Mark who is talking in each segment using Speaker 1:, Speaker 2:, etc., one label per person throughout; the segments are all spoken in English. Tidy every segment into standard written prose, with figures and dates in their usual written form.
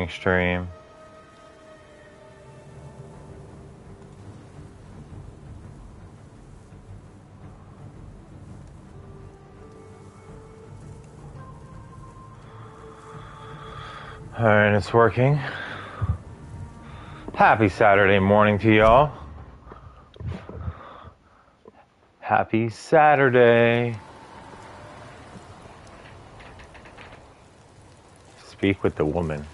Speaker 1: morning stream. Alright, it's working. Happy Saturday morning to y'all. Happy Saturday. Speak with the woman.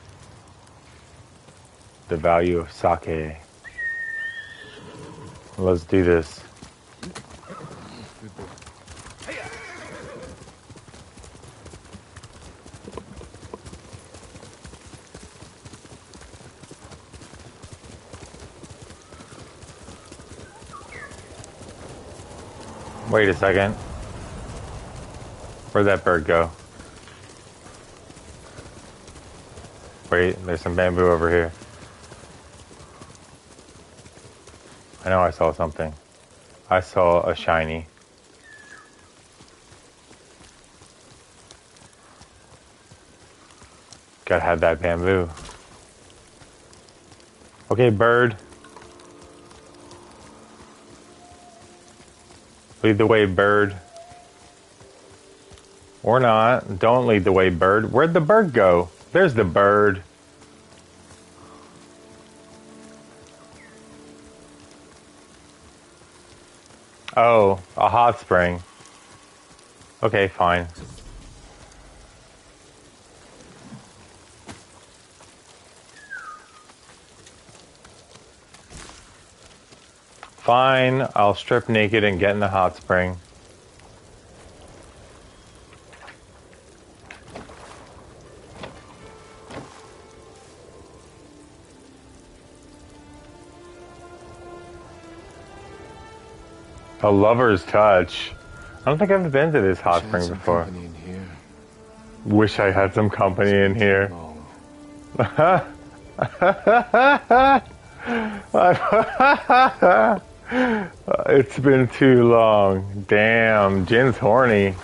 Speaker 1: The value of sake. Let's do this. Wait a second. Where'd that bird go? Wait, there's some bamboo over here. I know I saw something. I saw a shiny. Gotta have that bamboo. Okay, bird. Lead the way, bird. Or not. Don't lead the way, bird. Where'd the bird go? There's the bird. Oh, a hot spring. Okay, fine. Fine, I'll strip naked and get in the hot spring. A lover's touch. I don't think I've been to this hot spring before. Wish I had some company in here. It's been too long. Damn, Jin's horny.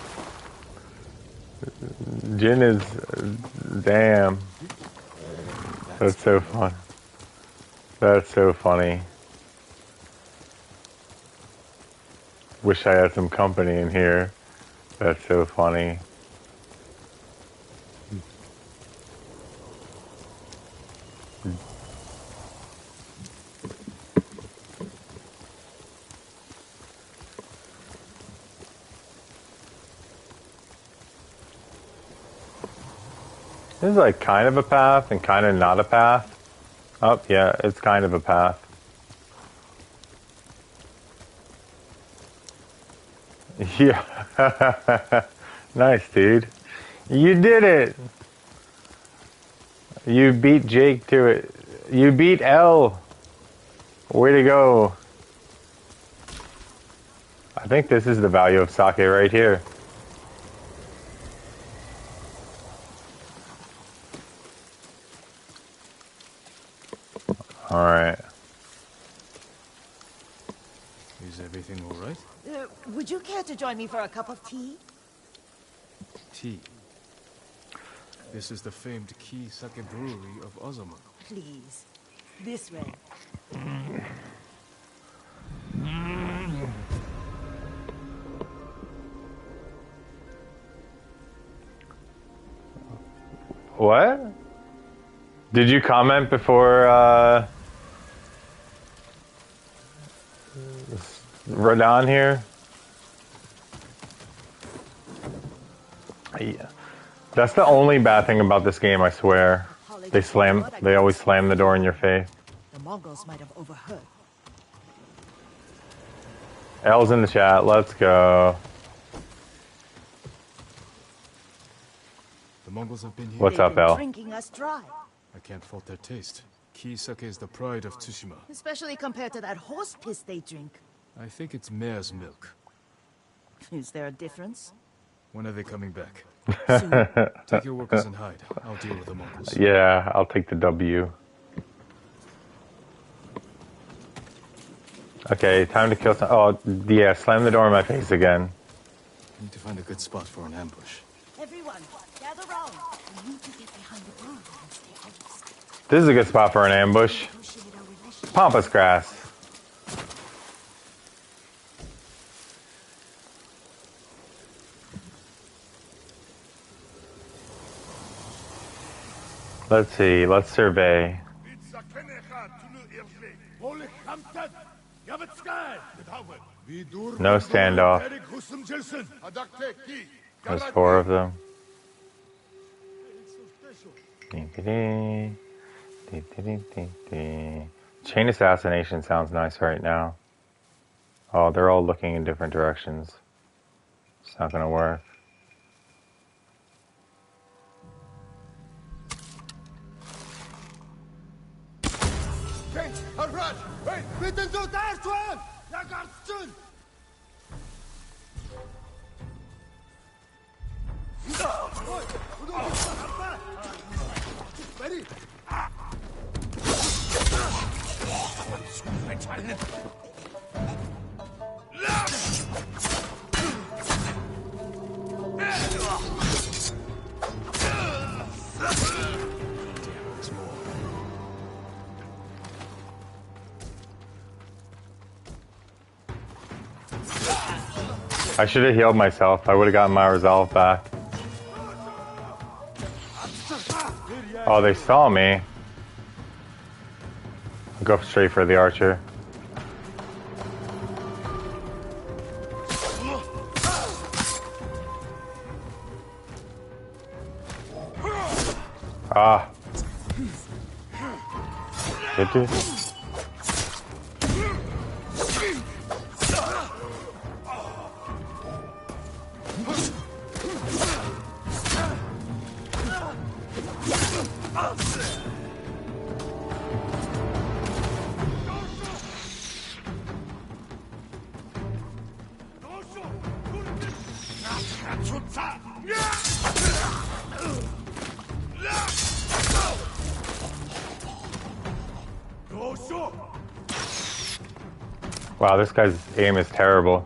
Speaker 1: Jin is... Damn. That's so fun. That's so funny. Wish I had some company in here. That's so funny. This is like kind of a path and kind of not a path. Oh, yeah, it's kind of a path. Yeah. Nice, dude. You did it. You beat Jake to it. You beat L. Way to go. I think this is the value of sake right here. All right.
Speaker 2: Is everything all right?
Speaker 3: Would you care to join me for a cup of tea?
Speaker 2: Tea. This is the famed Key Sake Brewery of Ozama.
Speaker 3: Please. This way.
Speaker 1: What? Did you comment before Radon here? Yeah. That's the only bad thing about this game, I swear. They always slam the door in your face.
Speaker 3: The Mongols might have overheard.
Speaker 1: L's in the chat, let's go.
Speaker 2: The Mongols have been here.
Speaker 1: What's up, L?
Speaker 3: Drinking us dry.
Speaker 2: I can't fault their taste. Key Sake is the pride of Tsushima.
Speaker 3: Especially compared to that horse piss they drink.
Speaker 2: I think it's mare's milk.
Speaker 3: Is there a difference?
Speaker 2: When are they coming back? Soon. Take your workers and hide. I'll deal with the Mongols.
Speaker 1: Yeah, I'll take the W. Okay, time to kill some. Oh, yeah, slam the door in my face again.
Speaker 2: Need to find a good spot for an ambush.
Speaker 3: Everyone, gather round. We need to get behind the barn and stay out of sight.
Speaker 1: This is a good spot for an ambush. Pampas grass. Let's see. Let's survey. No standoff. There's 4 of them. Chain assassination sounds nice right now. Oh, they're all looking in different directions. It's not gonna work. I should have healed myself. I would have gotten my resolve back. Oh, they saw me. I'll go straight for the archer. Ah. Good dude. Wow, this guy's aim is terrible.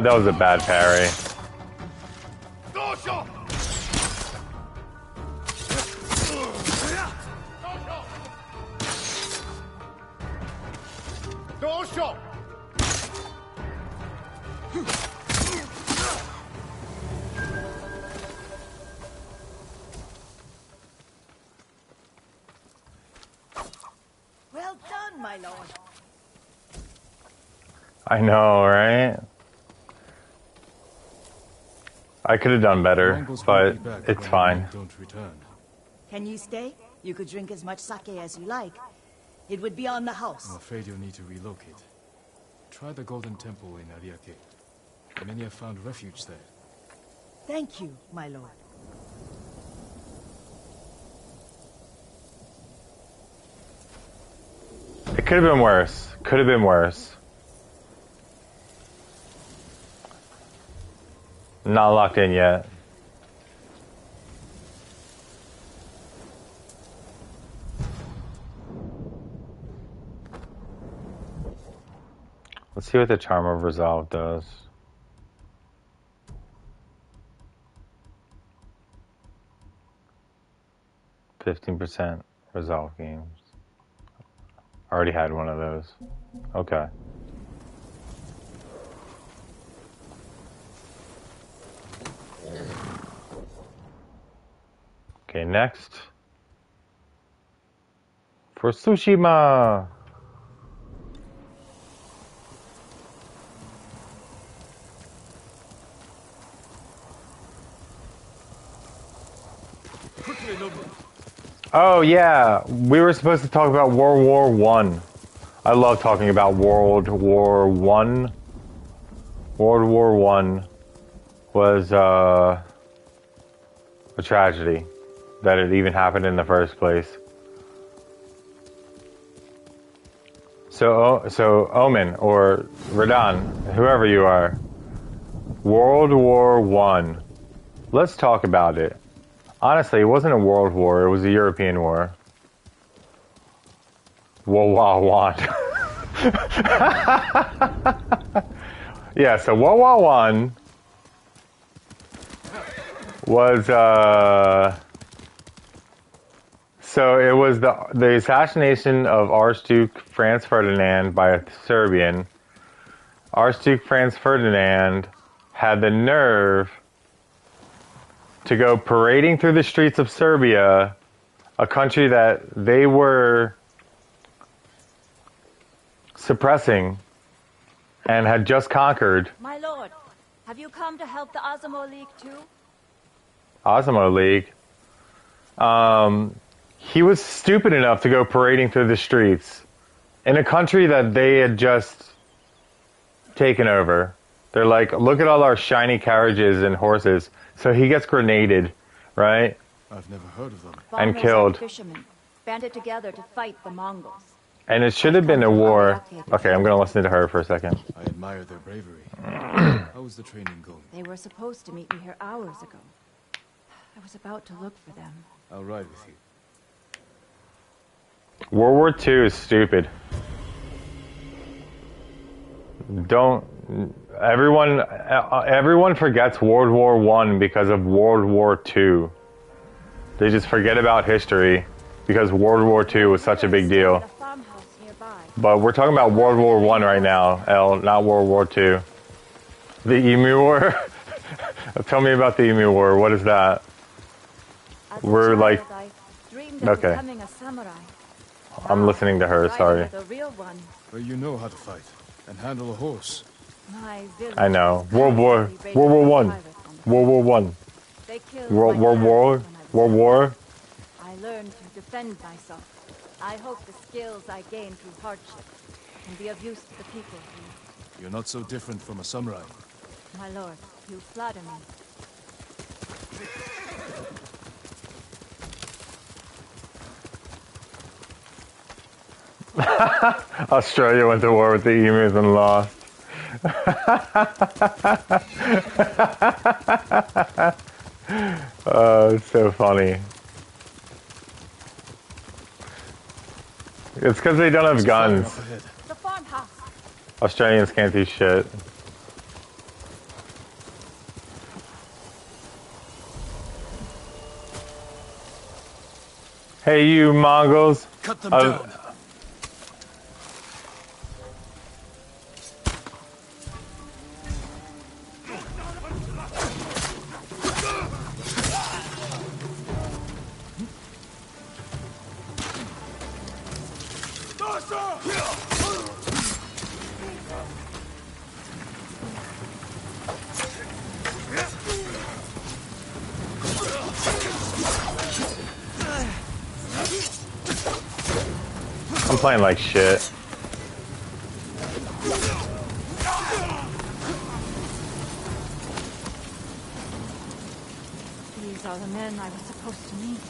Speaker 1: That was a bad parry.
Speaker 3: Well done, my lord.
Speaker 1: I know, right? I could have done better, but it's fine.
Speaker 2: Don't return.
Speaker 3: Can you stay? You could drink as much sake as you like. It would be on the
Speaker 2: I'm
Speaker 3: house.
Speaker 2: afraid you'll need to relocate. Try the Golden Temple in Ariake. Many have found refuge there.
Speaker 3: Thank you, my lord.
Speaker 1: It could have been worse. Could have been worse. Not locked in yet. Let's see what the Charm of Resolve does. %15 resolve games. I already had one of those. Okay. Okay, next. For Tsushima! Oh yeah, we were supposed to talk about World War One. I love talking about World War One. World War One was a tragedy that it even happened in the first place. So Omen or Radan, whoever you are, World War One. Let's talk about it. Honestly, it wasn't a world war; it was a European war. World War One. Yeah. So World War One was so it was the assassination of Archduke Franz Ferdinand by a Serbian. Archduke Franz Ferdinand had the nerve to go parading through the streets of Serbia, a country that they were suppressing and had just conquered.
Speaker 3: My lord, have you come to help the Azamo League too?
Speaker 1: Osmo League. He was stupid enough to go parading through the streets in a country that they had just taken over. They're like, look at all our shiny carriages and horses. So he gets grenaded, right?
Speaker 2: I've never heard of them.
Speaker 1: And
Speaker 3: Farmers
Speaker 1: killed.
Speaker 3: Fishermen banded together to fight the Mongols.
Speaker 1: And it should have been a war. Okay, I'm going to listen to her for a second.
Speaker 2: I admire their bravery. How was the training going?
Speaker 3: They were supposed to meet me here hours ago. I was about to look for them.
Speaker 2: I'll ride with you.
Speaker 1: World War II is stupid. Don't. Everyone forgets World War One because of World War II. They just forget about history because World War II was such a big deal.
Speaker 3: At a farmhouse nearby.
Speaker 1: But we're talking about World War One right now, Elle, not World War II. The Emu War? Tell me about the Emu War. What is that?
Speaker 3: As a
Speaker 1: We're
Speaker 3: child,
Speaker 1: like-
Speaker 3: I dreamed of
Speaker 1: Okay.
Speaker 3: becoming a samurai.
Speaker 1: I'm listening to her, sorry.
Speaker 3: The real one.
Speaker 2: Well, you know how to fight and handle a horse.
Speaker 3: My village
Speaker 1: I know.
Speaker 3: was
Speaker 1: World War
Speaker 3: constantly
Speaker 1: World War
Speaker 3: raided by
Speaker 1: One.
Speaker 3: pirates on the
Speaker 1: World War One.
Speaker 3: They killed
Speaker 1: World
Speaker 3: my
Speaker 1: War
Speaker 3: parents
Speaker 1: War
Speaker 3: when I was
Speaker 1: World
Speaker 3: young.
Speaker 1: War.
Speaker 3: I learned to defend myself. I hope the skills I gained through hardship can be of use to the people here.
Speaker 2: You're not so different from a samurai.
Speaker 3: My lord, you flatter me.
Speaker 1: Australia went to war with the emus and lost. Oh, it's so funny. It's because they don't have guns.
Speaker 2: Up ahead.
Speaker 3: The farmhouse.
Speaker 1: Australians can't do shit. Hey, you Mongols.
Speaker 2: Cut them
Speaker 1: Uh,
Speaker 2: down.
Speaker 1: I'm playing like shit.
Speaker 3: These are the men I was supposed to meet.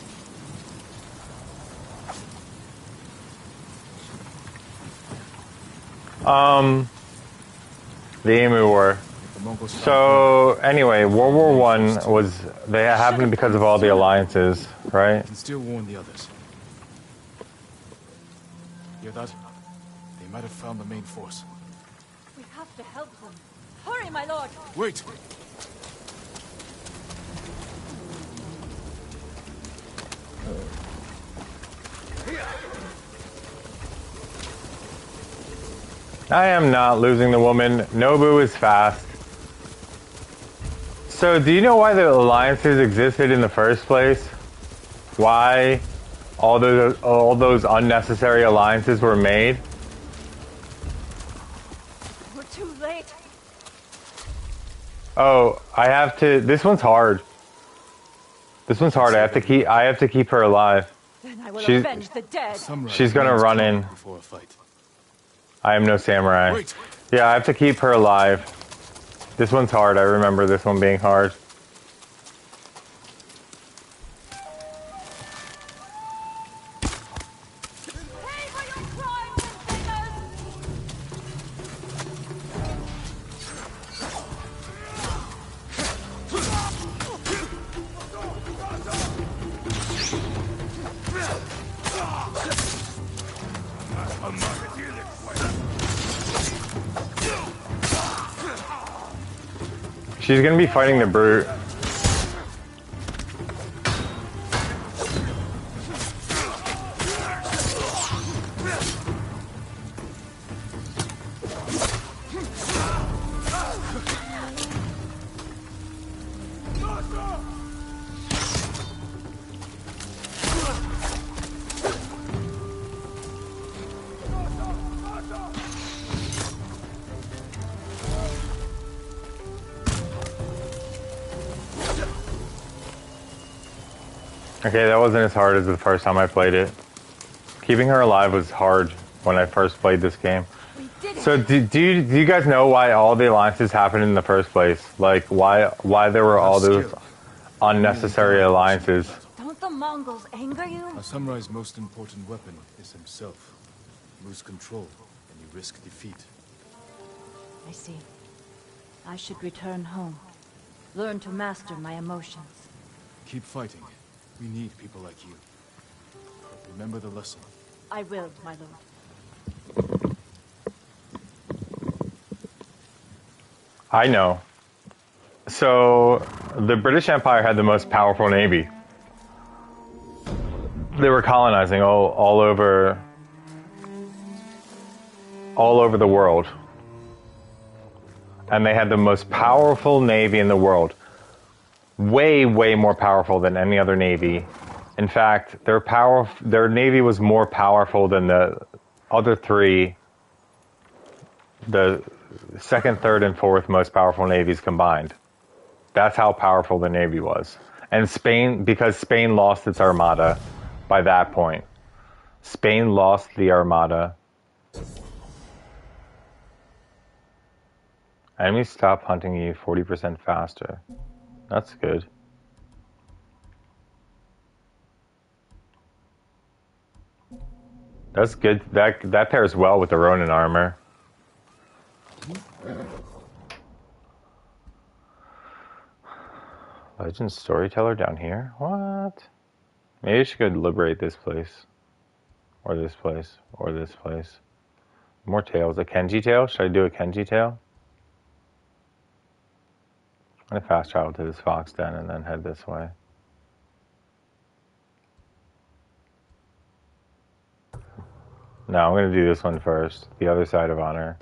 Speaker 1: The Emu War.
Speaker 2: The Mongols.
Speaker 1: So anyway, World War One was they happened because of all the alliances, right?
Speaker 2: Can still warn the others. Hear that? They might have found the main force.
Speaker 3: We have to help them. Hurry, my lord!
Speaker 2: Wait!
Speaker 1: I am not losing the woman. Nobu is fast. So do you know why the alliances existed in the first place? Why all those unnecessary alliances were made?
Speaker 3: We're too late.
Speaker 1: Oh, I have to. This one's hard. This one's hard. I have to keep her alive.
Speaker 3: Then I will
Speaker 1: She's-
Speaker 3: avenge the dead.
Speaker 2: Samurai
Speaker 1: She's gonna
Speaker 2: must
Speaker 1: run
Speaker 2: come
Speaker 1: in.
Speaker 2: before a fight.
Speaker 1: I am no samurai.
Speaker 2: Wait!
Speaker 1: Yeah, I have to keep her alive. This one's hard. I remember this one being hard.
Speaker 3: Pay for your crimes and sinners!
Speaker 1: She's gonna be fighting the brute. Okay, that wasn't as hard as the first time I played it. Keeping her alive was hard when I first played this game. So do you guys know why all the alliances happened in the first place? Like why there were all those unnecessary alliances?
Speaker 3: Don't the Mongols anger you?
Speaker 2: A samurai's most important weapon is himself. Lose control, and you risk defeat.
Speaker 3: I see. I should return home. Learn to master my emotions.
Speaker 2: Keep fighting. We need people like you. But remember the lesson.
Speaker 3: I will, my lord.
Speaker 1: I know. So the British Empire had the most powerful navy. They were colonizing all over the world. And they had the most powerful navy in the world. Way, way more powerful than any other navy. In fact, their navy was more powerful than the other three, the second, third, and fourth most powerful navies combined. That's how powerful the navy was. And Spain, because Spain lost its armada by that point. Spain lost the armada. Enemies stop hunting you 40% faster. That's good. That's good. That pairs well with the Ronin armor. Legend Storyteller down here? What? Maybe I should go liberate this place. Or this place. Or this place. More tales. A Kenji tale? Should I do a Kenji tale? I'm gonna fast travel to this fox den and then head this way. No, I'm gonna do this one first. The other side of honor.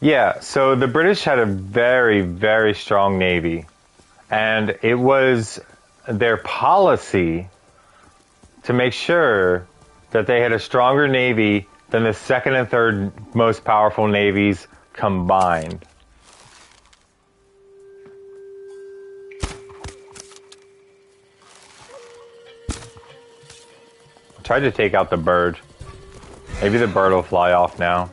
Speaker 1: Yeah, so the British had a very, very strong navy. And it was their policy to make sure that they had a stronger navy than the second and third most powerful navies combined. I tried to take out the bird. Maybe the bird will fly off now.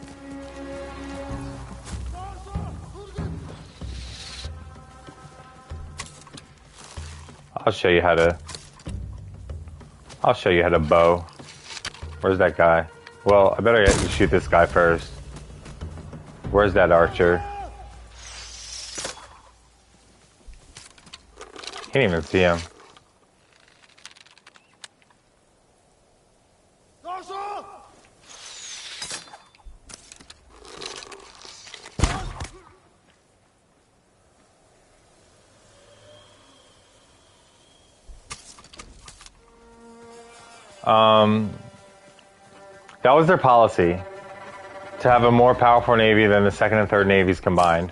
Speaker 1: I'll show you how to bow. Where's that guy? Well, I better shoot this guy first. Where's that archer? Can't even see him. That was their policy, to have a more powerful navy than the second and third navies combined.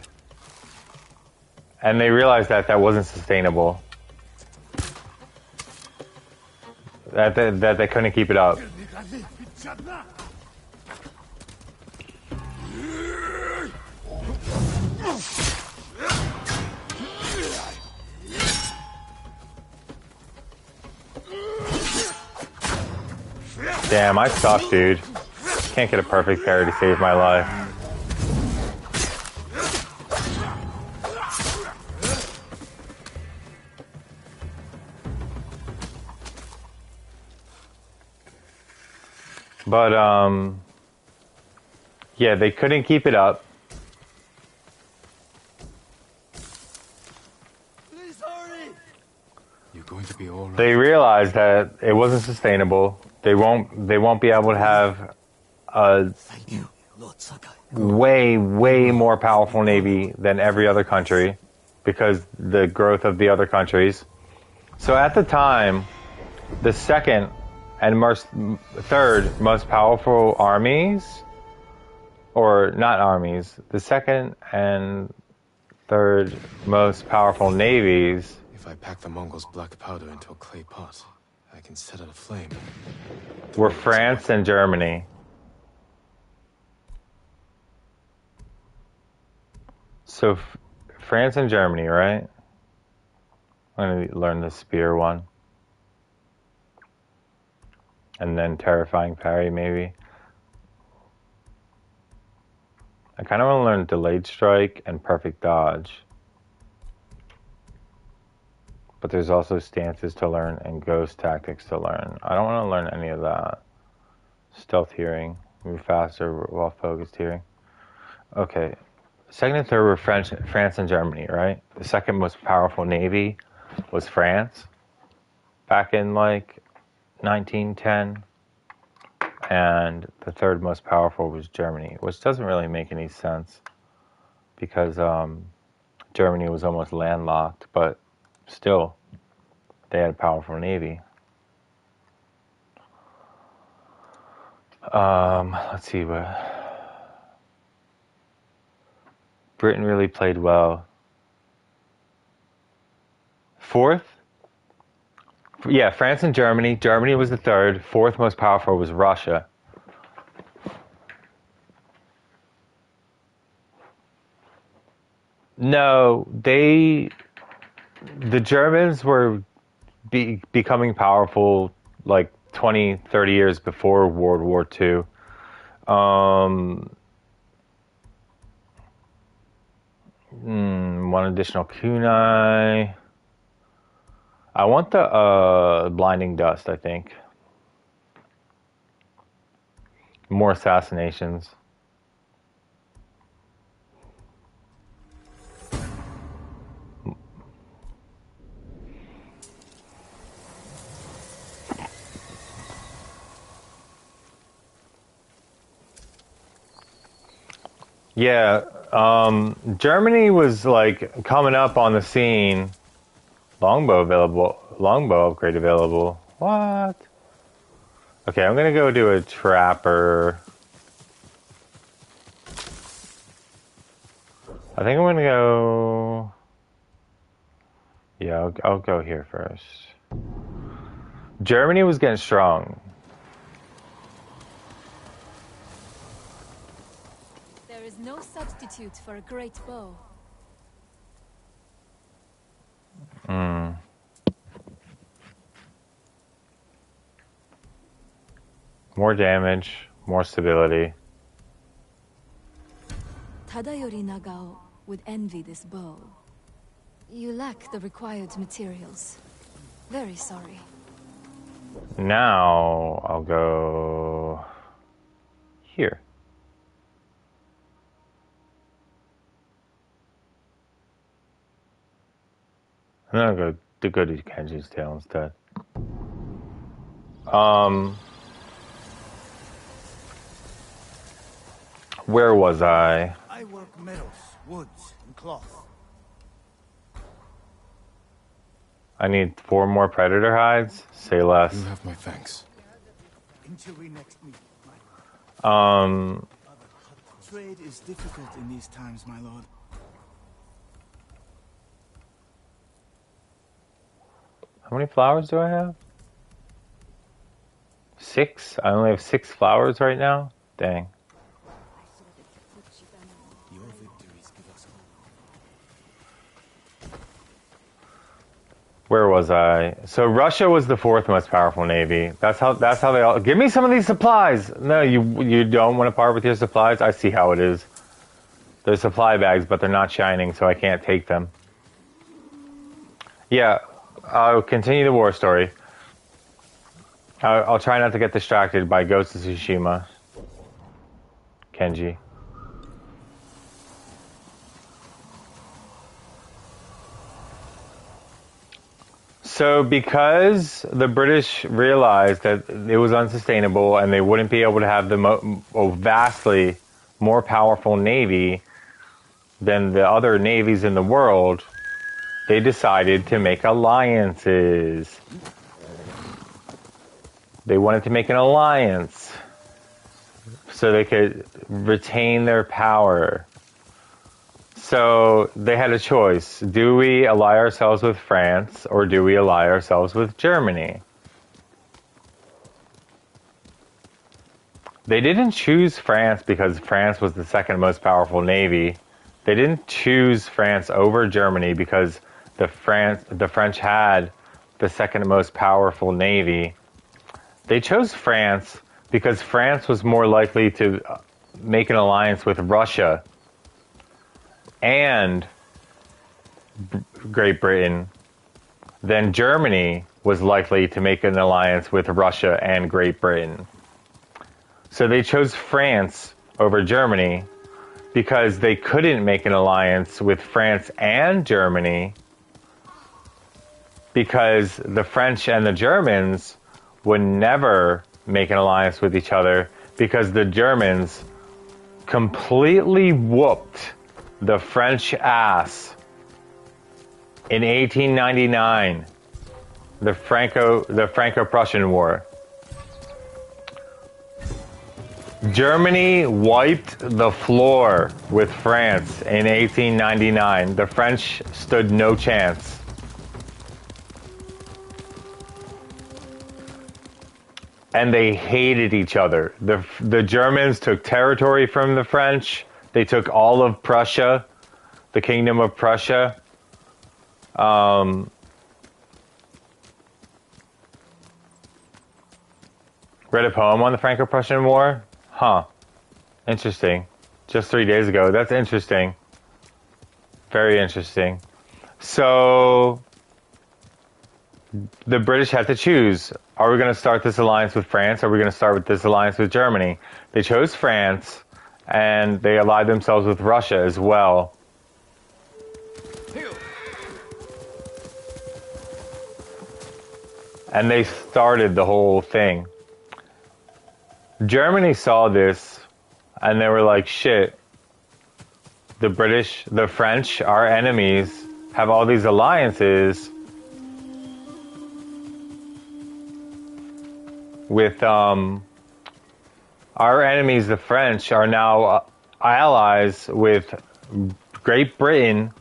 Speaker 1: And they realized that that wasn't sustainable. That they couldn't keep it up. Damn, I suck, dude. Can't get a perfect parry to save my life. But, yeah, they couldn't keep it up.
Speaker 2: You're going to be all right.
Speaker 1: They realized that it wasn't sustainable. They won't be able to have a way more powerful navy than every other country because the growth of the other countries. So at the time, the second and third most powerful armies, or not armies, the second and third most powerful navies.
Speaker 2: If I pack the Mongols' black powder into a clay pot, I can set it aflame.
Speaker 1: Were France and Germany. So France and Germany, right? I'm going to learn the spear one. And then terrifying parry, maybe. I kind of want to learn delayed strike and perfect dodge. But there's also stances to learn and ghost tactics to learn. I don't want to learn any of that. Stealth hearing, move faster while focused hearing. Okay, second and third were France and Germany, right? The second most powerful navy was France back in like 1910. And the third most powerful was Germany, which doesn't really make any sense because Germany was almost landlocked, but still, they had a powerful navy. Let's see what. Britain really played well. Fourth? Yeah, France and Germany. Germany was the third. Fourth most powerful was Russia. No, the Germans were becoming powerful like 20, 30 years before World War II. One additional kunai. I want the blinding dust, I think. More assassinations. Yeah, Germany was like coming up on the scene. Longbow available. Longbow upgrade available. What? Okay, I'm gonna go do a trapper. I think I'm gonna go. Yeah, I'll go here first. Germany was getting strong.
Speaker 3: There is no substitute for a great bow.
Speaker 1: More damage, more stability.
Speaker 3: Tadayori Nagao would envy this bow. You lack the required materials. Very sorry.
Speaker 1: Now I'll go here. I'm gonna go to Kenji's tail instead. Where was I?
Speaker 4: I work metals, woods, and cloth.
Speaker 1: I need 4 more predator hides. Say less.
Speaker 2: You have my thanks.
Speaker 4: Until we next meet. Trade is difficult in these times, my lord.
Speaker 1: How many flowers do I have? 6? I only have 6 flowers right now? Dang.
Speaker 4: Your victories give us hope.
Speaker 1: Where was I? So Russia was the 4th most powerful navy. That's how they all. Give me some of these supplies. No, you don't want to part with your supplies. I see how it is. They're supply bags, but they're not shining, so I can't take them. Yeah, I'll continue the war story. I'll try not to get distracted by Ghost of Tsushima. Kenji. So because the British realized that it was unsustainable and they wouldn't be able to have a vastly more powerful navy than the other navies in the world, they decided to make alliances. They wanted to make an alliance so they could retain their power. So they had a choice. Do we ally ourselves with France or do we ally ourselves with Germany? They didn't choose France because France was the second most powerful navy. They didn't choose France over Germany because the French had the second most powerful navy. They chose France because France was more likely to make an alliance with Russia and Great Britain than Germany was likely to make an alliance with Russia and Great Britain. So they chose France over Germany because they couldn't make an alliance with France and Germany because the French and the Germans would never make an alliance with each other because the Germans completely whooped the French ass in 1899, the Franco-Prussian War. Germany wiped the floor with France in 1899. The French stood no chance. And they hated each other. The Germans took territory from the French. They took all of Prussia, the Kingdom of Prussia. Read a poem on the Franco-Prussian War? Huh. Interesting. Just 3 days ago. That's interesting. Very interesting. So, the British had to choose. Are we going to start this alliance with France? Or are we going to start with this alliance with Germany? They chose France, and they allied themselves with Russia as well. And they started the whole thing. Germany saw this, and they were like, shit, the British, the French, our enemies, have all these alliances with, our enemies, the French, are now allies with Great Britain,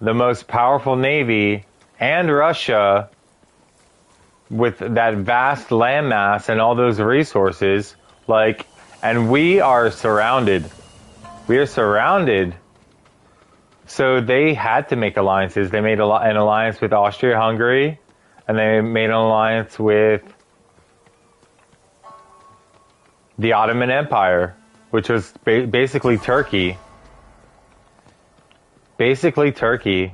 Speaker 1: the most powerful navy, and Russia, with that vast landmass and all those resources, like, and we are surrounded. We are surrounded. So they had to make alliances. They made an alliance with Austria-Hungary, and they made an alliance with the Ottoman Empire, which was basically Turkey. Basically Turkey.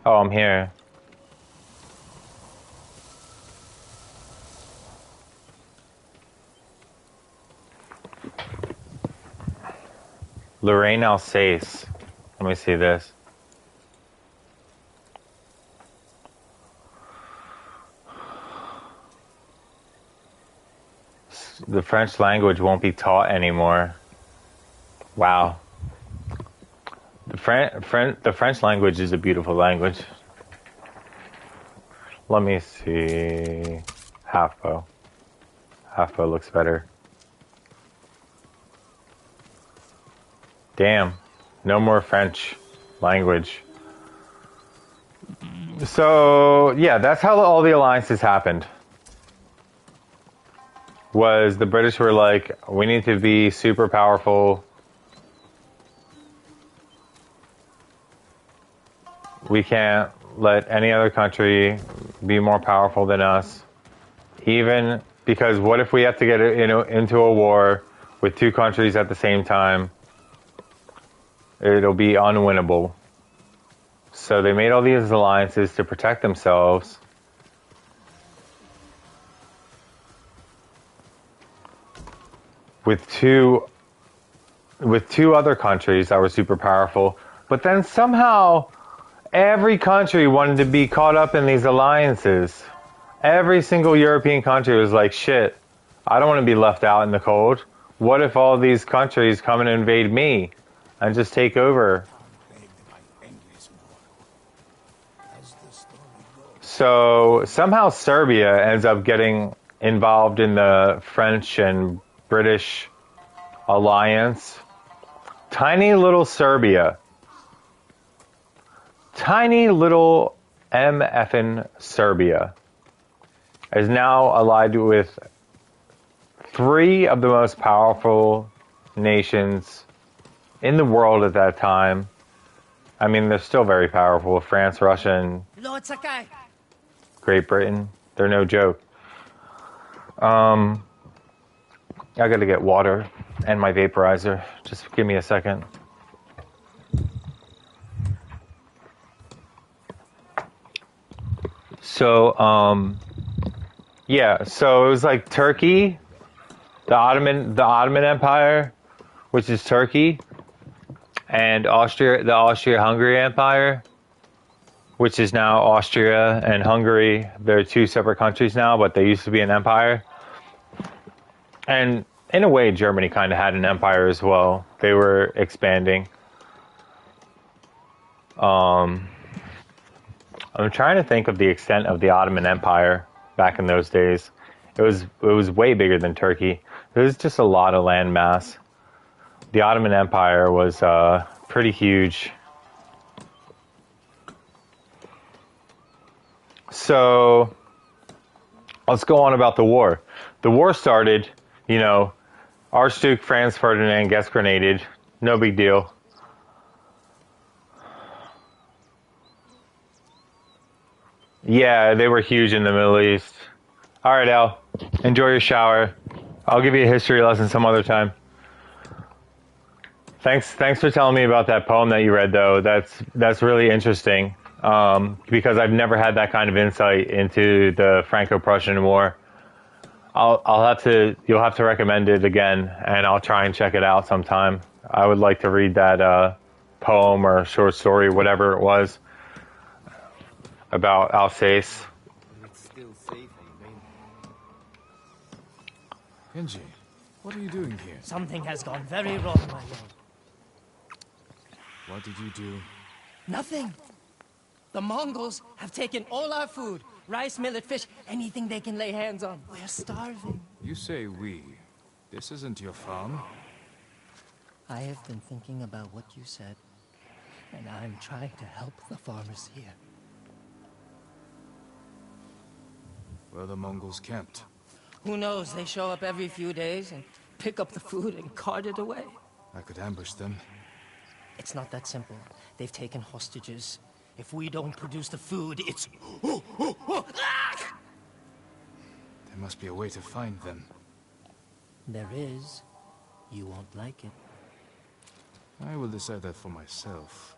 Speaker 1: Oh, I'm here. Lorraine Alsace. Let me see this. The French language won't be taught anymore. Wow. The French language is a beautiful language. Let me see. Half bow. Half bow looks better. Damn. No more French language. So, yeah, that's how all the alliances happened. Was the British were like, we need to be super powerful. We can't let any other country be more powerful than us. Even because what if we have to get into a war with two countries at the same time? It'll be unwinnable. So they made all these alliances to protect themselves. With two other countries that were super powerful But then somehow every country wanted to be caught up in these alliances. Every single European country was like, shit, I don't want to be left out in the cold. What if all these countries come and invade me and just take over? So somehow Serbia ends up getting involved in the French and British alliance. Tiny little Serbia. Tiny little MFN Serbia is now allied with 3 of the most powerful nations in the world at that time. I mean, they're still very powerful. France, Russia, and Great Britain. They're no joke. I gotta get water and my vaporizer. Just give me a second. So, yeah, so it was like Turkey, the Ottoman Empire, which is Turkey, and the Austria-Hungary Empire, which is now Austria and Hungary. They're 2 separate countries now, but they used to be an empire. And in a way, Germany kind of had an empire as well. They were expanding. I'm trying to think of the extent of the Ottoman Empire back in those days. It was way bigger than Turkey. There was just a lot of land mass. The Ottoman Empire was pretty huge. So let's go on about the war. The war started, Archduke Franz Ferdinand gets grenaded. No big deal. Yeah, they were huge in the Middle East. All right, Al, enjoy your shower. I'll give you a history lesson some other time. Thanks for telling me about that poem that you read, though. That's really interesting, because I've never had that kind of insight into the Franco-Prussian War. You'll have to recommend it again, and I'll try and check it out sometime. I would like to read that poem or short story, whatever it was, about Alsace.
Speaker 2: Kenji, what are you doing here?
Speaker 5: Something has gone very wrong, my lord.
Speaker 2: What did you do?
Speaker 5: Nothing. The Mongols have taken all our food. Rice, millet, fish, anything they can lay hands on. We're starving.
Speaker 2: You say we. This isn't your farm.
Speaker 5: I have been thinking about what you said, and I'm trying to help the farmers here.
Speaker 2: Where the Mongols camped?
Speaker 5: Who knows? They show up every few days and pick up the food and cart it away.
Speaker 2: I could ambush them.
Speaker 5: It's not that simple. They've taken hostages. If we don't produce the food, it's...
Speaker 2: There must be a way to find them.
Speaker 5: There is. You won't like it.
Speaker 2: I will decide that for myself.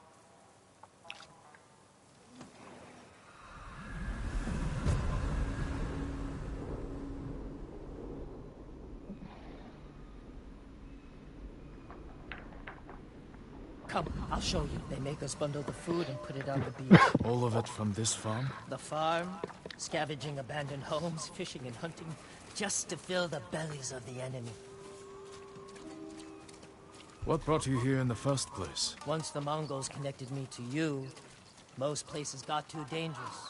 Speaker 5: Come, I'll show you. They make us bundle the food and put it on the beach.
Speaker 2: All of it from this farm?
Speaker 5: The farm, scavenging abandoned homes, fishing and hunting, just to fill the bellies of the enemy.
Speaker 2: What brought you here in the first place?
Speaker 5: Once the Mongols connected me to you, most places got too dangerous.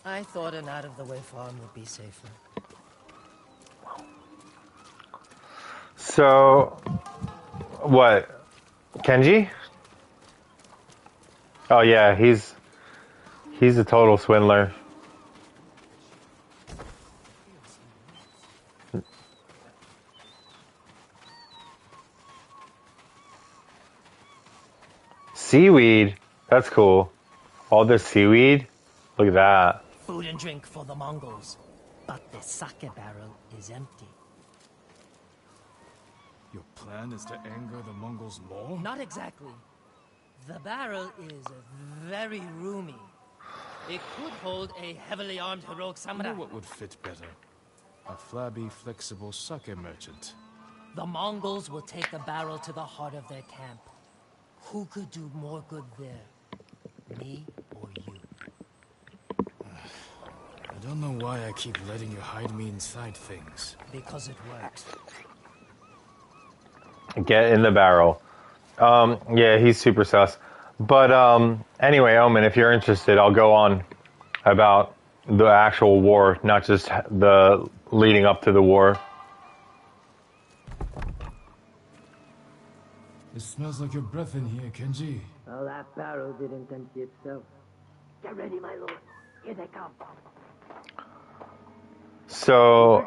Speaker 5: I thought an out-of-the-way farm would be safer.
Speaker 1: So, what? Kenji? Oh yeah, he's a total swindler. Seaweed? That's cool. All this seaweed? Look at that.
Speaker 5: Food and drink for the Mongols, but the sake barrel is empty.
Speaker 2: Your plan is to anger the Mongols more?
Speaker 5: Not exactly. The barrel is very roomy. It could hold a heavily armed heroic
Speaker 2: You
Speaker 5: samurai.
Speaker 2: know what would fit better? A flabby, flexible sake merchant.
Speaker 5: The Mongols will take the barrel to the heart of their camp. Who could do more good there? Me or you?
Speaker 2: I don't know why I keep letting you hide me inside things.
Speaker 5: Because it works.
Speaker 1: Get in the barrel. Yeah, he's super sus. But anyway, Omen, if you're interested, I'll go on about the actual war, not just the leading up to the war.
Speaker 2: It smells like your breath in here, Kenji.
Speaker 6: Well, that barrow didn't empty itself. Get ready, my lord. Here they come.
Speaker 1: So,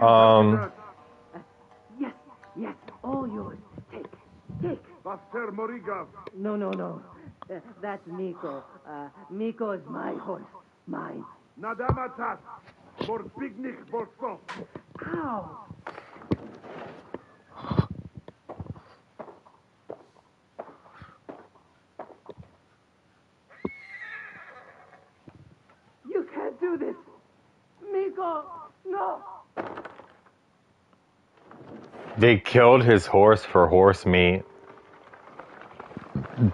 Speaker 6: Yes, yes, all yours. Take.
Speaker 7: Master Moriga.
Speaker 6: No. That's Miko. Miko is my horse. Mine.
Speaker 7: Nadamatas. For picnic for soft.
Speaker 6: Ow! You can't do this! Miko! No!
Speaker 1: they killed his horse for horse meat.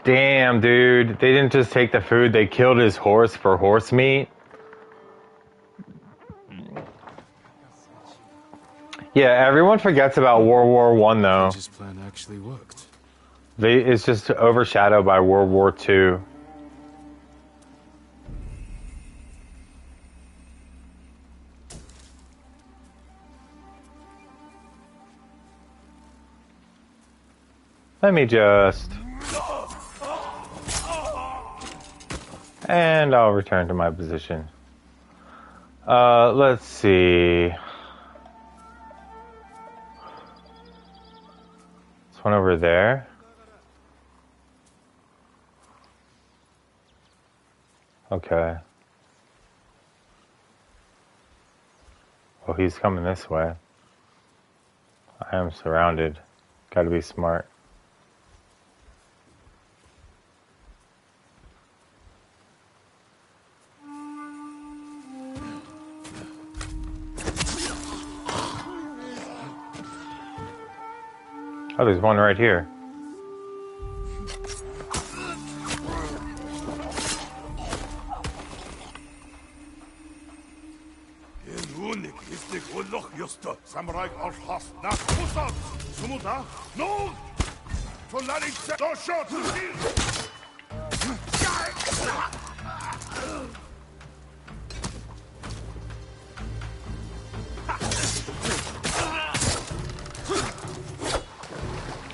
Speaker 1: Damn, dude. They didn't just take the food, they killed his horse for horse meat. Yeah, everyone forgets about World War One though.
Speaker 2: Kenji's plan actually worked.
Speaker 1: It's just overshadowed by World War Two. Let me just... And I'll return to my position. Let's see. This one over there. Okay. Well, he's coming this way. I am surrounded. Gotta be smart. Oh, there's one right here.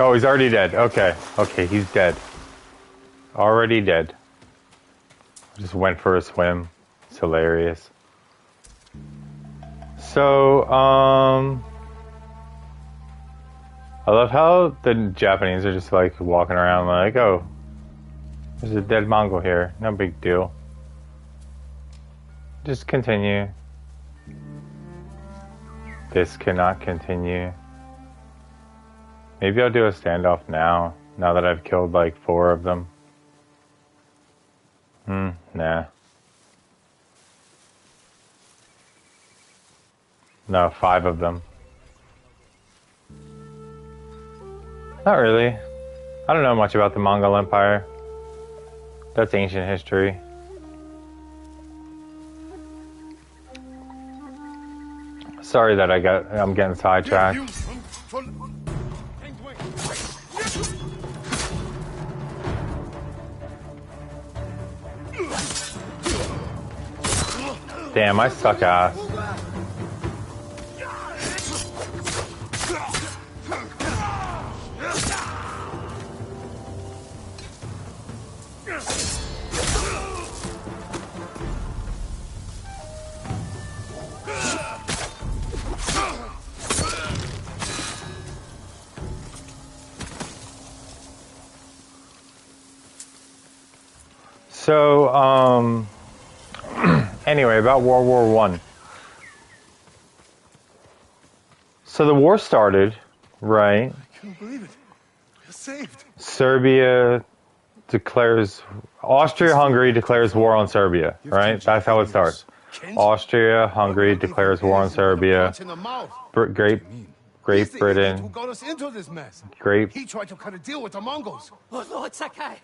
Speaker 1: Oh, he's already dead. Okay. Okay, he's dead. Already dead. Just went for a swim. It's hilarious. So, I love how the Japanese are just like walking around like, oh, there's a dead Mongol here. No big deal. Just continue. This cannot continue. Maybe I'll do a standoff now that I've killed like 4 of them. Nah. No, 5 of them. Not really. I don't know much about the Mongol Empire. That's ancient history. Sorry that I'm getting sidetracked. Damn, I suck ass. So, anyway, about World War One. So the war started, right?
Speaker 7: I can't believe it. We're saved.
Speaker 1: Serbia declares... Austria-Hungary declares war on Serbia, right? That's how it starts. Austria-Hungary declares war on Serbia. Great Britain.
Speaker 7: Who got us into this mess?
Speaker 1: Great...
Speaker 7: He tried to cut a deal with the Mongols.
Speaker 5: Oh, Lord Sakai,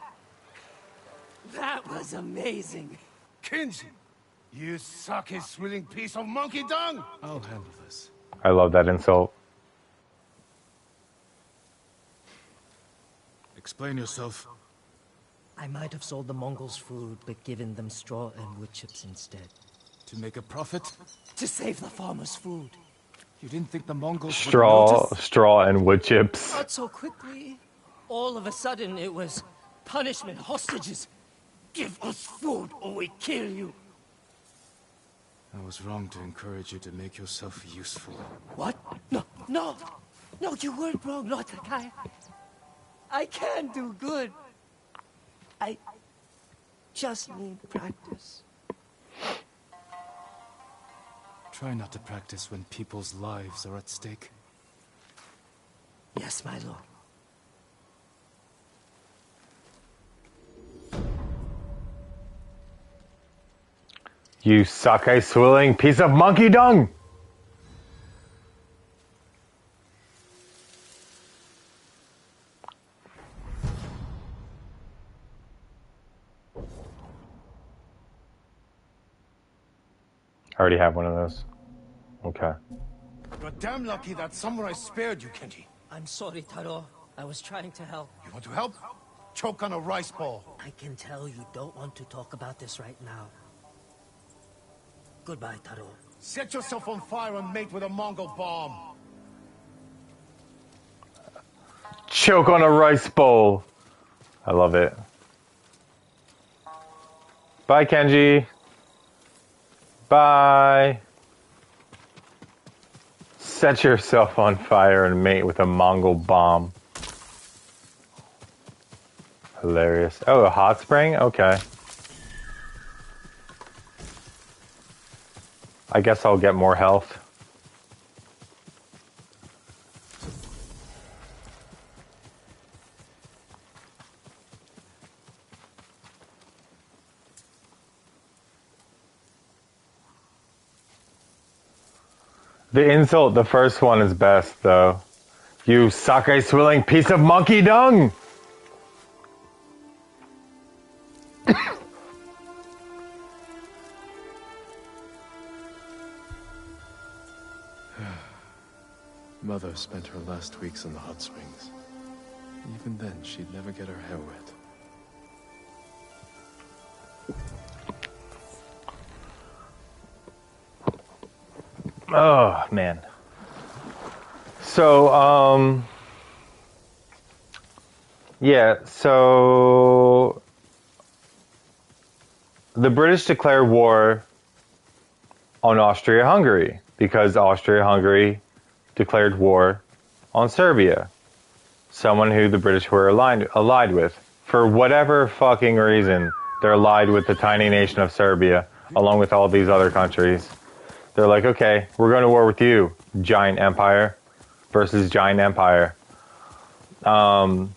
Speaker 5: That was amazing.
Speaker 7: Kinsey, you sake-swilling piece of monkey dung!
Speaker 2: I'll handle this.
Speaker 1: I love that insult.
Speaker 2: Explain yourself.
Speaker 5: I might have sold the Mongols food, but given them straw and wood chips instead.
Speaker 2: To make a profit?
Speaker 5: To save the farmers' food.
Speaker 2: You didn't think the Mongols would
Speaker 1: Straw,
Speaker 2: notice?
Speaker 1: straw, and wood chips.
Speaker 5: Not so quickly. All of a sudden, it was punishment, hostages. Give us food or we kill you.
Speaker 2: I was wrong to encourage you to make yourself useful.
Speaker 5: What? No, no. No, you weren't wrong, Lord Takai. I can do good. I just need practice.
Speaker 2: Try not to practice when people's lives are at stake.
Speaker 5: Yes, my lord.
Speaker 1: You sake-swilling piece of monkey dung! I already have one of those. Okay.
Speaker 7: You're damn lucky that samurai spared you, Kenji.
Speaker 5: I'm sorry, Taro. I was trying to help.
Speaker 7: You want to help? Choke on a rice ball.
Speaker 5: I can tell you don't want to talk about this right now. Goodbye, Taro.
Speaker 7: Set yourself on fire and mate with a Mongol bomb.
Speaker 1: Choke on a rice bowl. I love it. Bye, Kenji. Bye. Set yourself on fire and mate with a Mongol bomb. Hilarious. Oh, a hot spring? Okay. I guess I'll get more health. The insult, the first one is best, though. You sake-swilling piece of monkey dung!
Speaker 2: Mother spent her last weeks in the hot springs. Even then, she'd never get her hair wet.
Speaker 1: Oh, man. So, yeah, so the British declared war on Austria-Hungary because Austria-Hungary declared war on Serbia, someone who the British were allied with. For whatever fucking reason, they're allied with the tiny nation of Serbia, along with all these other countries. They're like, okay, we're going to war with you, giant empire versus giant empire. And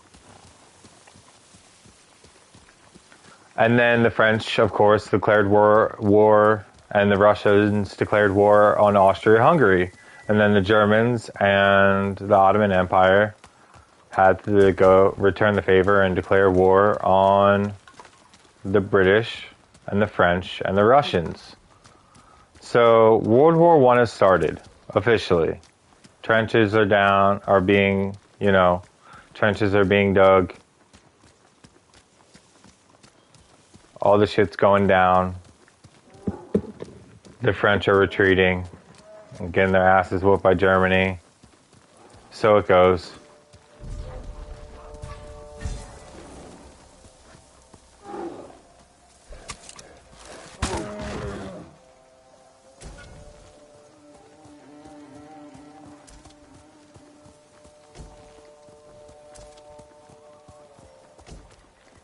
Speaker 1: then the French, of course, declared war, and the Russians declared war on Austria-Hungary. And then the Germans and the Ottoman Empire had to go return the favor and declare war on the British and the French and the Russians. So World War I has started officially. Trenches are down, trenches are being dug. All the shit's going down. The French are retreating and getting their asses whooped by Germany. So it goes.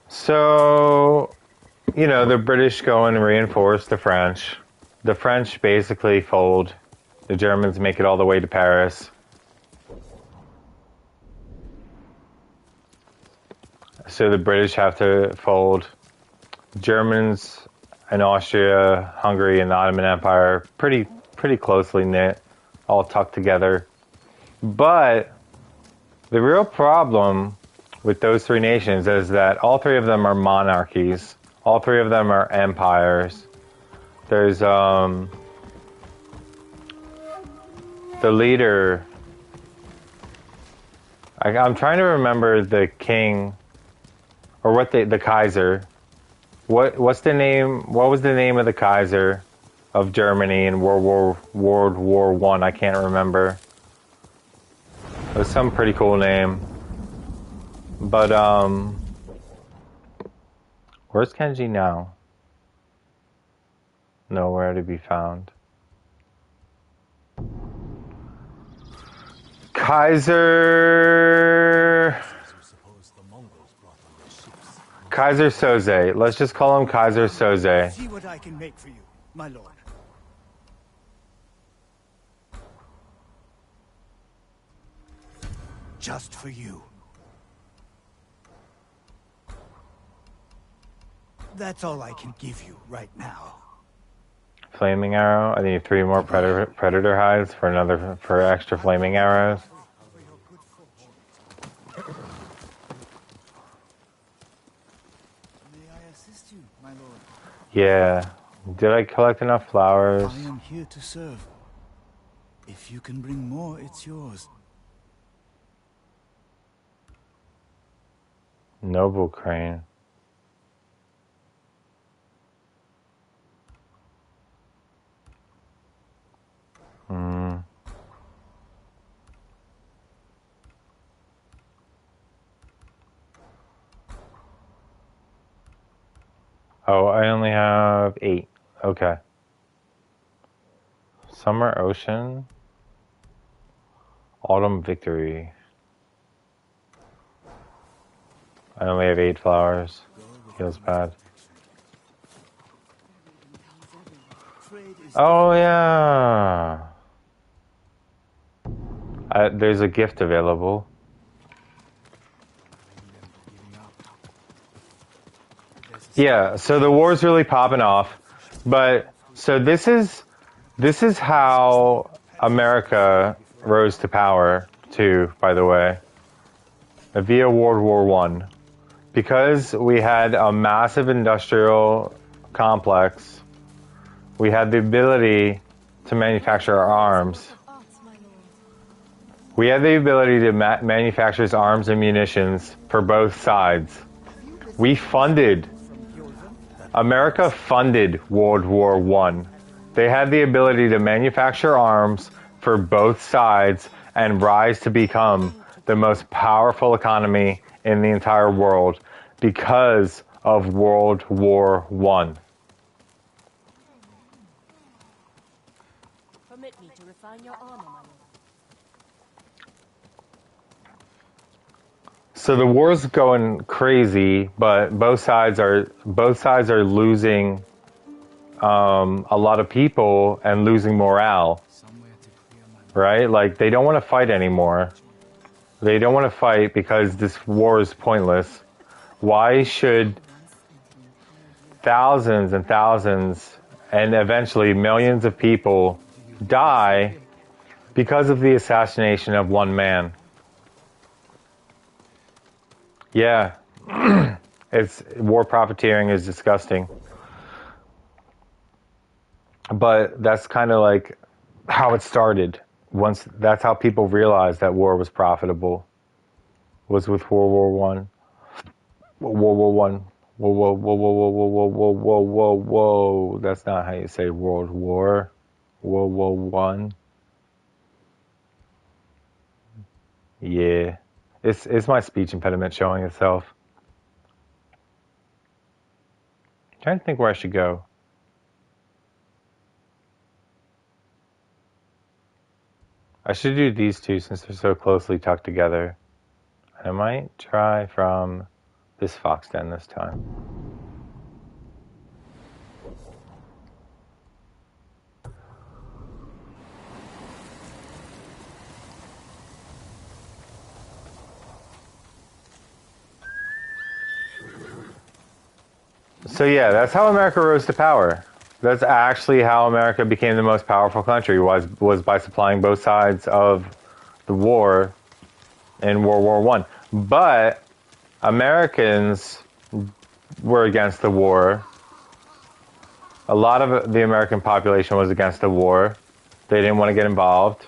Speaker 1: So, the British go and reinforce the French. The French basically fold. The Germans make it all the way to Paris. So the British have to fold. Germans and Austria, Hungary, and the Ottoman Empire, pretty closely knit, all tucked together. But the real problem with those three nations is that all three of them are monarchies All three of them are empires. There's the leader. I'm trying to remember the king, or what the Kaiser. What's the name? What was the name of the Kaiser of Germany in World War One? I can't remember. It was some pretty cool name. But where's Kenji now? Nowhere to be found. Kaiser Soze. Let's just call him Kaiser Soze.
Speaker 4: See what I can make for you, my lord. Just for you. That's all I can give you right now.
Speaker 1: Flaming arrow. I need 3 more predator hides for extra flaming arrows.
Speaker 4: May I assist you, my lord?
Speaker 1: Yeah. Did I collect enough flowers?
Speaker 4: I am here to serve. If you can bring more, it's yours.
Speaker 1: Noble crane. Oh, I only have 8. Okay. Summer Ocean. Autumn Victory. I only have 8 flowers. Feels bad. Oh, yeah. There's a gift available. Yeah, so the war's really popping off. But, so this is how America rose to power, too, by the way. Via World War One. Because we had a massive industrial complex, we had the ability to manufacture our arms. We had the ability to manufacture arms and munitions for both sides. America funded World War One. They had the ability to manufacture arms for both sides and rise to become the most powerful economy in the entire world because of World War One.
Speaker 3: Permit me to refine your armor, my lord.
Speaker 1: So the war's going crazy, but both sides are losing a lot of people and losing morale. Right? Like, they don't want to fight anymore. They don't want to fight because this war is pointless. Why should thousands and thousands and eventually millions of people die because of the assassination of one man? Yeah. War profiteering is disgusting. But that's kind of like how it started. That's how people realized that war was profitable. Was with World War One. World War One. Whoa, whoa, whoa, whoa, whoa, whoa, whoa, whoa, whoa, whoa. That's not how you say World War. World War One. Yeah. It's my speech impediment showing itself. I'm trying to think where I should go. I should do these two since they're so closely tucked together. I might try from this fox den this time. So yeah, that's how America rose to power. That's actually how America became the most powerful country, was by supplying both sides of the war in World War One. But Americans were against the war. A lot of the American population was against the war. They didn't want to get involved.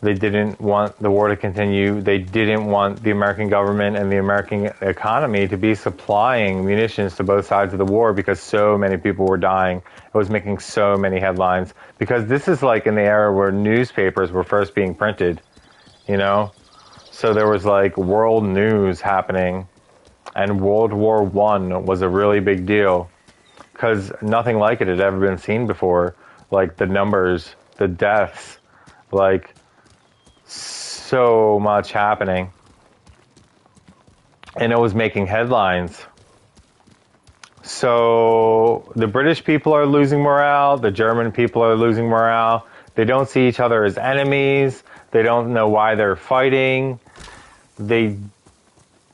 Speaker 1: They didn't want the war to continue. They didn't want the American government and the American economy to be supplying munitions to both sides of the war because so many people were dying. It was making so many headlines. Because this is like in the era where newspapers were first being printed, you know? So there was like world news happening, and World War I was a really big deal because nothing like it had ever been seen before. Like the numbers, the deaths, like so much happening, and it was making headlines. So the British people are losing morale, the German people are losing morale. They don't see each other as enemies. They don't know why they're fighting. They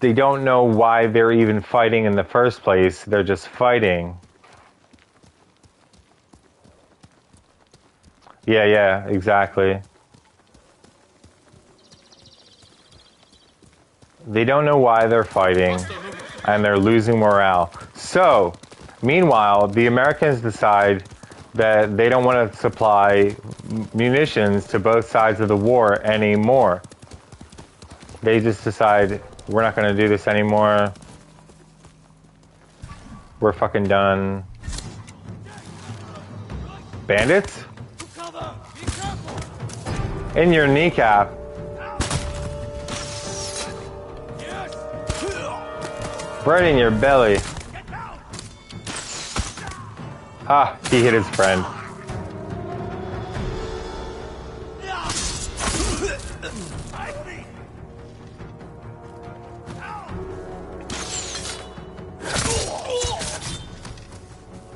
Speaker 1: don't know why they're even fighting in the first place. They're just fighting. Yeah, exactly. They don't know why they're fighting, and they're losing morale. So, meanwhile, the Americans decide that they don't want to supply munitions to both sides of the war anymore. They just decide, we're not going to do this anymore. We're fucking done. Bandits? In your kneecap. Right in your belly. Ah, he hit his friend.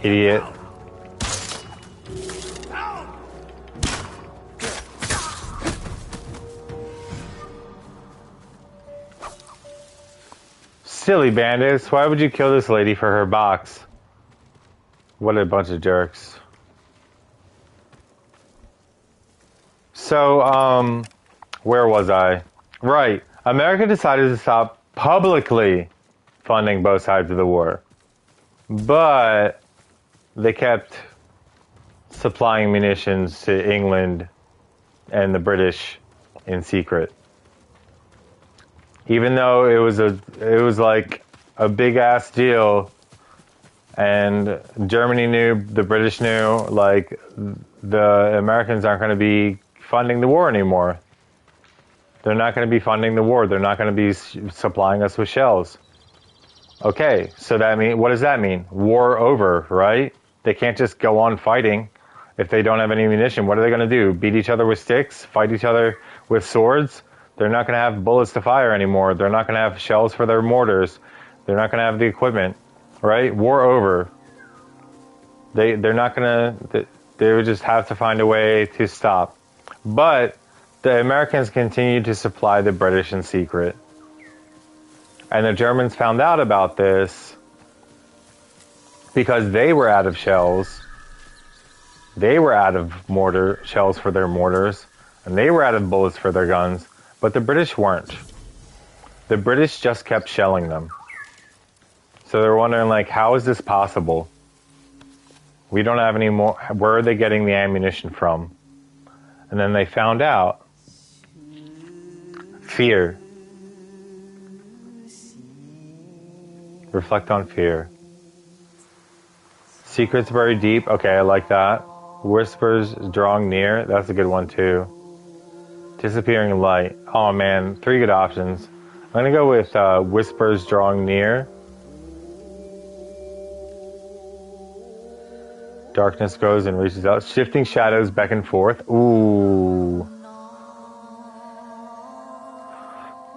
Speaker 1: Idiot. Silly bandits, why would you kill this lady for her box? What a bunch of jerks. So, where was I? Right. America decided to stop publicly funding both sides of the war. But they kept supplying munitions to England and the British in secret. Even though it was like a big ass deal, and Germany knew, the British knew, like the Americans aren't going to be funding the war anymore. They're not going to be funding the war. They're not going to be supplying us with shells. Okay, so what does that mean? War over, right? They can't just go on fighting if they don't have any ammunition. What are they going to do? Beat each other with sticks? Fight each other with swords? They're not going to have bullets to fire anymore. They're not going to have shells for their mortars. They're not going to have the equipment, right? War over. They're not going to. They would just have to find a way to stop. But the Americans continued to supply the British in secret. And the Germans found out about this because they were out of shells. They were out of shells for their mortars, and they were out of bullets for their guns, but the British weren't. The British just kept shelling them. So they're wondering, like, how is this possible? We don't have any more. Where are they getting the ammunition from? And then they found out. Fear. Reflect on fear. Secrets buried deep. Okay, I like that. Whispers drawing near. That's a good one too. Disappearing light. Oh man, 3 good options. I'm gonna go with whispers drawing near. Darkness goes and reaches out. Shifting shadows back and forth. Ooh.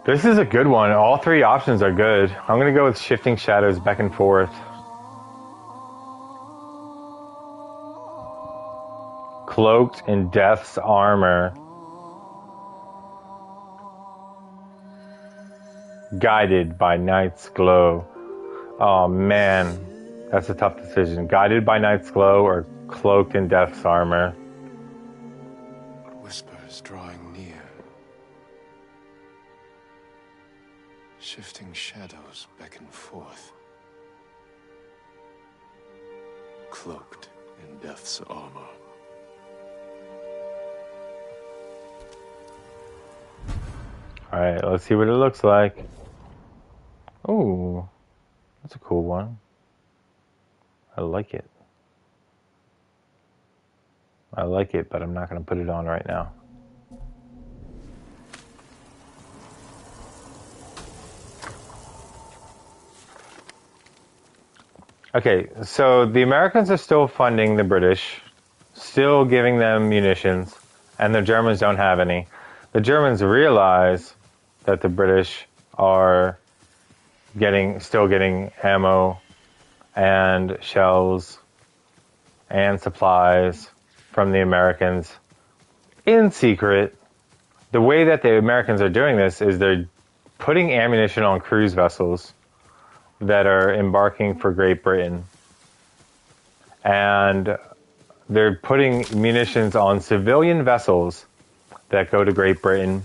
Speaker 1: This is a good one. All 3 options are good. I'm gonna go with shifting shadows back and forth. Cloaked in death's armor. Guided by night's glow. Oh man, that's a tough decision. Guided by night's glow or cloaked in death's armor.
Speaker 2: Whispers drawing near. Shifting shadows back and forth. cloaked in death's armor.
Speaker 1: Alright, let's see what it looks like. Ooh, that's a cool one. I like it. I like it, but I'm not going to put it on right now. Okay, so the Americans are still funding the British, still giving them munitions, and the Germans don't have any. The Germans realize that the British are still getting ammo and shells and supplies from the Americans in secret. The way that the Americans are doing this is they're putting ammunition on cruise vessels that are embarking for Great Britain. And they're putting munitions on civilian vessels that go to Great Britain.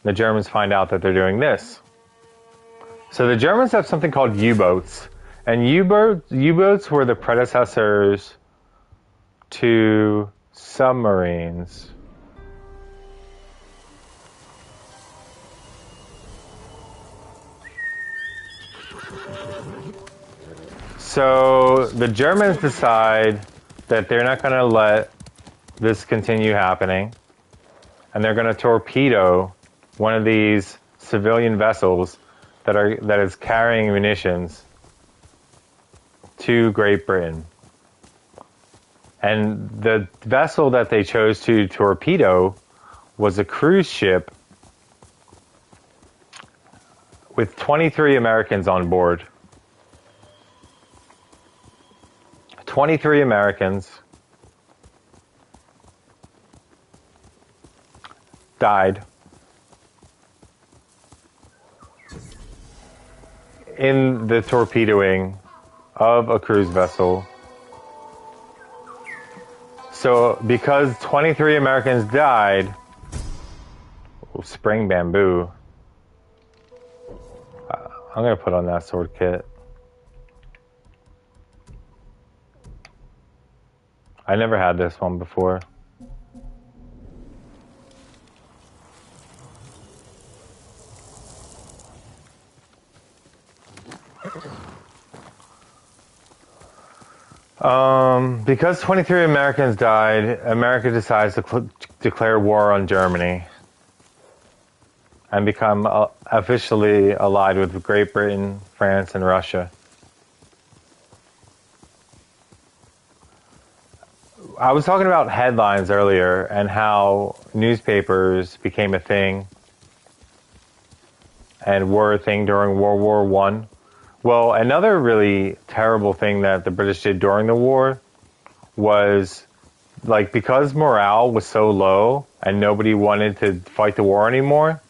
Speaker 1: The Germans find out that they're doing this. So the Germans have something called U-boats. And U-boats were the predecessors to submarines. So the Germans decide that they're not going to let this continue happening, and they're going to torpedo one of these civilian vessels that is carrying munitions to Great Britain. And the vessel that they chose to torpedo was a cruise ship with 23 Americans on board. 23 Americans died in the torpedoing of a cruise vessel. So because 23 Americans died, spring bamboo, I'm going to put on that sword kit. I never had this one before. Because 23 Americans died, America decides to declare war on Germany and become officially allied with Great Britain, France, and Russia. I was talking about headlines earlier and how newspapers became a thing and were a thing during World War I. Well, another really terrible thing that the British did during the war was, like, because morale was so low and nobody wanted to fight the war anymore,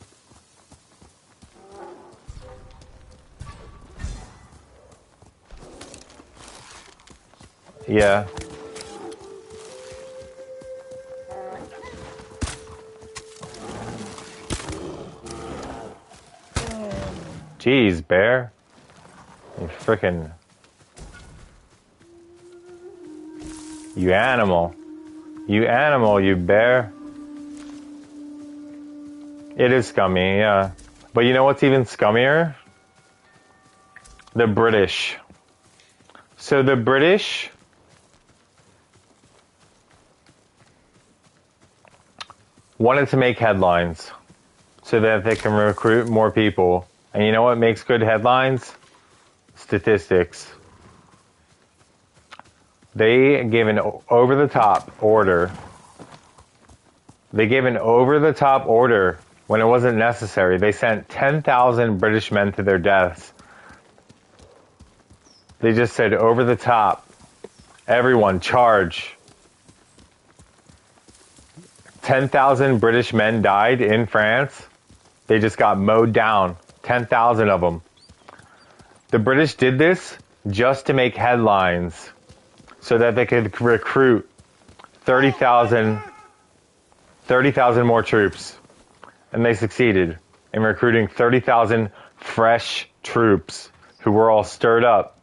Speaker 1: yeah. Jeez, bear. You frickin'... You animal. You animal, you bear. It is scummy, yeah. But you know what's even scummier? The British. So the British wanted to make headlines so that they can recruit more people. And you know what makes good headlines? Statistics. They gave an over-the-top order. They gave an over-the-top order when it wasn't necessary. They sent 10,000 British men to their deaths. They just said, over the top, everyone charge. 10,000 British men died in France. They just got mowed down. 10,000 of them. The British did this just to make headlines so that they could recruit 30,000 more troops. And they succeeded in recruiting 30,000 fresh troops who were all stirred up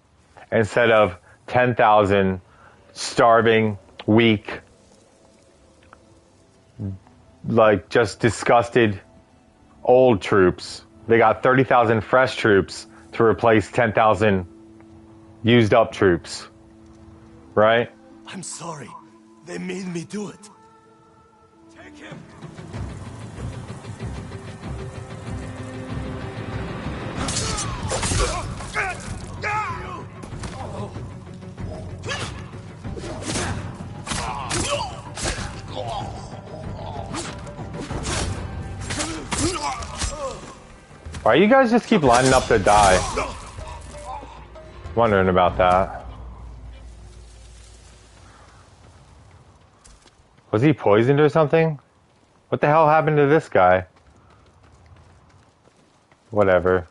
Speaker 1: instead of 10,000 starving, weak, like just disgusted old troops. They got 30,000 fresh troops to replace 10,000 used up troops. Right?
Speaker 4: I'm sorry. They made me do it.
Speaker 7: Take him!
Speaker 1: Why you guys just keep lining up to die? Wondering about that. Was he poisoned or something? What the hell happened to this guy? Whatever.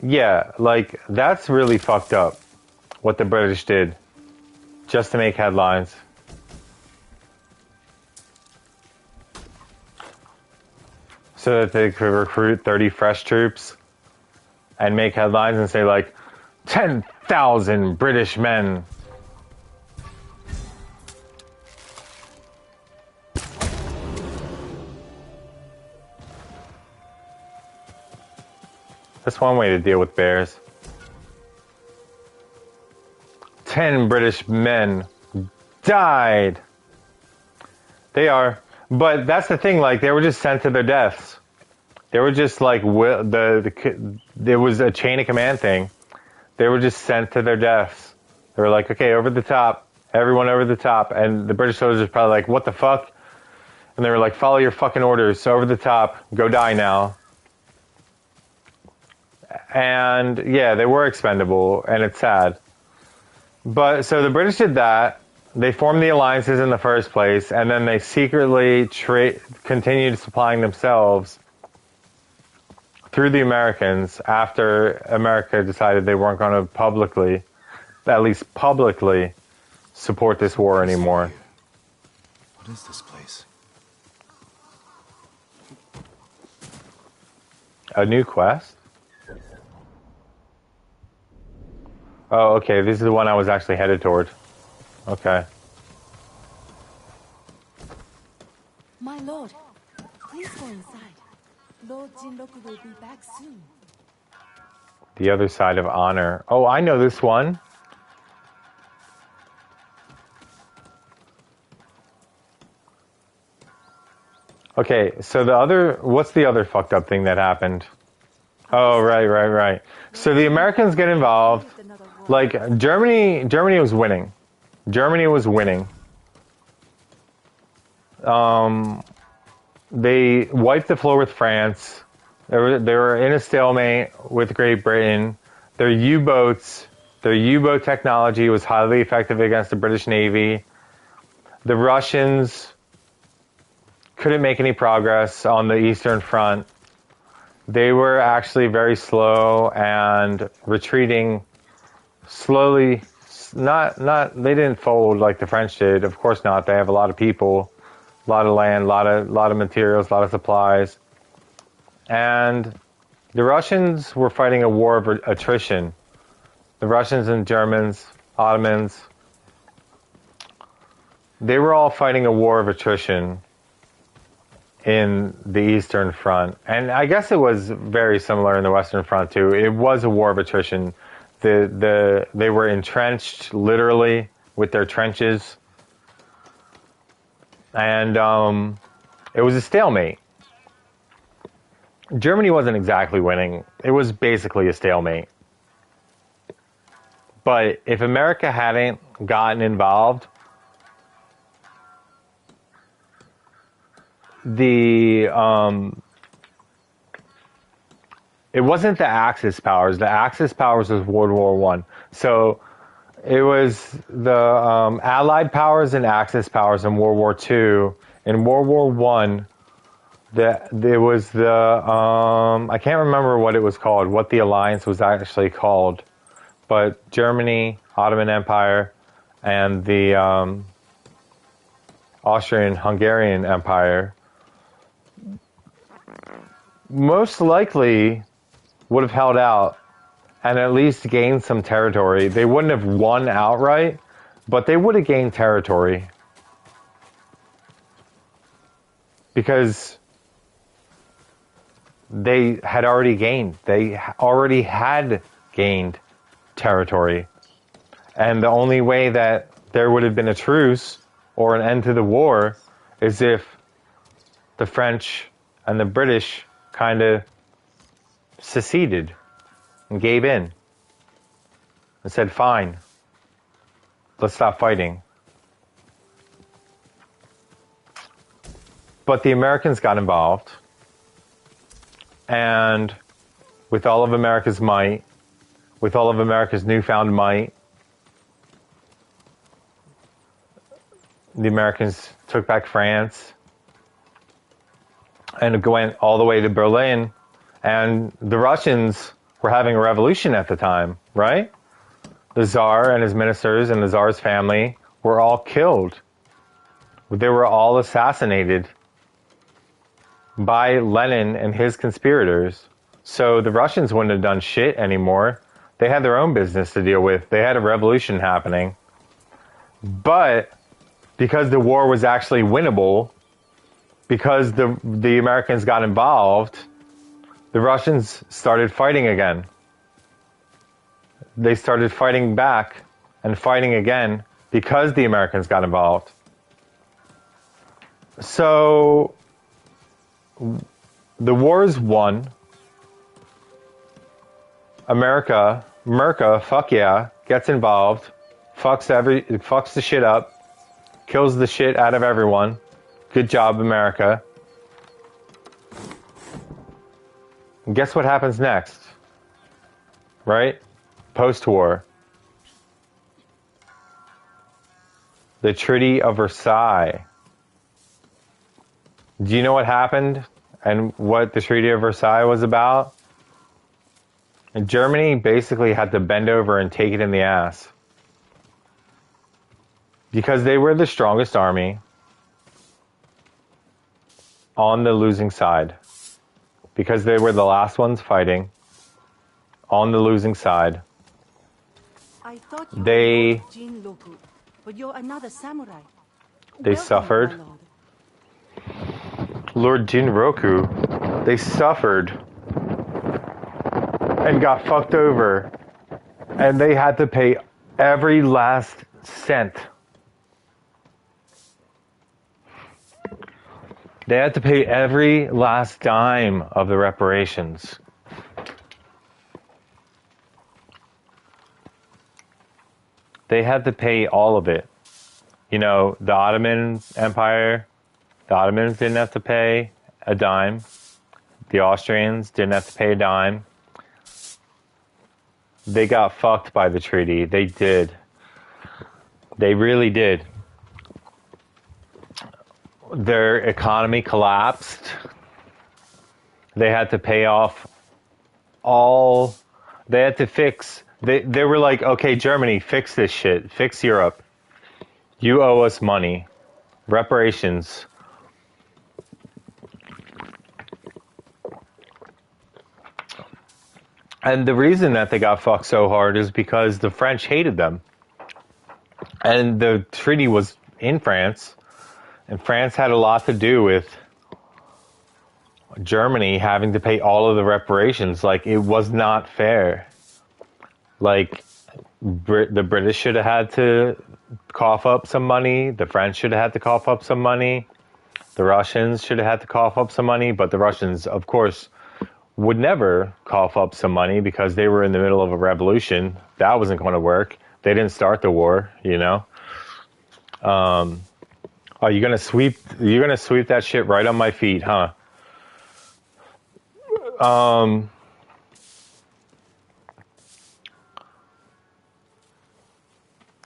Speaker 1: Yeah, like, that's really fucked up, what the British did, just to make headlines. So that they could recruit 30 fresh troops and make headlines and say, like, 10,000 British men. That's one way to deal with bears. 10 British men died. They are. But that's the thing, like, they were just sent to their deaths. They were just like, there was a chain of command thing. They were just sent to their deaths. They were like, okay, over the top. Everyone over the top. And the British soldiers were probably like, what the fuck? And they were like, follow your fucking orders. Over the top. Go die now. And yeah, they were expendable, and it's sad. But so the British did that. They formed the alliances in the first place, and then they secretly continued supplying themselves through the Americans after America decided they weren't going to publicly, at least publicly, support this war anymore.
Speaker 4: What is this place?
Speaker 1: A new quest? Oh, okay, this is the one I was actually headed toward. Okay.
Speaker 3: My lord, please go inside. Lord Jinroku will be back soon.
Speaker 1: The other side of honor. Oh, I know this one. Okay, so what's the other fucked up thing that happened? Oh, right. So the Americans get involved. Like, Germany was winning. Germany was winning. They wiped the floor with France. They were in a stalemate with Great Britain. Their U-boat technology was highly effective against the British Navy. The Russians couldn't make any progress on the Eastern Front. They were actually very slow and retreating slowly. They didn't fold like the French did. Of course not. They have a lot of people, a lot of land, a lot of materials, a lot of supplies. And the Russians were fighting a war of attrition. The Russians and Germans, Ottomans, they were all fighting a war of attrition in the Eastern Front. And I guess it was very similar in the Western Front too. It was a war of attrition. They were entrenched literally with their trenches. And it was a stalemate. Germany wasn't exactly winning. It was basically a stalemate. But if America hadn't gotten involved, it wasn't the Axis powers. The Axis powers was World War I. So it was the Allied powers and Axis powers in World War II. In World War I, there was I can't remember what it was called, what the alliance was actually called, but Germany, Ottoman Empire, and the Austrian-Hungarian Empire, most likely would have held out and at least gained some territory. They wouldn't have won outright, but they would have gained territory. Because they had already gained. They already had gained territory. And the only way that there would have been a truce or an end to the war is if the French and the British kind of seceded and gave in and said, fine, let's stop fighting. But the Americans got involved, and with all of America's might, with all of America's newfound might, the Americans took back France and went all the way to Berlin, and the Russians were having a revolution at the time, right? The Tsar and his ministers and the Tsar's family were all killed. They were all assassinated by Lenin and his conspirators. So the Russians wouldn't have done shit anymore. They had their own business to deal with. They had a revolution happening. But because the war was actually winnable, because the Americans got involved, the Russians started fighting again. They started fighting back and fighting again because the Americans got involved. So the war's won. America, fuck yeah, gets involved, fucks the shit up, kills the shit out of everyone. Good job, America. And guess what happens next? Right? Post-war. The Treaty of Versailles. Do you know what happened and what the Treaty of Versailles was about? And Germany basically had to bend over and take it in the ass. Because they were the strongest army on the losing side. Because they were the last ones fighting on the losing side.
Speaker 5: I thought you
Speaker 1: They-
Speaker 5: were Lord Jinroku, but you're another samurai.
Speaker 1: They
Speaker 5: Welcome,
Speaker 1: suffered.
Speaker 5: my lord.
Speaker 1: Lord Jinroku, they suffered and got fucked over, and they had to pay every last cent. They had to pay every last dime of the reparations. They had to pay all of it. You know, the Ottoman Empire, the Ottomans didn't have to pay a dime. The Austrians didn't have to pay a dime. They got fucked by the treaty. They did. They really did. Their economy collapsed. They had to pay off all. They had to fix. They were like, okay, Germany, fix this shit. Fix Europe. You owe us money. Reparations. And the reason that they got fucked so hard is because the French hated them. And the treaty was in France. And France had a lot to do with Germany having to pay all of the reparations. Like, it was not fair. Like, the British should have had to cough up some money. The French should have had to cough up some money. The Russians should have had to cough up some money. But the Russians, of course, would never cough up some money because they were in the middle of a revolution. That wasn't going to work. They didn't start the war, you know. Oh, you're gonna sweep that shit right on my feet, huh?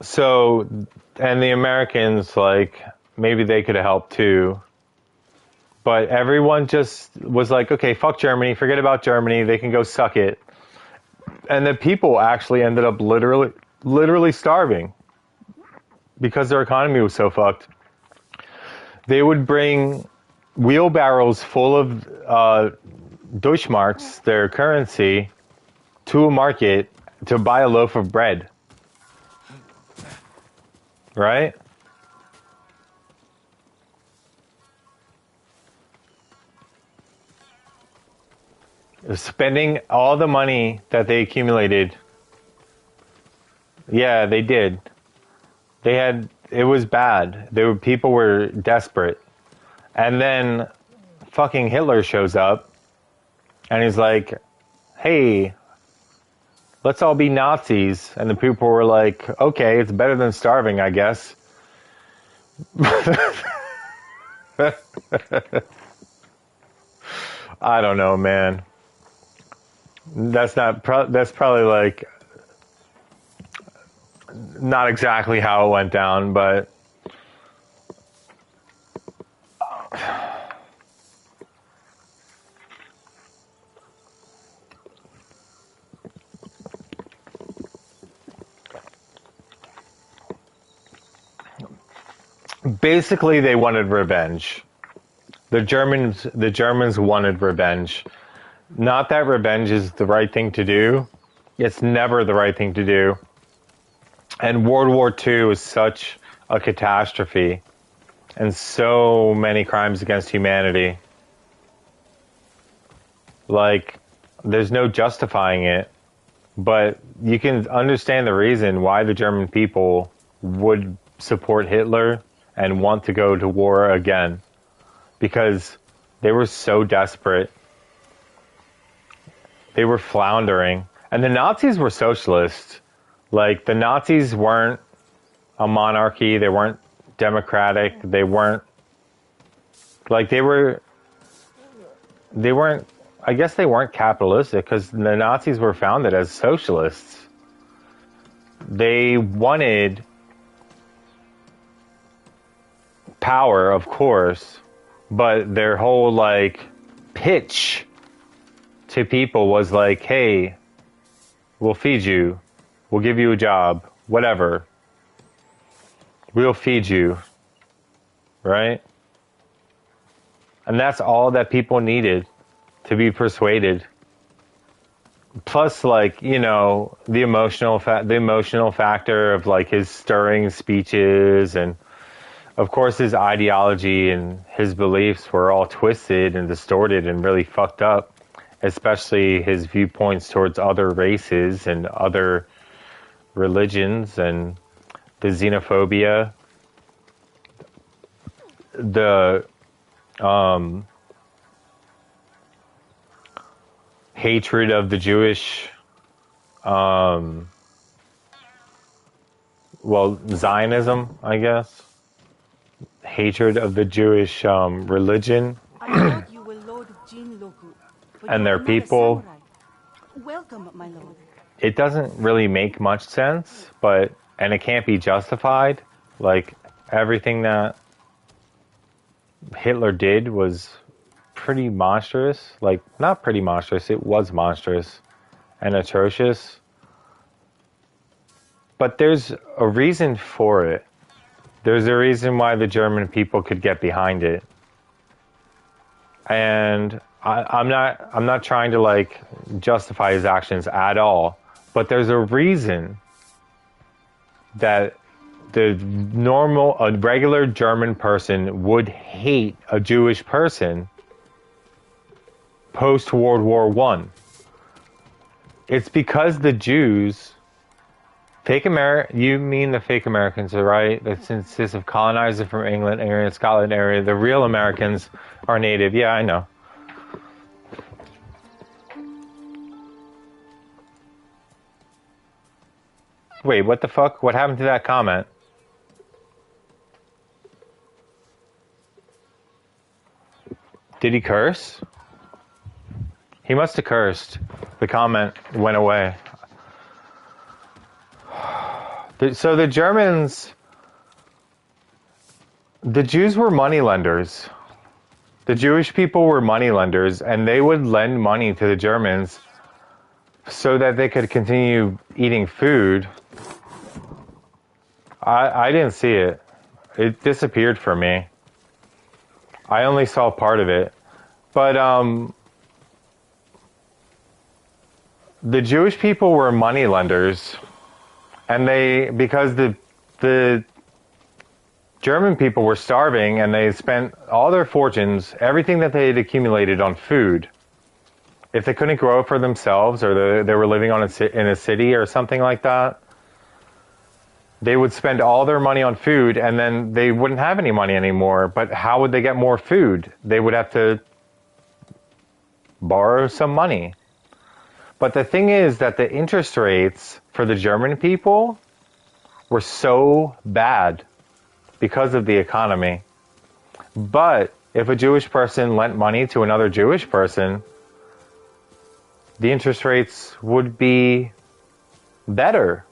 Speaker 1: So, and the Americans, like, maybe they could have helped too. But everyone just was like, okay, fuck Germany, forget about Germany, they can go suck it. And the people actually ended up literally starving because their economy was so fucked. They would bring wheelbarrows full of Deutschmarks, their currency, to a market to buy a loaf of bread. Right? Spending all the money that they accumulated. Yeah, they did. It was bad. People were desperate. And then fucking Hitler shows up and he's like, hey, let's all be Nazis. And the people were like, okay, it's better than starving, I guess. I don't know, man. That's probably like not exactly how it went down, but basically they wanted revenge. The Germans wanted revenge. Not that revenge is the right thing to do. It's never the right thing to do. And World War II is such a catastrophe and so many crimes against humanity. Like, there's no justifying it, but you can understand the reason why the German people would support Hitler and want to go to war again, because they were so desperate. They were floundering. And the Nazis were socialists. Like, the Nazis weren't a monarchy. They weren't democratic. They weren't, like, they weren't, I guess they weren't capitalistic because the Nazis were founded as socialists. They wanted power, of course, but their whole, like, pitch to people was like, hey, we'll feed you. We'll give you a job. Whatever. We'll feed you. Right? And that's all that people needed to be persuaded. Plus, like, you know, the emotional factor of, like, his stirring speeches, and of course his ideology and his beliefs were all twisted and distorted and really fucked up, especially his viewpoints towards other races and other religions, and the xenophobia, the hatred of the Jewish, Zionism, I guess. Hatred of the Jewish religion
Speaker 5: I thought you were Lord Jinroku, but
Speaker 1: and
Speaker 5: you
Speaker 1: their
Speaker 5: are not a
Speaker 1: people.
Speaker 5: samurai. Welcome, my lord.
Speaker 1: It doesn't really make much sense, and it can't be justified. Like, everything that Hitler did was pretty monstrous. Like, not pretty monstrous, it was monstrous and atrocious. But there's a reason for it. There's a reason why the German people could get behind it. And I'm not trying to, like, justify his actions at all. But there's a reason that a regular German person would hate a Jewish person post World War I. It's because the Jews, you mean the fake Americans, right? That consists of colonizers from England area, Scotland area. The real Americans are native. Yeah, I know. Wait, what the fuck? What happened to that comment? Did he curse? He must have cursed. The comment went away. So the Germans, the Jews were moneylenders. The Jewish people were moneylenders, and they would lend money to the Germans so that they could continue eating food. I didn't see it. It disappeared for me. I only saw part of it. But the Jewish people were money lenders, and because the German people were starving, and they spent all their fortunes, everything that they had accumulated, on food. If they couldn't grow it for themselves, or they were living in a city or something like that, they would spend all their money on food, and then they wouldn't have any money anymore. But how would they get more food? They would have to borrow some money. But the thing is that the interest rates for the German people were so bad because of the economy. But if a Jewish person lent money to another Jewish person, the interest rates would be better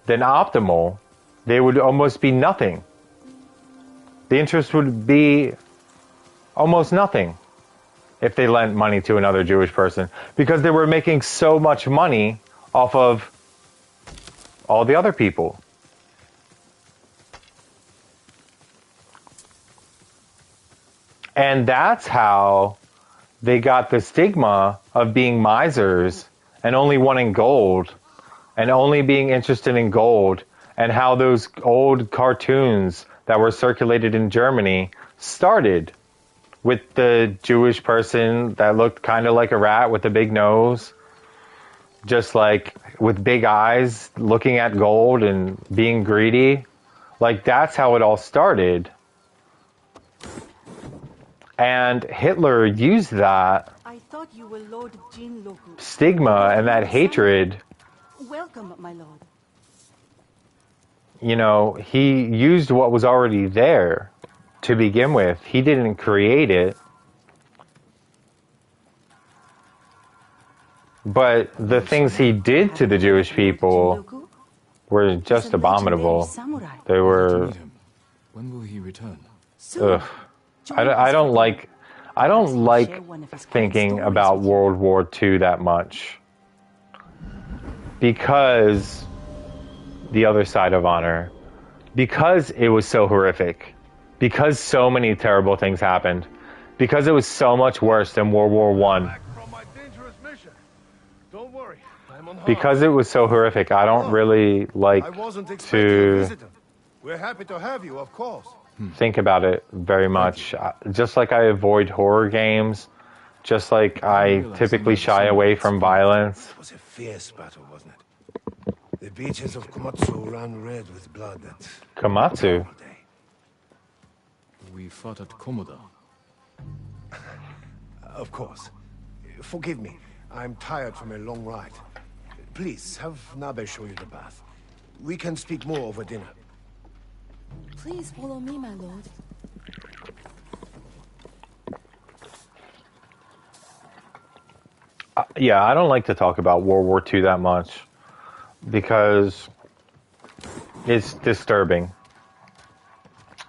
Speaker 1: than optimal. They would almost be nothing. The interest would be almost nothing if they lent money to another Jewish person, because they were making so much money off of all the other people. And that's how they got the stigma of being misers and only wanting gold and only being interested in gold, and how those old cartoons that were circulated in Germany started with the Jewish person that looked kind of like a rat with a big nose, just like with big eyes, looking at gold and being greedy. Like, that's how it all started. And Hitler used that
Speaker 5: I thought you were Lord Jinroku.
Speaker 1: stigma and that hatred.
Speaker 5: Welcome, my lord.
Speaker 1: You know, he used what was already there to begin with. He didn't create it. But the things he did to the Jewish people were just abominable. They were...
Speaker 2: When will he return?
Speaker 1: Ugh. I don't like thinking about World War II that much, because the other side of honor, because it was so horrific, because so many terrible things happened, because it was so much worse than World War I. Because it was so horrific, I don't really like to
Speaker 7: We're happy to have you, of course.
Speaker 1: think about it very much. Just like I avoid horror games, just like I typically shy away from violence.
Speaker 7: It was a fierce battle, wasn't it? The beaches of Komatsu ran red with blood that
Speaker 1: Komatsu?
Speaker 7: day.
Speaker 2: We fought at Komoda.
Speaker 7: Of course. Forgive me. I'm tired from a long ride. Please, have Nabe show you the bath. We can speak more over dinner.
Speaker 8: Please follow me, my lord.
Speaker 1: Yeah, I don't like to talk about World War II that much, because it's disturbing.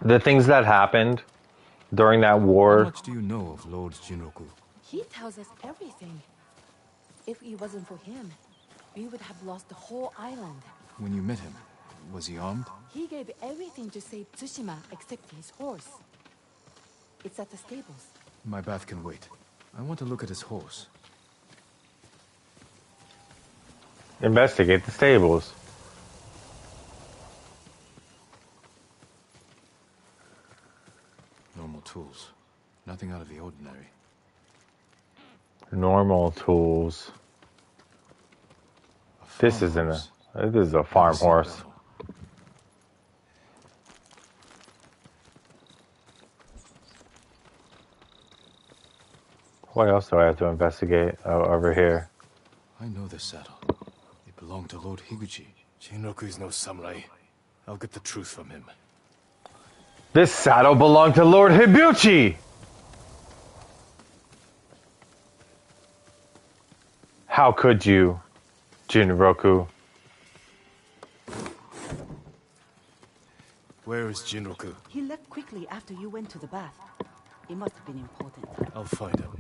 Speaker 1: The things that happened during that
Speaker 2: How
Speaker 1: war.
Speaker 2: much do you know of Lord Jinroku?
Speaker 8: He tells us everything. If it wasn't for him, we would have lost the whole island.
Speaker 2: When you met him, was he armed?
Speaker 8: He gave everything to save Tsushima except his horse. It's at the stables.
Speaker 2: My bath can wait. I want to look at his horse.
Speaker 1: Investigate the stables.
Speaker 2: Normal tools. Nothing out of the ordinary.
Speaker 1: Normal tools. This isn't
Speaker 2: horse.
Speaker 1: this is a farm horse. What else do I have to investigate over here?
Speaker 2: I know this saddle. It belonged to Lord Higuchi.
Speaker 7: Jinroku is no samurai. I'll get the truth from him.
Speaker 1: This saddle belonged to Lord Higuchi! How could you, Jinroku?
Speaker 7: Where is Jinroku?
Speaker 5: He left quickly after you went to the bath. It must have been important.
Speaker 7: I'll find him.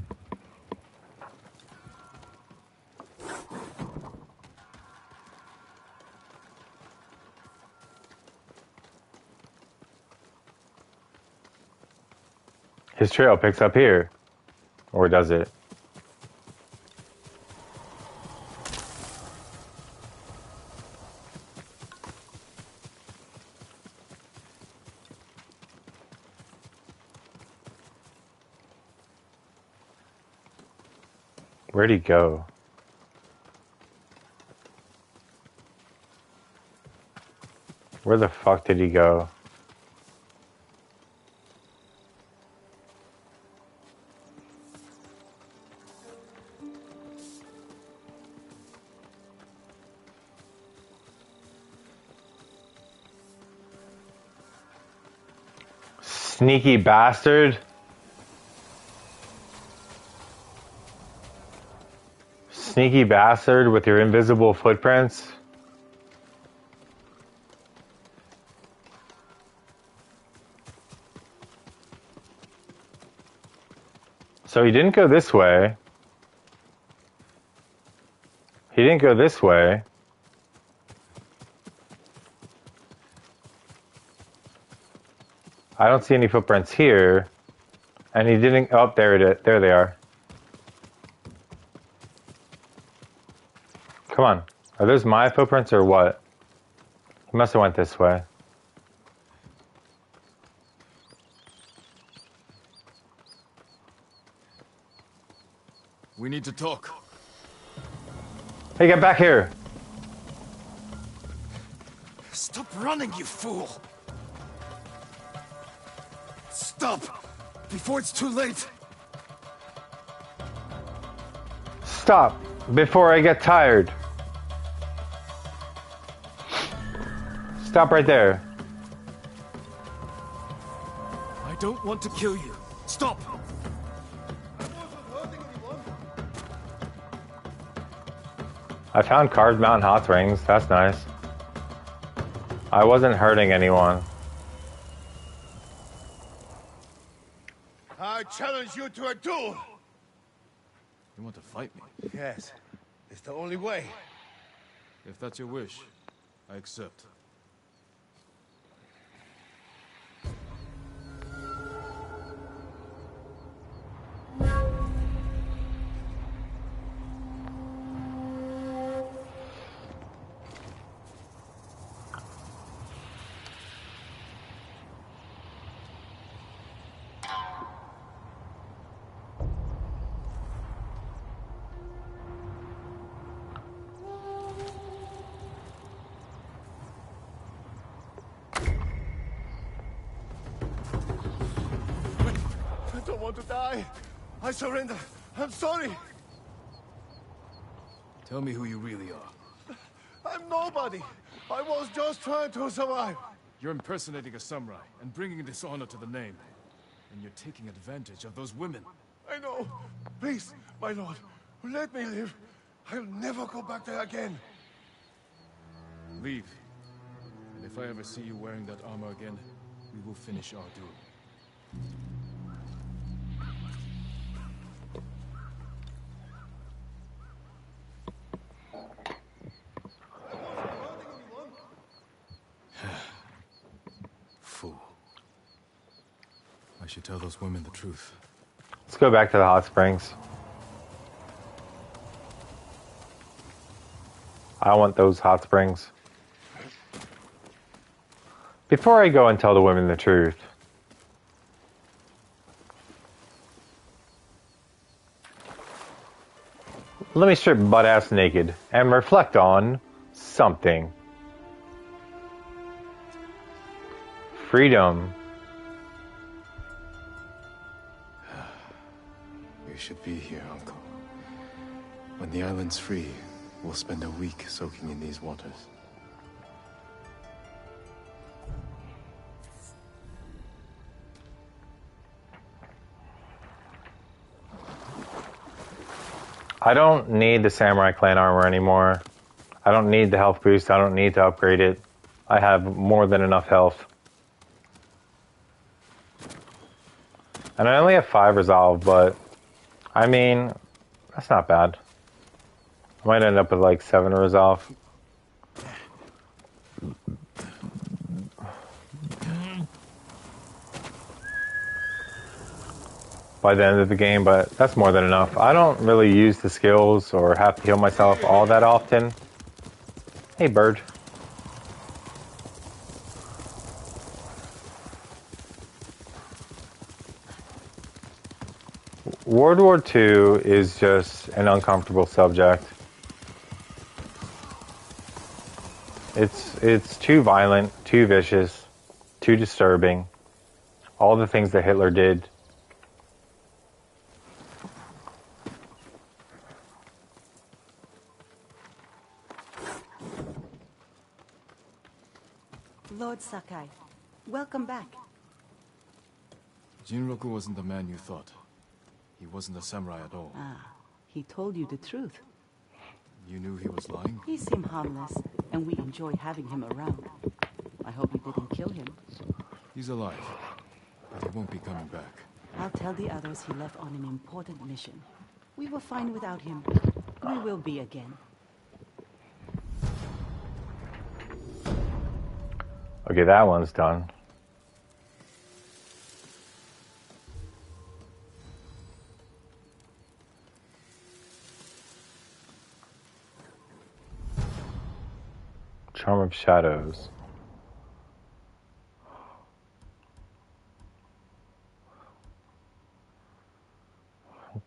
Speaker 1: His trail picks up here. Or does it? Where'd he go? Where the fuck did he go? Sneaky bastard. Sneaky bastard with your invisible footprints. So he didn't go this way. He didn't go this way. I don't see any footprints here. And he didn't... Oh, there they are. Come on. Are those my footprints or what? He must have went this way.
Speaker 2: We need to talk.
Speaker 1: Hey, get back here!
Speaker 4: Stop running, you fool! Stop! Before it's too late!
Speaker 1: Stop! Before I get tired. Stop right there.
Speaker 2: I don't want to kill you. Stop!
Speaker 1: I found Carved Mountain Hot Springs. That's nice. I wasn't hurting anyone.
Speaker 7: I challenge you to a duel!
Speaker 2: You want to fight me?
Speaker 7: Yes, it's the only way.
Speaker 2: If that's your wish, I accept.
Speaker 7: I don't want to die. I surrender. I'm sorry.
Speaker 2: Tell me who you really are.
Speaker 7: I'm nobody. I was just trying to survive.
Speaker 2: You're impersonating a samurai and bringing dishonor to the name. And you're taking advantage of those women.
Speaker 7: I know. Please, my lord, let me live. I'll never go back there again.
Speaker 2: Leave. And if I ever see you wearing that armor again, we will finish our duel. Fool. I should tell those women the truth.
Speaker 1: Let's go back to the hot springs. I want those hot springs. Before I go and tell the women the truth, let me strip butt-ass naked and reflect on something. Freedom.
Speaker 2: You should be here, Uncle. When the island's free, we'll spend a week soaking in these waters.
Speaker 1: I don't need the Samurai Clan armor anymore. I don't need the health boost. I don't need to upgrade it. I have more than enough health. And I only have 5 resolve, but I mean, that's not bad. I might end up with like 7 resolve. By the end of the game, but that's more than enough. I don't really use the skills or have to heal myself all that often. Hey, bird. World War II is just an uncomfortable subject. It's too violent, too vicious, too disturbing. All the things that Hitler did.
Speaker 6: Lord Sakai, welcome back.
Speaker 2: Jinroku wasn't the man you thought. He wasn't a samurai at all.
Speaker 6: Ah, he told you the truth.
Speaker 2: You knew he was lying?
Speaker 6: He seemed harmless, and we enjoy having him around. I hope you didn't kill him.
Speaker 2: He's alive, but he won't be coming back.
Speaker 6: I'll tell the others he left on an important mission. We were fine without him. We will be again.
Speaker 1: Okay, that one's done. Charm of Shadows.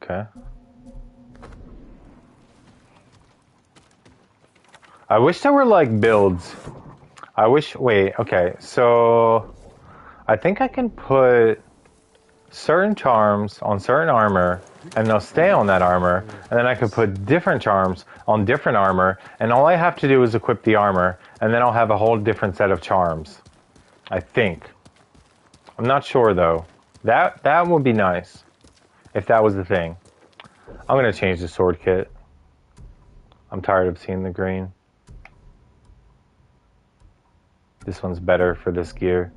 Speaker 1: Okay. I wish there were like builds. Wait, okay, so I think I can put certain charms on certain armor and they'll stay on that armor, and then I could put different charms on different armor, and all I have to do is equip the armor, and then I'll have a whole different set of charms. I think. I'm not sure though. That would be nice if that was the thing. I'm gonna change the sword kit. I'm tired of seeing the green. This one's better for this gear.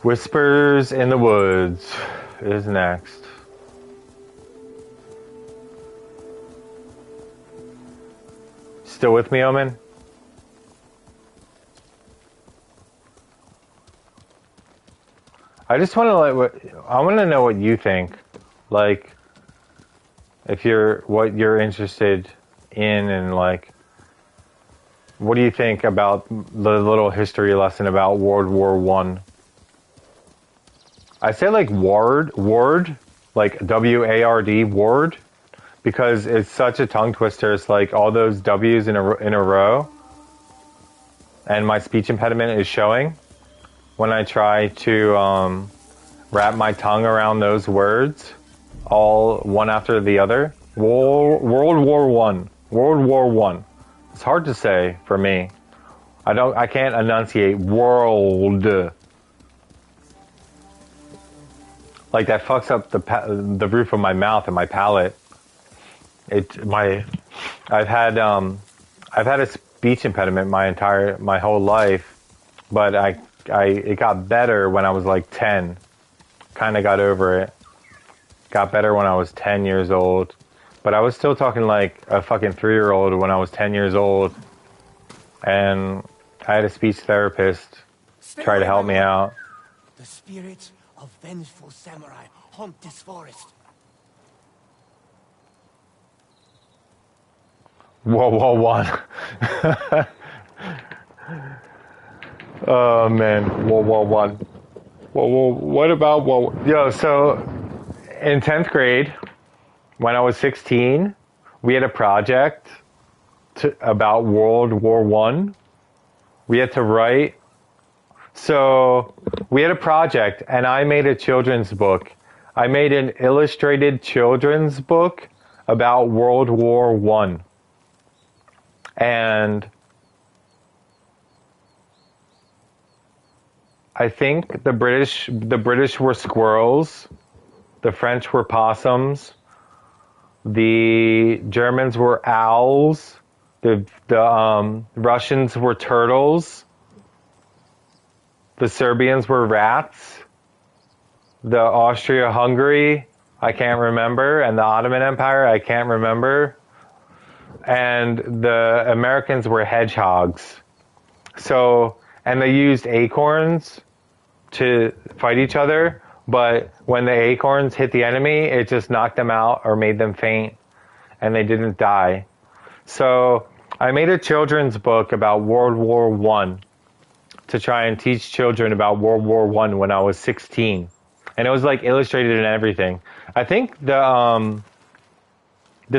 Speaker 1: Whispers in the Woods is next. Still with me, Omen? I just want to know what you think. Like, what you're interested in, and like, what do you think about the little history lesson about World War One? I say like ward, like W-A-R-D, ward, because it's such a tongue twister. It's like all those W's in a row, and my speech impediment is showing when I try to wrap my tongue around those words, all one after the other. World War One. World War One. It's hard to say for me. I can't enunciate world. Like that fucks up the roof of my mouth and my palate. I've had a speech impediment my whole life, but it got better when I was like 10. Kind of got over it. Got better when I was 10 years old. But I was still talking like a fucking 3-year-old when I was 10 years old. And I had a speech therapist try to help me out.
Speaker 5: The spirits of vengeful samurai haunt this forest.
Speaker 1: Whoa, whoa, one. Oh man, World War One. Whoa, what about Yo, so in 10th grade, when I was 16, we had a project about World War One. We had to write. So we had a project, and I made a children's book. I made an illustrated children's book about World War One. And I think the British were squirrels, the French were possums, the Germans were owls, the Russians were turtles, the Serbians were rats, the Austria-Hungary, I can't remember, and the Ottoman Empire, I can't remember, and the Americans were hedgehogs. So, and they used acorns to fight each other. But when the acorns hit the enemy, it just knocked them out or made them faint, and they didn't die. So I made a children's book about World War One to try and teach children about World War One when I was 16, and it was like illustrated and everything. I think the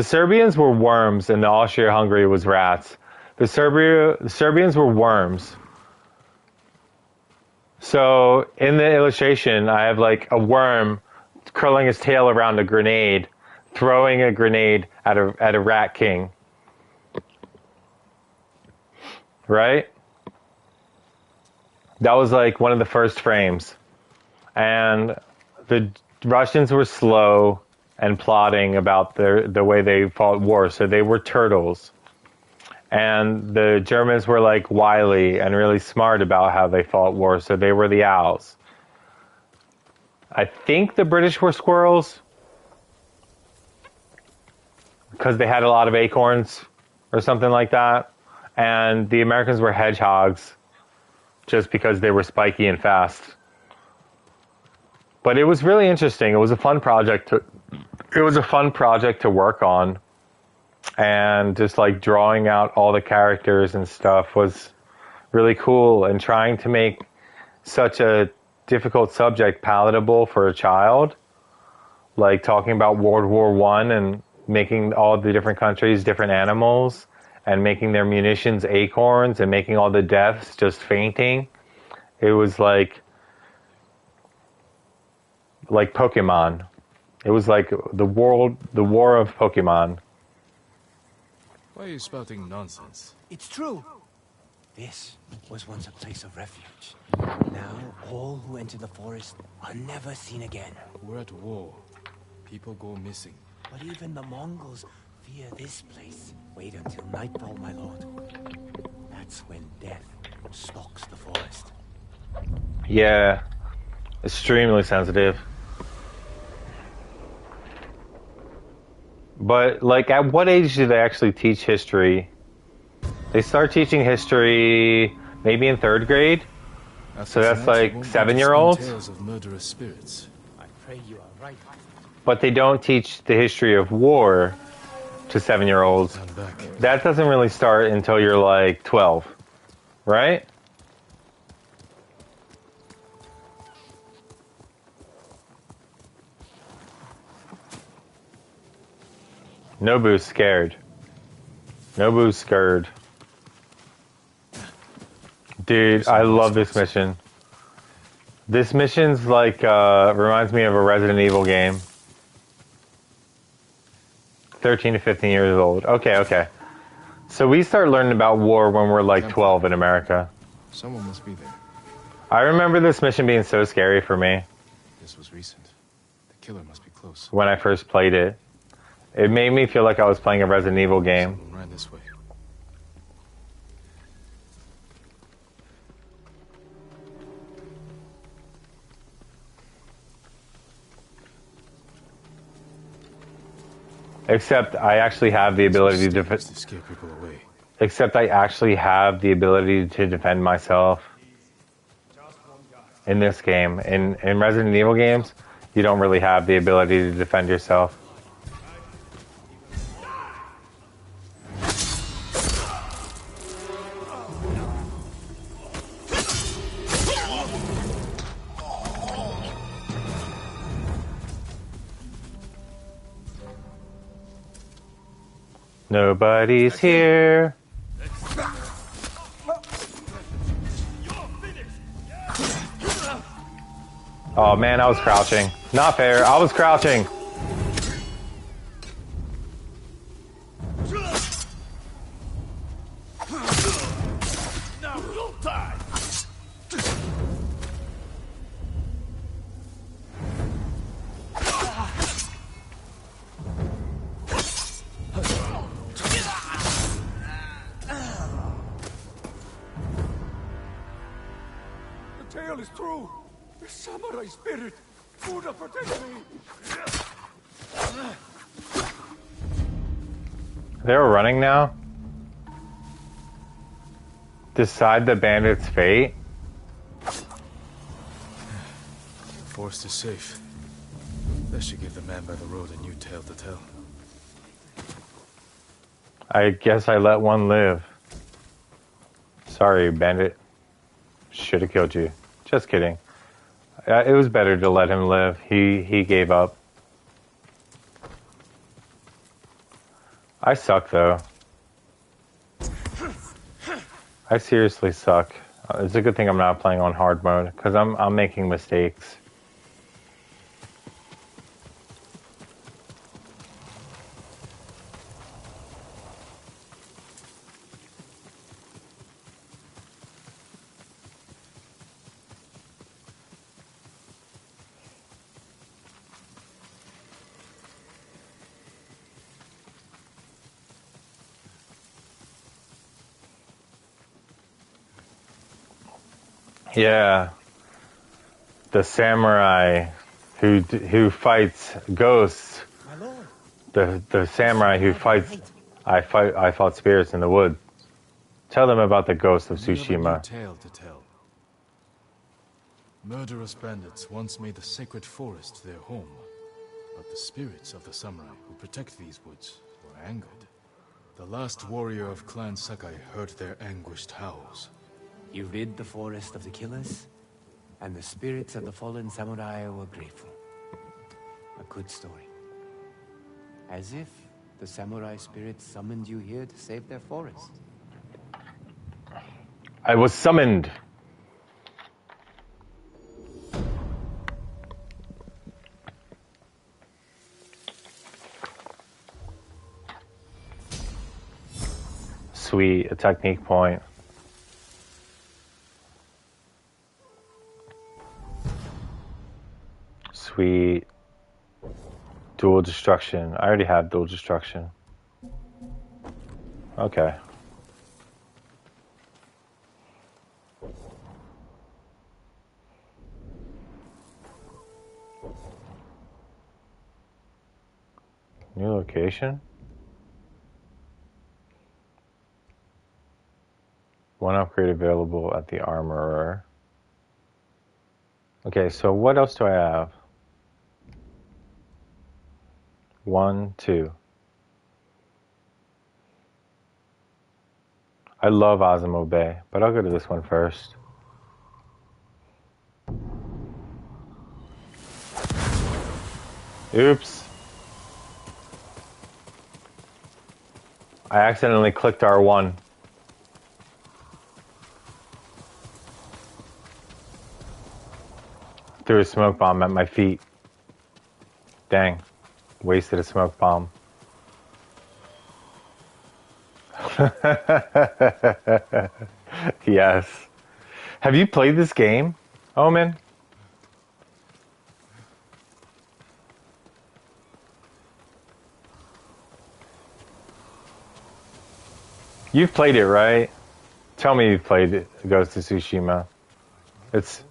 Speaker 1: Serbians were worms and the Austria-Hungary was rats. The Serbians were worms. So in the illustration, I have like a worm curling his tail around a grenade, throwing a grenade at a rat king. Right? That was like one of the first frames. And the Russians were slow and plotting about the way they fought war. So they were turtles. And the Germans were like wily and really smart about how they fought war. So they were the owls. I think the British were squirrels because they had a lot of acorns or something like that. And the Americans were hedgehogs just because they were spiky and fast. But it was really interesting. It was a fun project to work on. And just like drawing out all the characters and stuff was really cool, and trying to make such a difficult subject palatable for a child, like talking about World War One and making all the different countries different animals and making their munitions acorns and making all the deaths just fainting. It was like Pokemon. It was like the war of Pokemon.
Speaker 2: Why are you spouting nonsense?
Speaker 5: It's true. This was once a place of refuge. Now, all who enter the forest are never seen again.
Speaker 2: We're at war. People go missing.
Speaker 5: But even the Mongols fear this place. Wait until nightfall, my lord. That's when death stalks the forest.
Speaker 1: Yeah, extremely sensitive. But, like, at what age do they actually teach history? They start teaching history maybe in 3rd grade? So that's like 7-year-olds?
Speaker 2: Tales of murderous spirits.
Speaker 5: I pray you are right.
Speaker 1: But they don't teach the history of war to 7-year-olds.
Speaker 2: Stand back.
Speaker 1: That doesn't really start until you're like 12, right? Nobu's scared. Nobu's scared. Dude, I love this mission. This mission's like, reminds me of a Resident Evil game. 13 to 15 years old. Okay. So we start learning about war when we're like 12 in America.
Speaker 2: Someone must be there.
Speaker 1: I remember this mission being so scary for me
Speaker 2: This was recent. The killer must be close.
Speaker 1: when I first played it. It made me feel like I was playing a Resident Evil game.
Speaker 2: Someone ran this way.
Speaker 1: Except I actually have the ability to
Speaker 2: to scare people away.
Speaker 1: Except I actually have the ability to defend myself in this game. In Resident Evil games, you don't really have the ability to defend yourself. Nobody's here. Oh man, I was crouching. Not fair. I was crouching.
Speaker 5: Now you'll die. The tale is true. The samurai spirit. Buddha protect me.
Speaker 1: They're running now. Decide the bandit's fate.
Speaker 2: forest is safe. That should give the man by the road a new tale to tell.
Speaker 1: I guess I let one live. Sorry, bandit. Should have killed you. Just kidding. It was better to let him live. He gave up. I suck, though. I seriously suck. It's a good thing I'm not playing on hard mode, because I'm making mistakes. Yeah, the samurai who fights ghosts.
Speaker 5: My lord.
Speaker 1: The samurai who fights. I fought spirits in the wood. Tell them about the ghost of
Speaker 2: We have a new
Speaker 1: Tsushima.
Speaker 2: tale to tell. Murderous bandits once made the sacred forest their home, but the spirits of the samurai who protect these woods were angered. The last warrior of Clan Sakai heard their anguished howls.
Speaker 5: He rid the forest of the killers, and the spirits of the fallen samurai were grateful. A good story. As if the samurai spirits summoned you here to save their forest.
Speaker 1: I was summoned. Sweet, a technique point. Sweet. Dual destruction. I already have dual destruction. Okay. New location? One upgrade available at the armorer. Okay, so what else do I have? 1, 2. I love Azamo Bay, but I'll go to this one first. Oops. I accidentally clicked R1. Threw a smoke bomb at my feet. Dang. Wasted a smoke bomb. Yes. Have you played this game, Omen? You've played it, right? Tell me you've played it, Ghost of Tsushima. It's...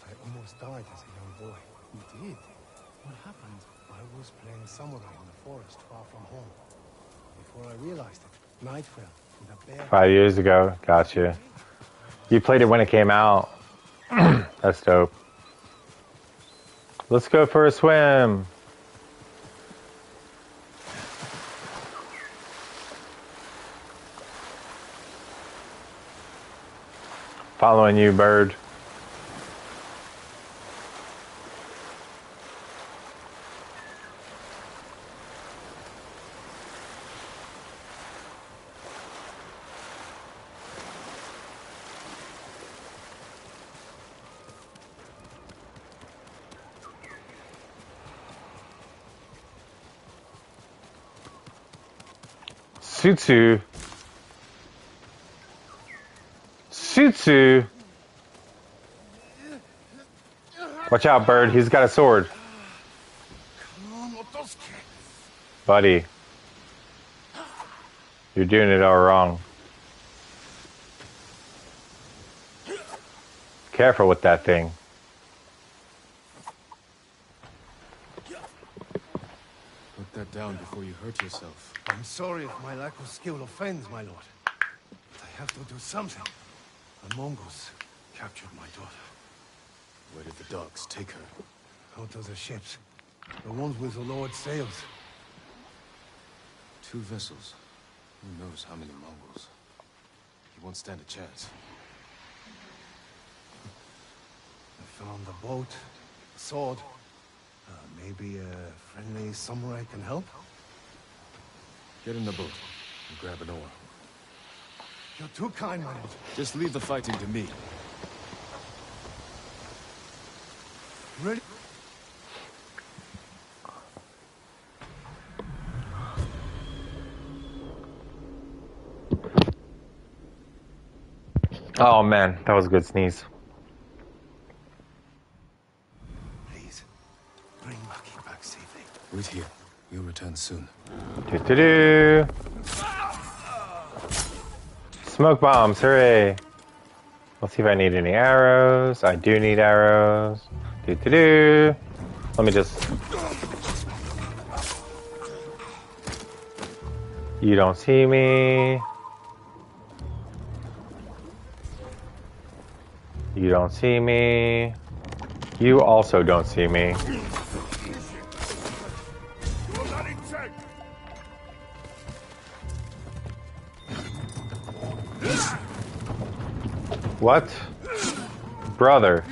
Speaker 7: But I almost died as a young boy.
Speaker 4: You did? What happened?
Speaker 7: I was playing samurai in the forest far from home. Before I realized it, night fell, and a bear...
Speaker 1: 5 years ago. Gotcha. You played it when it came out. That's dope. Let's go for a swim. Following you, bird. Sutsu. Sutsu. Watch out, bird. He's got a sword. Buddy. You're doing it all wrong. Careful with that thing.
Speaker 2: Put that down before you hurt yourself.
Speaker 7: I'm sorry if my lack of skill offends, my lord. But I have to do something. The Mongols captured my daughter.
Speaker 2: Where did the dogs take her?
Speaker 7: Out of the ships. The ones with the lowered sails.
Speaker 2: 2 vessels. Who knows how many Mongols? He won't stand a chance.
Speaker 7: I found the boat, a sword. Maybe a friendly samurai can help?
Speaker 2: Get in the boat and grab an oar.
Speaker 7: You're too kind, my lord.
Speaker 2: Just leave the fighting to me.
Speaker 7: Ready?
Speaker 1: Oh man, that was a good sneeze.
Speaker 7: Please, bring Maki back safely.
Speaker 2: Wait here. We'll return soon.
Speaker 1: Doo-doo-doo. Smoke bombs, hooray! Let's see if I need any arrows. I do need arrows. Doo-doo-doo. Let me just... You don't see me. You don't see me. You also don't see me. What? Brother.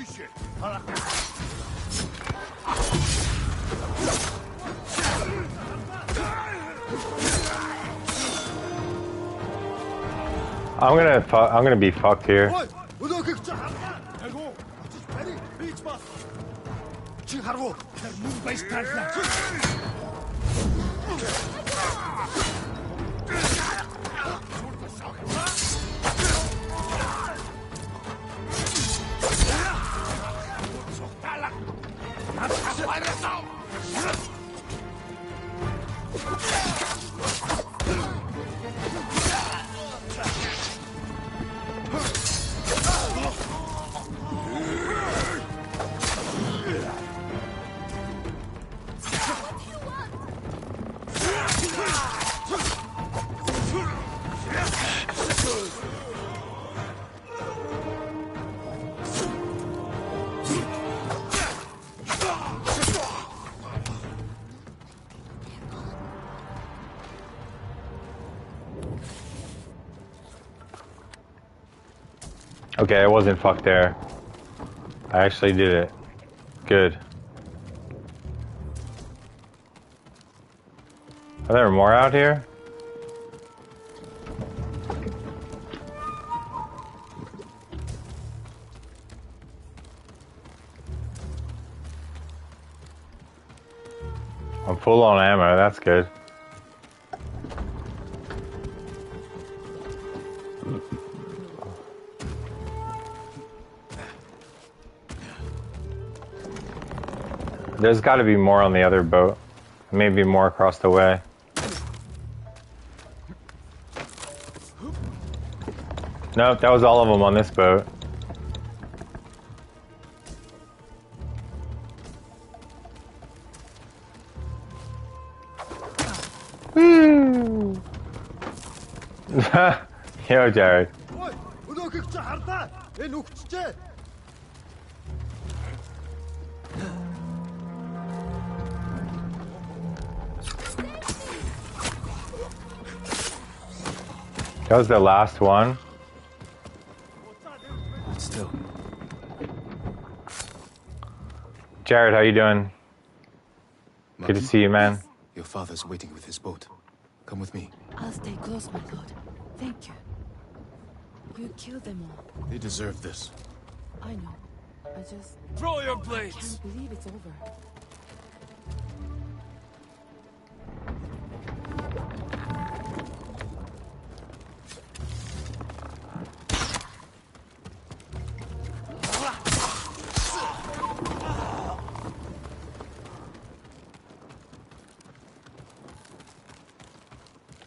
Speaker 1: I'm gonna be fucked here. Okay, I wasn't fucked there. I actually did it. Good. Are there more out here? I'm full on ammo, that's good. There's got to be more on the other boat. Maybe more across the way. Nope, that was all of them on this boat. Woo! Yo, Jared. That was the last one.
Speaker 2: Still.
Speaker 1: Jared, how you doing? Good to
Speaker 2: Maki?
Speaker 1: see you, man.
Speaker 2: Your father's waiting with his boat. Come with me.
Speaker 8: I'll stay close, my lord. Thank you. You killed them all.
Speaker 2: They deserve this.
Speaker 8: I know. I just
Speaker 2: Throw your blades!
Speaker 8: can't believe it's over.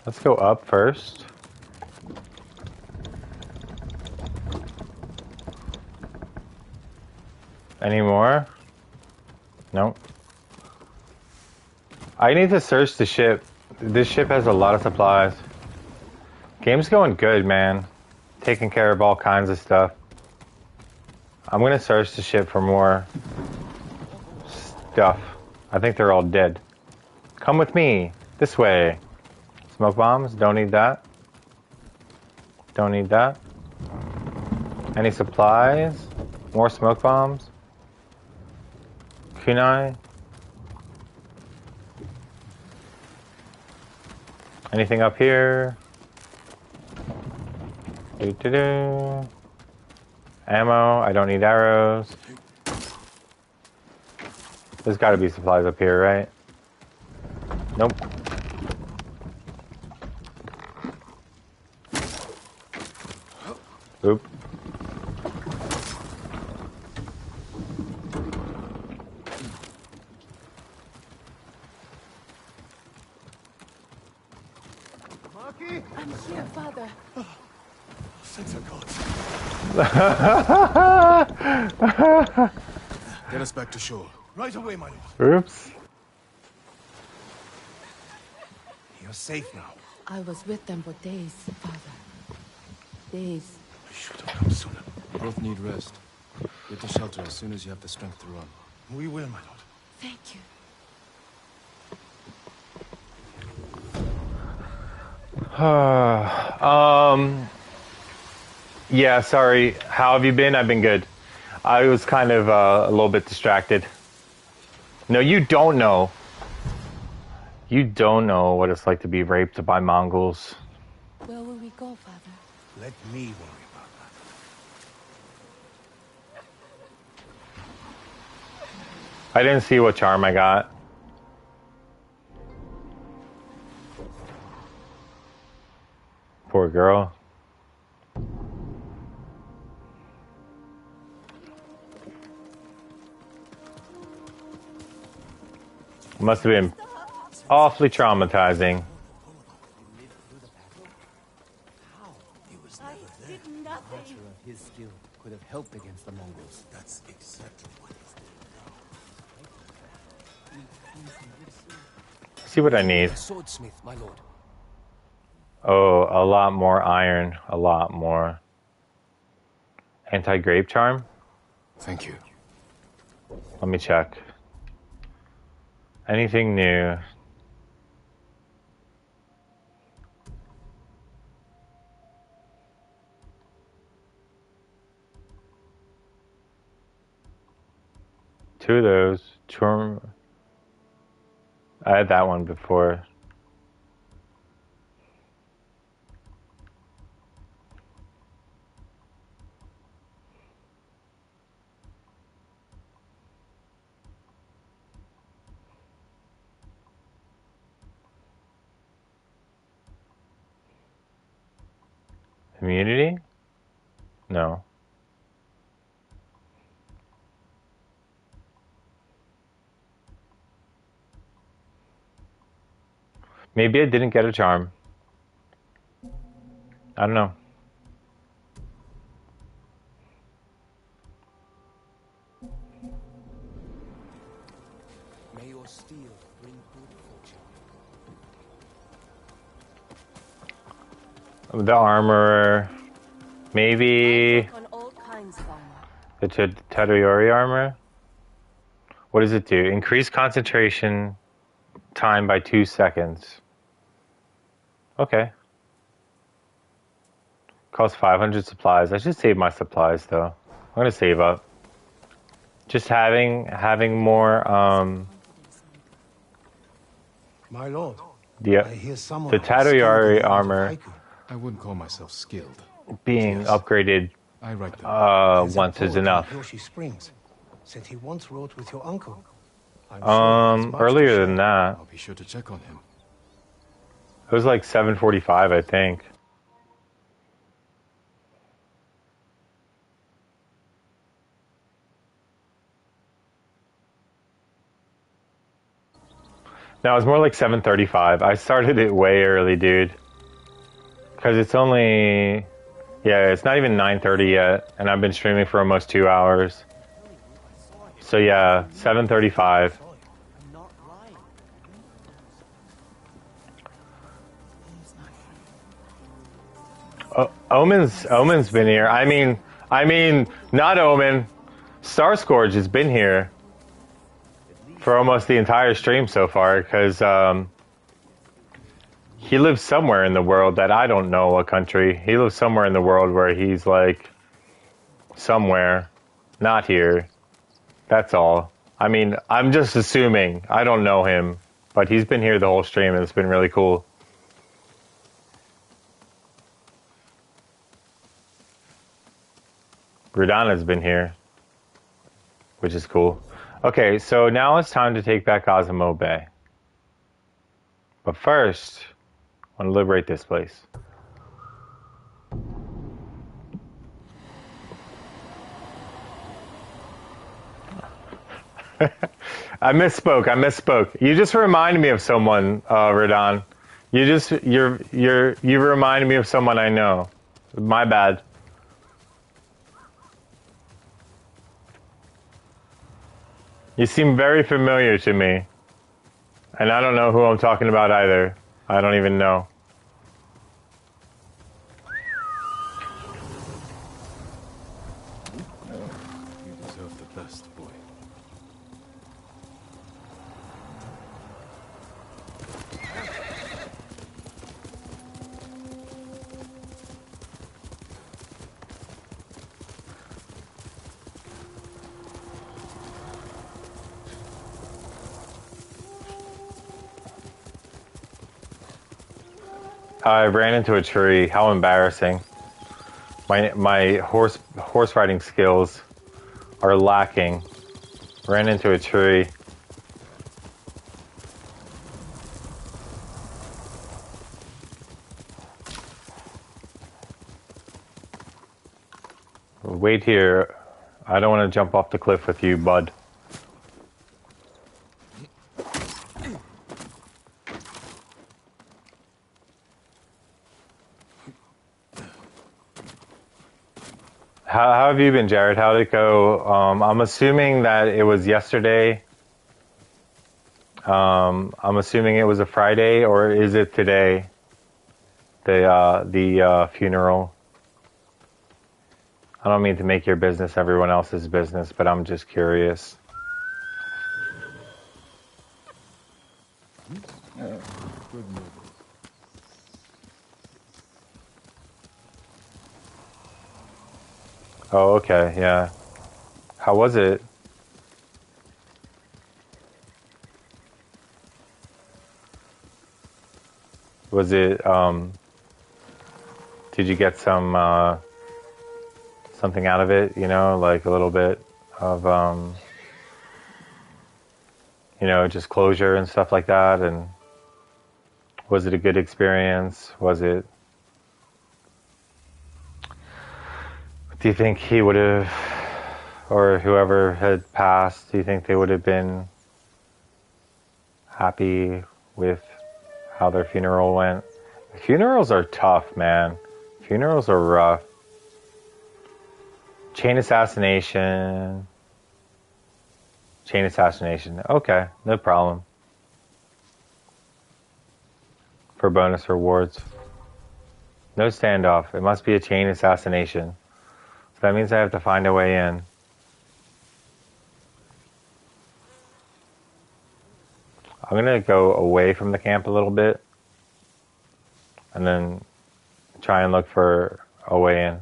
Speaker 1: Let's go up first. Any more? Nope. I need to search the ship. This ship has a lot of supplies. Game's going good, man. Taking care of all kinds of stuff. I'm gonna search the ship for more stuff. I think they're all dead. Come with me. This way. Smoke bombs. Don't need that. Don't need that. Any supplies? More smoke bombs? Kunai? Anything up here? Doo-doo-doo. Ammo. I don't need arrows. There's gotta be supplies up here, right? Nope. Oop.
Speaker 8: I'm here, Father.
Speaker 7: Thanks a God.
Speaker 2: Get us back to shore.
Speaker 7: Right away, my lord.
Speaker 1: Oops.
Speaker 7: You're safe now.
Speaker 8: I was with them for days, Father. Days.
Speaker 7: I should have come sooner.
Speaker 2: Both need rest. Get to shelter as soon as you have the strength to run.
Speaker 7: We will, my lord.
Speaker 8: Thank you.
Speaker 1: Yeah, sorry. How have you been? I've been good. I was kind of a little bit distracted. No, you don't know. You don't know what it's like to be raped by Mongols.
Speaker 8: Where will we go, Father?
Speaker 7: Let me worry about that.
Speaker 1: I didn't see what charm I got. Poor girl. Must have been awfully traumatizing.
Speaker 5: His skill could have helped against the Mongols.
Speaker 7: That's exactly what
Speaker 1: See what I need.
Speaker 5: Swordsmith, my lord.
Speaker 1: Oh, a lot more iron. A lot more. Anti-grape charm?
Speaker 2: Thank you.
Speaker 1: Let me check. Anything new? Two of those. I had that one before. Immunity? No. Maybe I didn't get a charm. I don't know.
Speaker 5: May your steel bring good fortune.
Speaker 1: The armor. Maybe
Speaker 8: I work on all kinds of armor.
Speaker 1: the Tadayori armor. What does it do? Increase concentration time by 2 seconds. Okay. Costs 500 supplies. I should save my supplies though. I'm gonna save up. Just having more
Speaker 7: My lord.
Speaker 1: the
Speaker 7: I hear someone
Speaker 1: the Tadayori armor
Speaker 2: I wouldn't call myself skilled.
Speaker 1: being upgraded
Speaker 2: I write them.
Speaker 1: once is enough.
Speaker 7: Yoshi Springs said he once rode with your uncle. I'm sure he has much to
Speaker 1: Earlier
Speaker 7: share.
Speaker 1: than that,
Speaker 2: I'll be sure to check on him.
Speaker 1: it was like 7:45, I think. No, it was more like 7:35. I started it way early, dude. Because it's only... Yeah, it's not even 9:30 yet, and I've been streaming for almost 2 hours. So yeah, 7:35.
Speaker 5: I'm not lying.
Speaker 1: Omen's been here. I mean, not Omen. Starscourge has been here for almost the entire stream so far, because he lives somewhere in the world that I don't know what country. He lives somewhere in the world where he's like somewhere, not here. That's all. I mean, I'm just assuming. I don't know him, but he's been here the whole stream, and it's been really cool. Radana's been here, which is cool. Okay, so now it's time to take back Osimo Bay. But first, I want to liberate this place. I misspoke. You just reminded me of someone, Radan. You reminded me of someone I know. My bad. You seem very familiar to me. And I don't know who I'm talking about either. I don't even know.
Speaker 2: You deserve the best, boy.
Speaker 1: I ran into a tree. How embarrassing. My horse riding skills are lacking. Ran into a tree. Wait here. I don't want to jump off the cliff with you, bud. How have you been, Jared? How did it go? I'm assuming that it was yesterday. I'm assuming it was a Friday, or is it today? The funeral. I don't mean to make your business everyone else's business, but I'm just curious.
Speaker 2: Good news.
Speaker 1: Oh, okay, yeah. How was it? Was it, did you get some, something out of it, you know, like a little bit of, you know, just closure and stuff like that? And was it a good experience? Was it, do you think he would have, or whoever had passed, do you think they would have been happy with how their funeral went? Funerals are tough, man. Funerals are rough. Chain assassination. Chain assassination. Okay, no problem. For bonus rewards. No standoff. It must be a chain assassination. So that means I have to find a way in. I'm going to go away from the camp a little bit. And then try and look for a way in.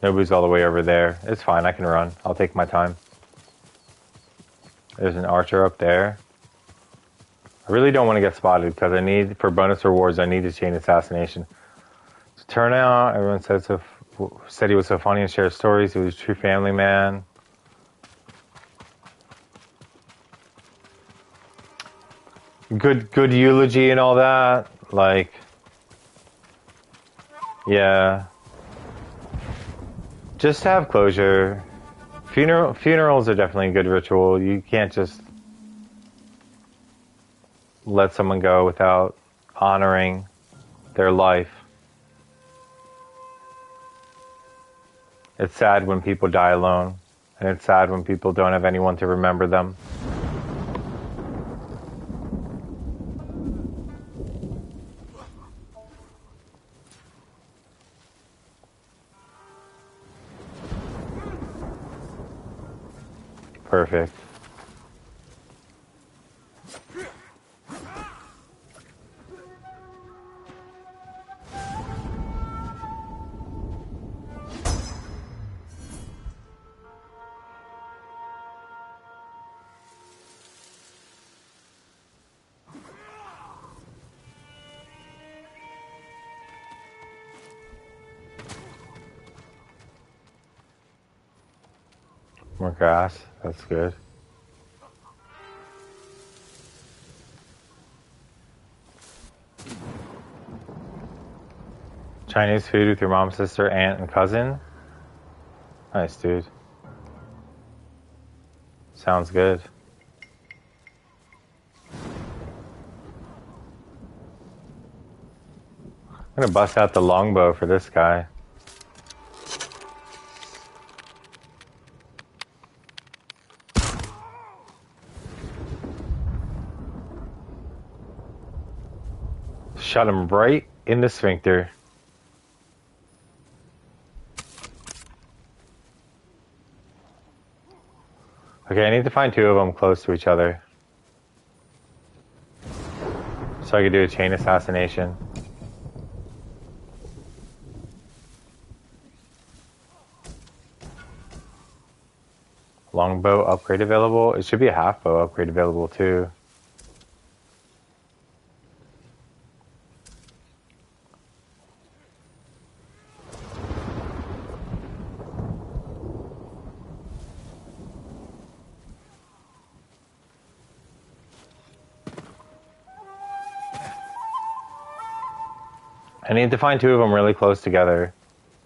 Speaker 1: Nobody's all the way over there. It's fine, I can run. I'll take my time. There's an archer up there. I really don't want to get spotted because I need, for bonus rewards, I need a chain assassination. So turnout, everyone said he was so funny and shared stories. He was a true family man. Good eulogy and all that. Like, yeah. Just have closure. Funerals are definitely a good ritual. You can't just let someone go without honoring their life. It's sad when people die alone, and it's sad when people don't have anyone to remember them. Perfect. More grass. That's good. Chinese food with your mom, sister, aunt, and cousin. Nice, dude. Sounds good. I'm gonna bust out the longbow for this guy. Shot him right in the sphincter. Okay, I need to find two of them close to each other, so I can do a chain assassination. Longbow upgrade available. It should be a half bow upgrade available too. I need to find two of them really close together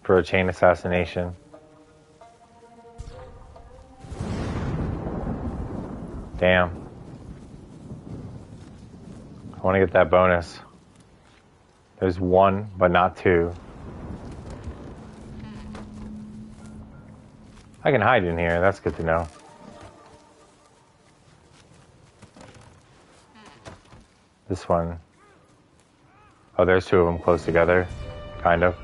Speaker 1: for a chain assassination. Damn. I want to get that bonus. There's one, but not two. I can hide in here. That's good to know. This one. Oh, there's two of them close together. Kind of.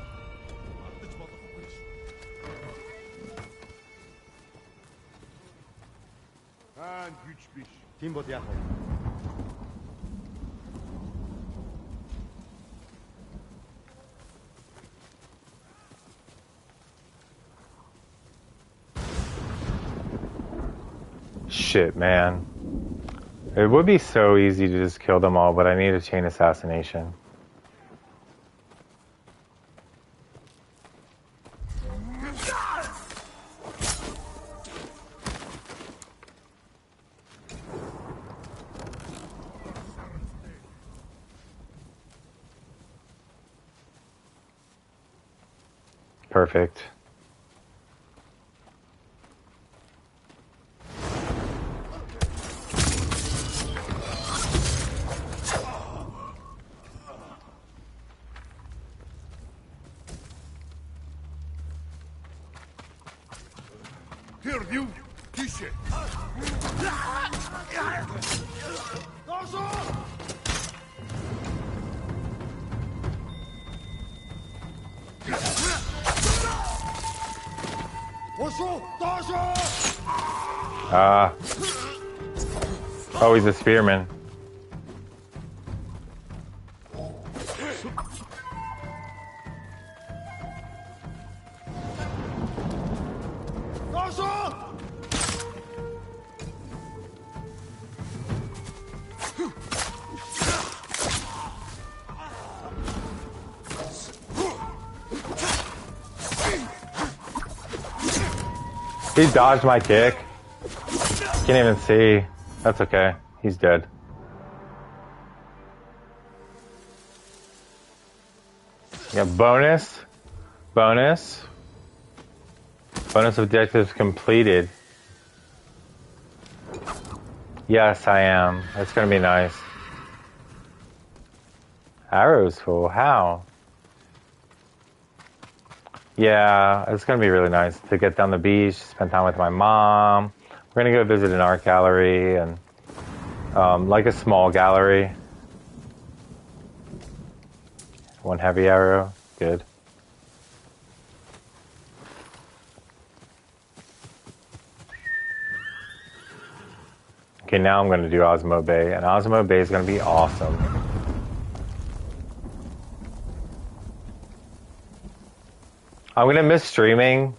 Speaker 1: Shit, man. It would be so easy to just kill them all, but I need a chain assassination. Perfect. Oh, he's a spearman. He dodged my kick. Can't even see. That's okay. He's dead. Yeah, bonus. Bonus. Bonus objectives completed. Yes, I am. It's gonna be nice. Arrows full. How? Yeah, it's gonna be really nice to get down the beach, spend time with my mom. We're gonna go visit an art gallery and like a small gallery. One heavy arrow, good. Okay, now I'm going to do Osmo Bay, and Osmo Bay is going to be awesome. I'm going to miss streaming.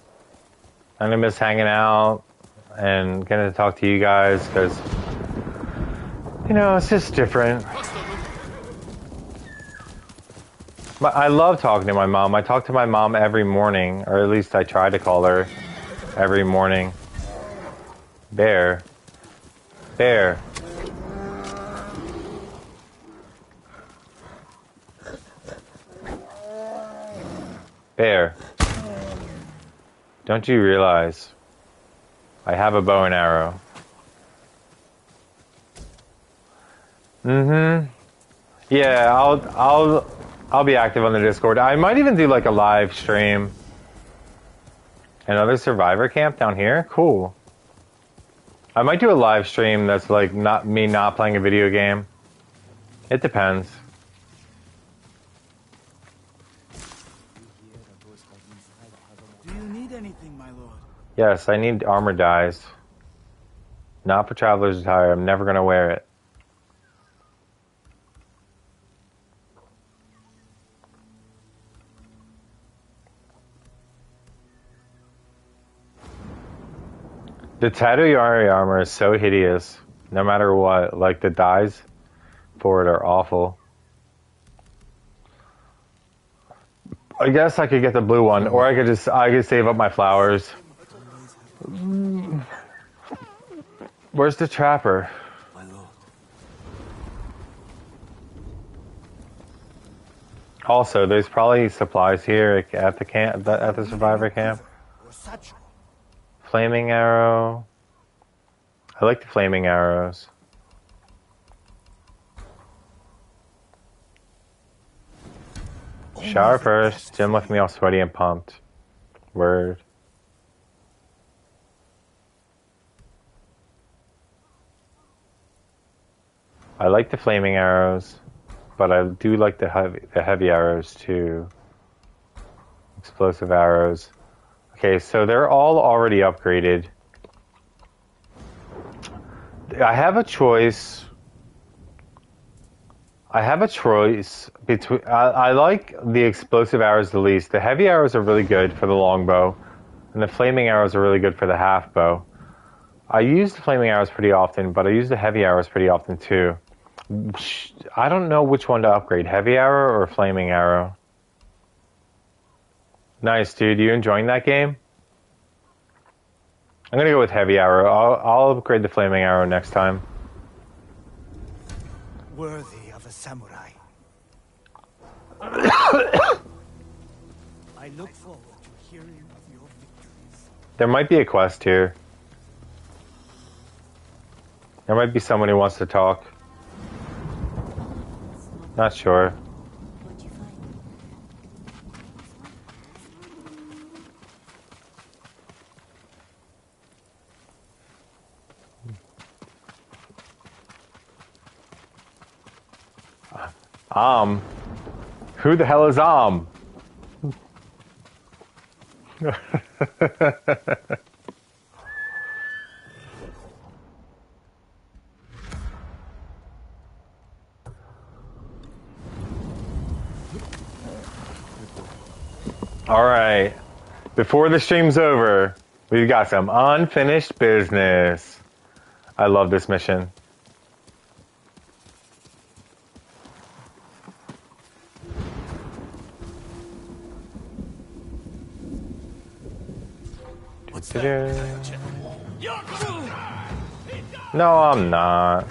Speaker 1: I'm going to miss hanging out and getting to talk to you guys because, you know, it's just different. But I love talking to my mom. I talk to my mom every morning, or at least I try to call her every morning. Bear. Bear. Bear. Don't you realize I have a bow and arrow? Mm-hmm. Yeah, I'll be active on the Discord. I might even do like a live stream. Another survivor camp down here? Cool. I might do a live stream that's like not playing a video game. It depends.
Speaker 4: Do you need anything, my lord?
Speaker 1: Yes, I need armor dyes. Not for traveler's attire. I'm never gonna wear it. The Tatuyari armor is so hideous. No matter what, like the dyes for it are awful. I guess I could get the blue one, or I could save up my flowers. Where's the trapper?
Speaker 4: My lord.
Speaker 1: Also, there's probably supplies here at the camp, at the survivor camp. Flaming arrow. I like the flaming arrows. Shower first. Gym left me all sweaty and pumped. Word. I like the flaming arrows, but I do like the heavy arrows too. Explosive arrows. Okay, so they're all already upgraded. I have a choice. Between. I like the explosive arrows the least. The heavy arrows are really good for the longbow, and the flaming arrows are really good for the half bow. I use the flaming arrows pretty often, but I use the heavy arrows pretty often too. I don't know which one to upgrade, heavy arrow or flaming arrow. Nice, dude. You enjoying that game? I'm gonna go with heavy arrow. I'll upgrade the flaming arrow next time.
Speaker 4: Worthy of a samurai. I look forward to hearing of your victories.
Speaker 1: There might be a quest here. There might be someone who wants to talk. Not sure. Who the hell is Alright. Before the stream's over, we've got some unfinished business. I love this mission. No, I'm not.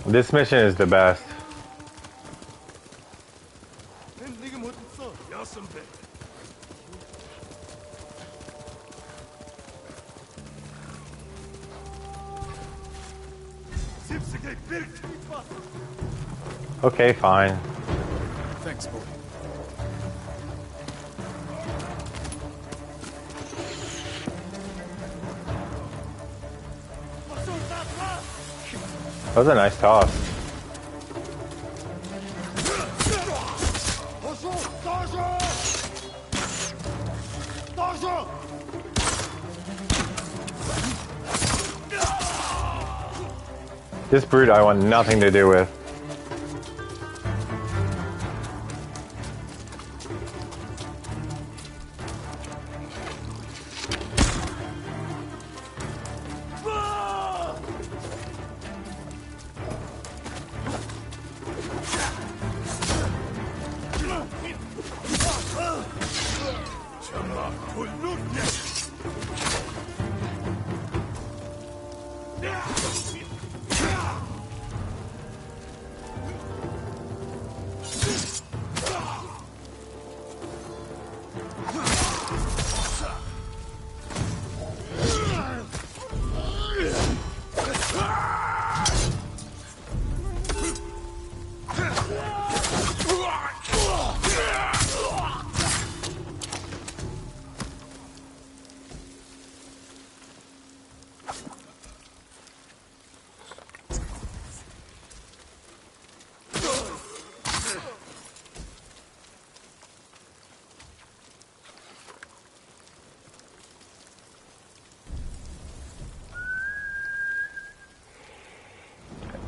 Speaker 1: This mission is the best. Okay, fine.
Speaker 2: Thanks, boy.
Speaker 1: That was a nice toss. This brute I want nothing to do with.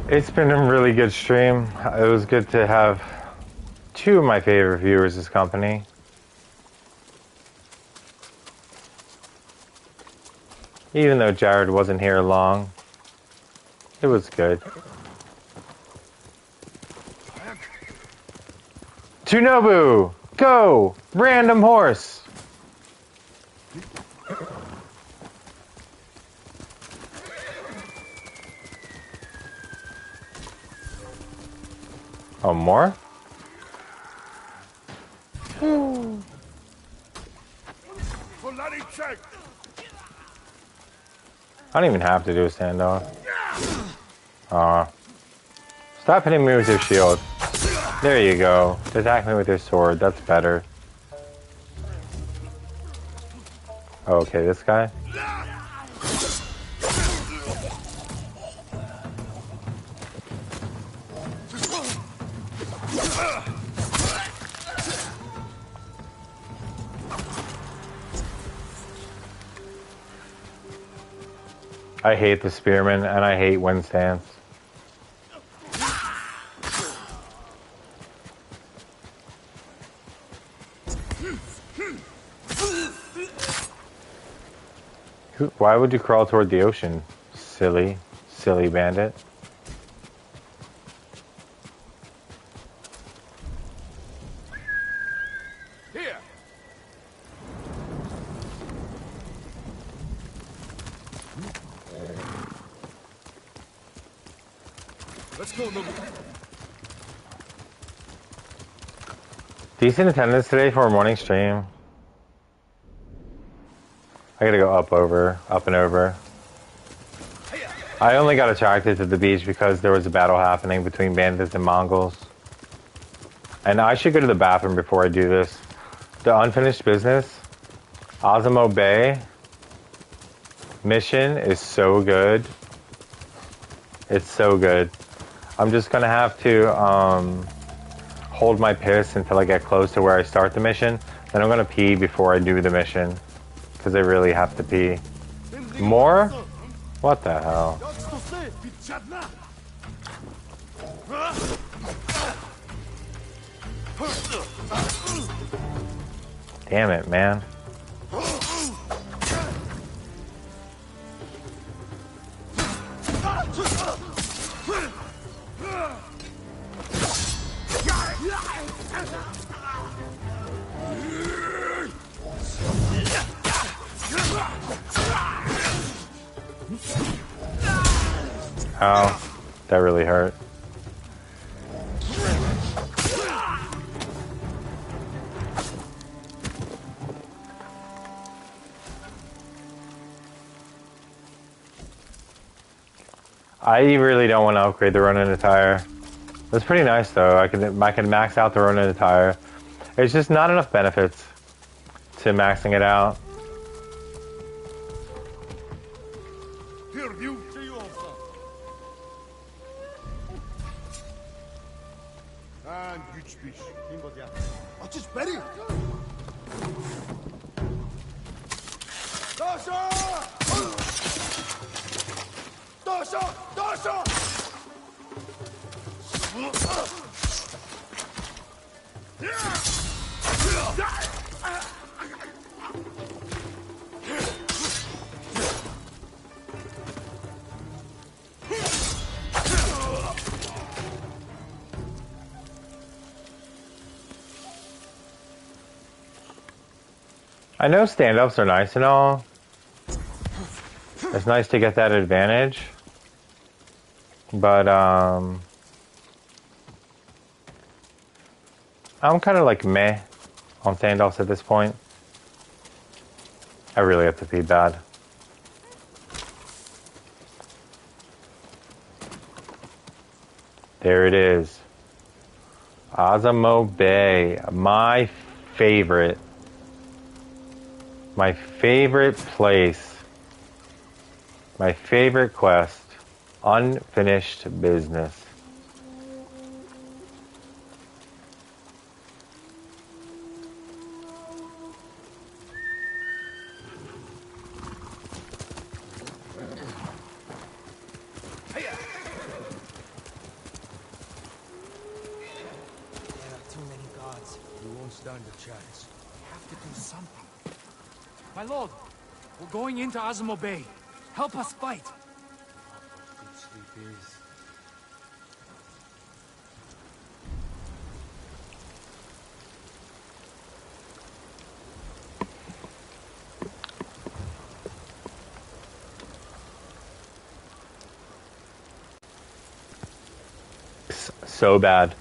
Speaker 1: It's been a really good stream. It was good to have two of my favorite viewers as company. Even though Jared wasn't here long, it was good. Tunobu! Go! Random horse! Oh, more? I don't even have to do a standoff. Stop hitting me with your shield. There you go. Attack me with your sword. That's better. Okay, this guy. I hate the spearman and I hate wind stance. Why would you crawl toward the ocean? Silly bandit.
Speaker 2: Here. Let's go, Nobu.
Speaker 1: Decent attendance today for a morning stream. I gotta go up and over. I only got attracted to the beach because there was a battle happening between bandits and Mongols. And I should go to the bathroom before I do this. The unfinished business, Azamo Bay mission is so good. It's so good. I'm just gonna have to hold my piss until I get close to where I start the mission. Then I'm gonna pee before I do the mission. Because I really have to pee. More? What the hell? Damn it, man. Ow. That really hurt. I really don't want to upgrade the Ronin attire. It's pretty nice though. I can max out the Ronin attire. It's just not enough benefits to maxing it out. I know stand-ups are nice and all. It's nice to get that advantage. But, I'm kind of like meh on stand-offs at this point. I really have to pee bad. There it is. Azamo Bay. My favorite place. My favorite quest. Unfinished business.
Speaker 9: My lord, we're going into Azamo Bay. Help us fight.
Speaker 5: Good sleep is.
Speaker 1: So bad.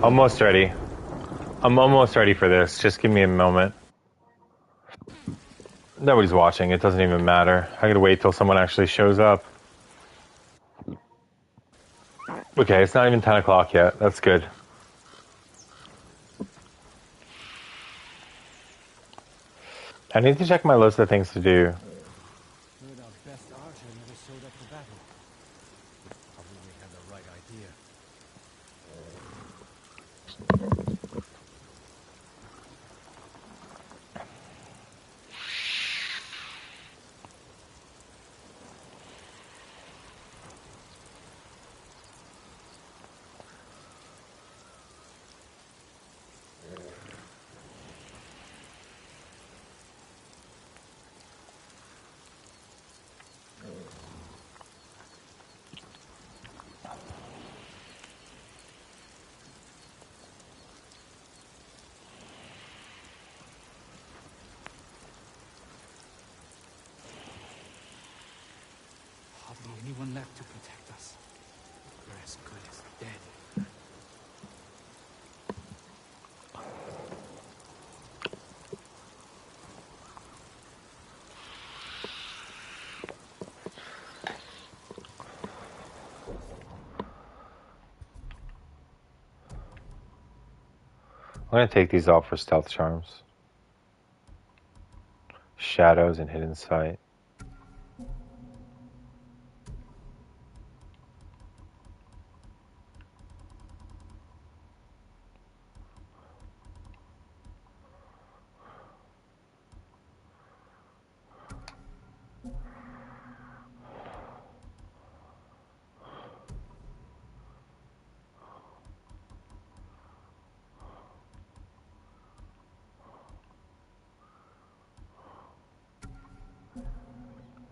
Speaker 1: Almost ready. I'm almost ready for this. Just give me a moment. Nobody's watching. It doesn't even matter. I gotta wait till someone actually shows up. Okay, it's not even 10 o'clock yet. That's good. I need to check my list of things to do.
Speaker 9: Heard our best archer never showed up for battle. Probably had the right idea. Hardly anyone left to protect us. We're as good as dead.
Speaker 1: I'm gonna take these off for stealth charms. Shadows and hidden sight.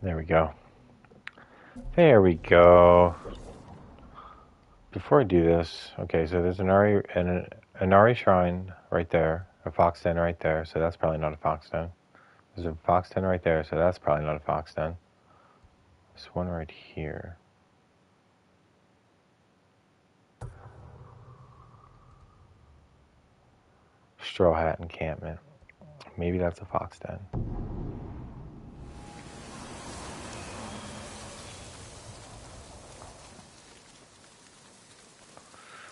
Speaker 1: There we go. There we go. Before I do this, okay, so there's an Ari shrine right there, a fox den right there, so that's probably not a fox den. There's a fox den right there, so that's probably not a fox den. There's one right here. Straw Hat encampment. Maybe that's a fox den.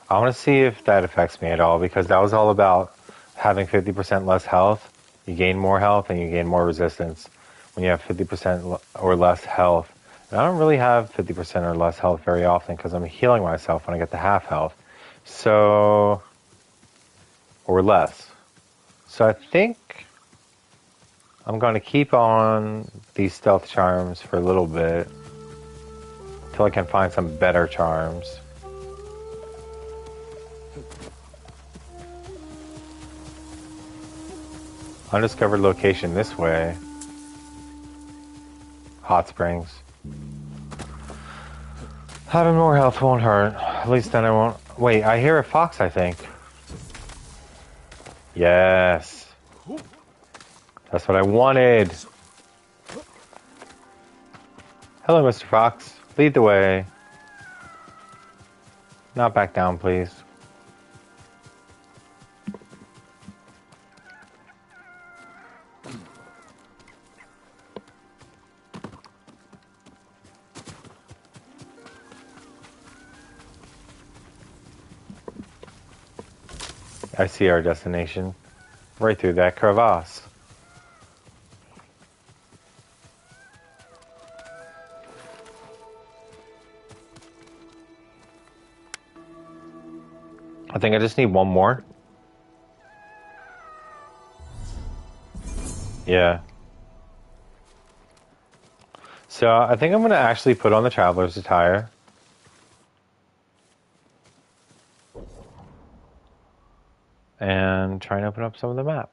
Speaker 1: I want to see if that affects me at all, because that was all about having 50% less health. You gain more health and you gain more resistance when you have 50% or less health. And I don't really have 50% or less health very often because I'm healing myself when I get to half health. So, or less. So I think I'm going to keep on these stealth charms for a little bit until I can find some better charms. Undiscovered location this way. Hot springs. Having more health won't hurt. At least then I won't... Wait, I hear a fox, I think. Yes. That's what I wanted. Hello, Mr. Fox. Lead the way. Not back down, please. I see our destination. Right through that crevasse. I think I just need one more. Yeah. So I think I'm going to actually put on the traveler's attire. And try and open up some of the map.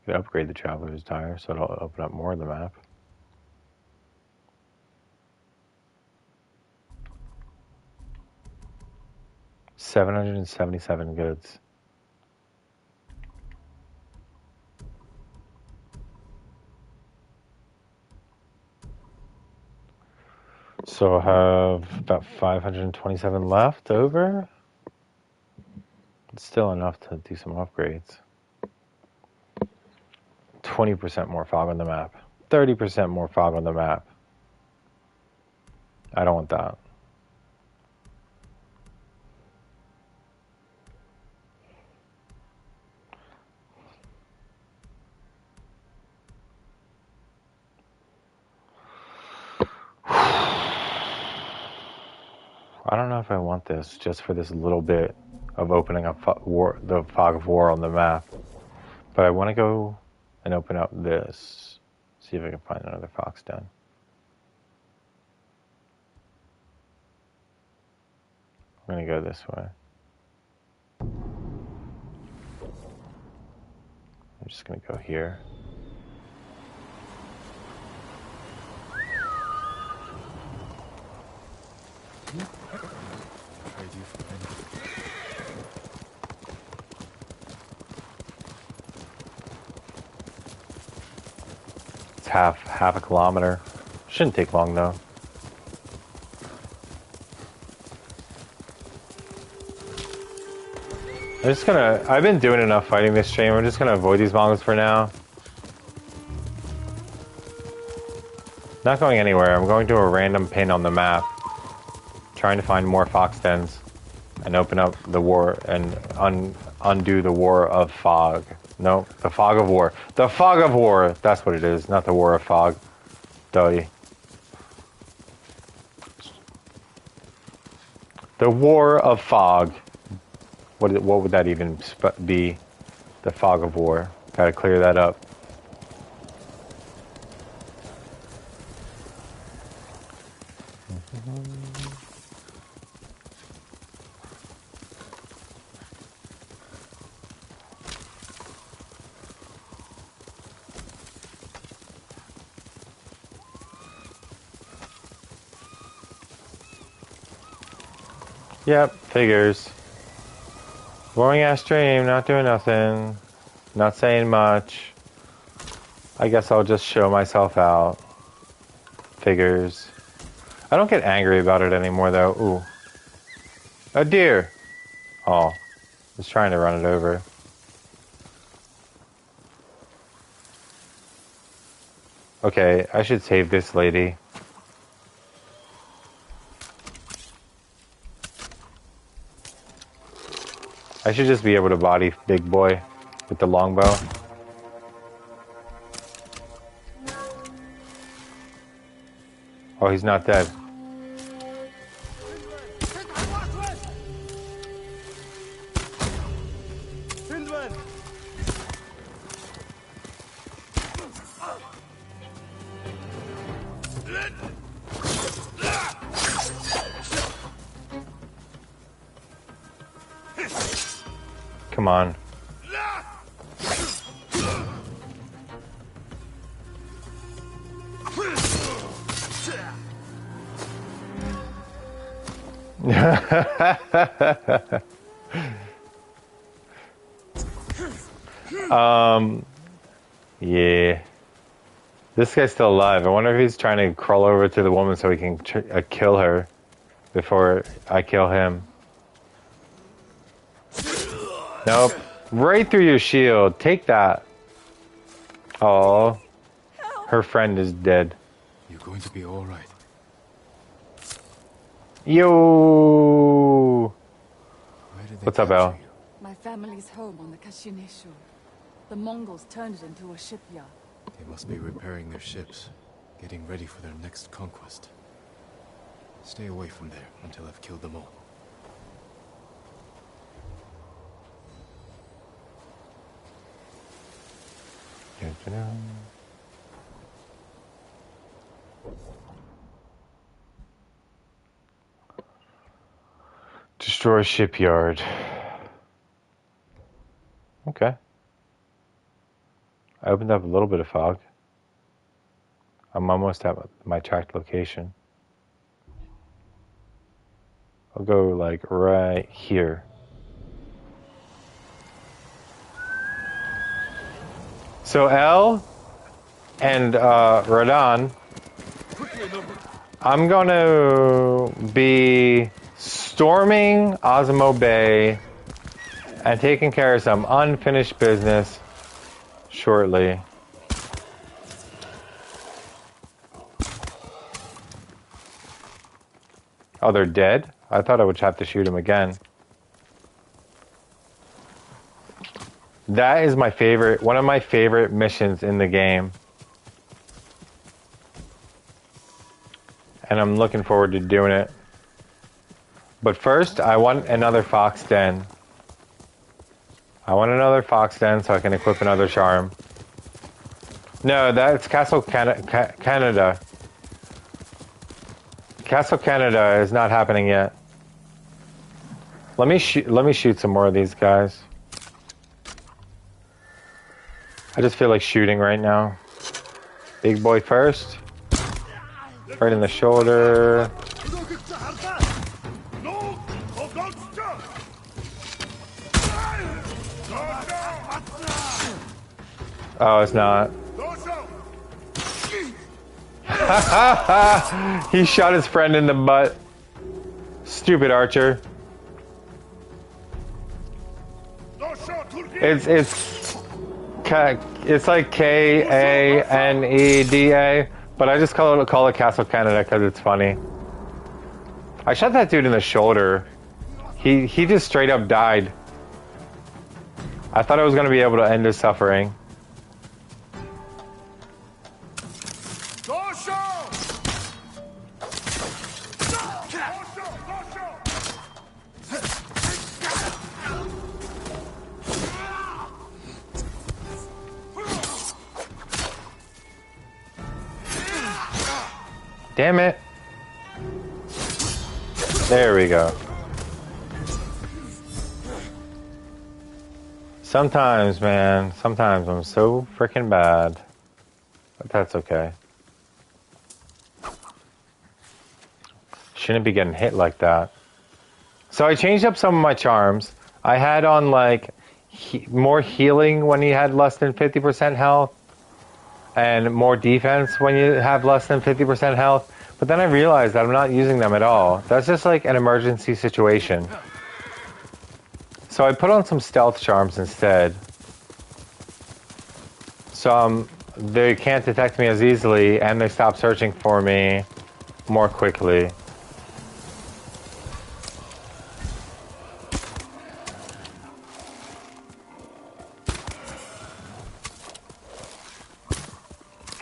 Speaker 1: Could upgrade the traveler's attire so it'll open up more of the map. $777 goods. So I have about 527 left over. It's still enough to do some upgrades. 20% more fog on the map. 30% more fog on the map. I don't want that. I don't know if I want this just for this little bit of opening up the fog of war on the map. But I want to go and open up this. See if I can find another fox den. I'm going to go this way. I'm just going to go here. It's half a kilometer. Shouldn't take long though. I've been doing enough fighting this stream. I'm just gonna avoid these Mongols for now. Not going anywhere. I'm going to a random pin on the map. Trying to find more fox dens. And open up the war and undo the war of fog. No, the fog of war. The fog of war! That's what it is, not the war of fog. Duh. The war of fog. What would that even be? The fog of war. Gotta clear that up. Yep, figures. Boring ass stream, not doing nothing. Not saying much. I guess I'll just show myself out. Figures. I don't get angry about it anymore though. Ooh. A deer! Oh. I was trying to run it over. Okay, I should save this lady. I should just be able to body big boy with the longbow. Oh, he's not dead. Come on. Yeah. This guy's still alive. I wonder if he's trying to crawl over to the woman so he can kill her before I kill him. Nope. Right through your shield. Take that. Oh, her friend is dead.
Speaker 2: You're going to be all right.
Speaker 1: Yo. What's up, Al?
Speaker 3: My family's home on the Kashine Shore. The Mongols turned it into a shipyard.
Speaker 2: They must be repairing their ships, getting ready for their next conquest. Stay away from there until I've killed them all.
Speaker 1: Destroy shipyard. Okay. I opened up a little bit of fog. I'm almost at my tracked location. I'll go like right here. So L and Radan, I'm going to be storming Osmo Bay and taking care of some unfinished business shortly. Oh, they're dead? I thought I would have to shoot him again. That is my favorite, one of my favorite missions in the game. And I'm looking forward to doing it. But first, I want another fox den. I want another fox den so I can equip another charm. No, that's Castle Canada. Castle Canada is not happening yet. Let me shoot some more of these guys. I just feel like shooting right now. Big boy first. Right in the shoulder. Oh, it's not. He shot his friend in the butt. Stupid archer. It's like Kaneda, but I just call it Castle Canada because it's funny. I shot that dude in the shoulder. He just straight up died. I thought I was gonna be able to end his suffering. Damn it. There we go. Sometimes, man, sometimes I'm so freaking bad. But that's okay. Shouldn't be getting hit like that. So I changed up some of my charms. I had on like more healing when you had less than 50% health. And more defense when you have less than 50% health. But then I realized that I'm not using them at all. That's just like an emergency situation. So I put on some stealth charms instead. So they can't detect me as easily and they stop searching for me more quickly.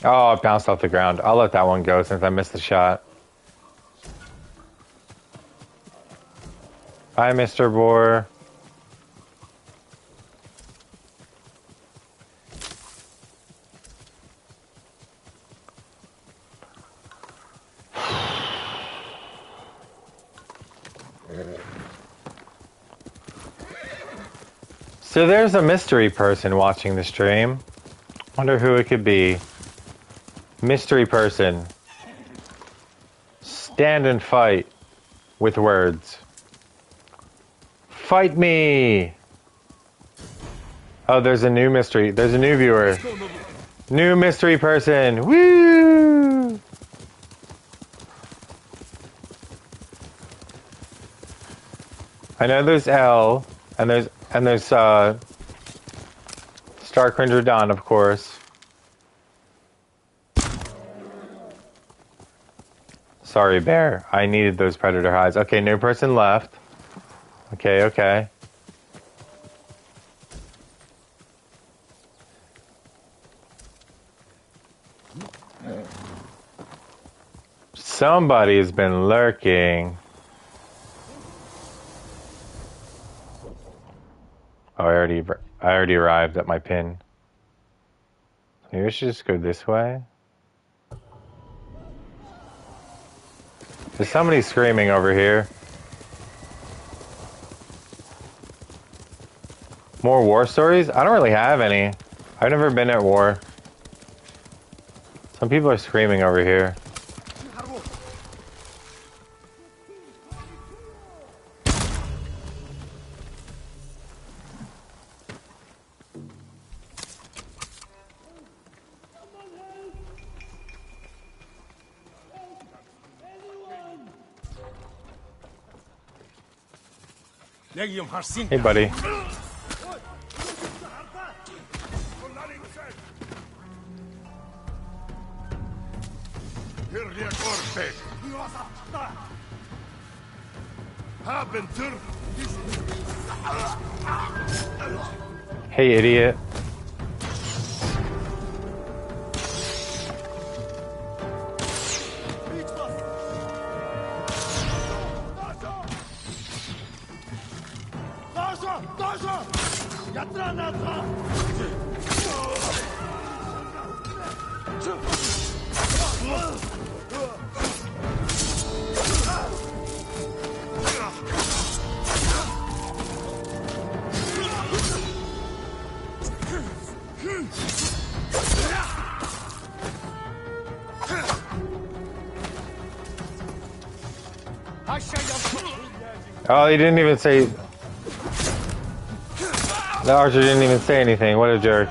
Speaker 1: Oh, it bounced off the ground. I'll let that one go since I missed the shot. Bye, Mr. Boar. So there's a mystery person watching the stream. Wonder who it could be. Mystery person. Stand and fight with words. Fight me! Oh, there's a new mystery. There's a new viewer. New mystery person. Woo! I know there's L, and there's Starcringer Dawn, of course. Sorry, bear. I needed those predator hides. Okay, new person left. Okay, okay. Somebody's been lurking. Oh, I already arrived at my pin. Maybe I should just go this way. There's somebody screaming over here. More war stories? I don't really have any. I've never been at war. Some people are screaming over here. Hey, buddy. Hey, idiot. Oh, he didn't even say... The archer didn't even say anything. What a jerk.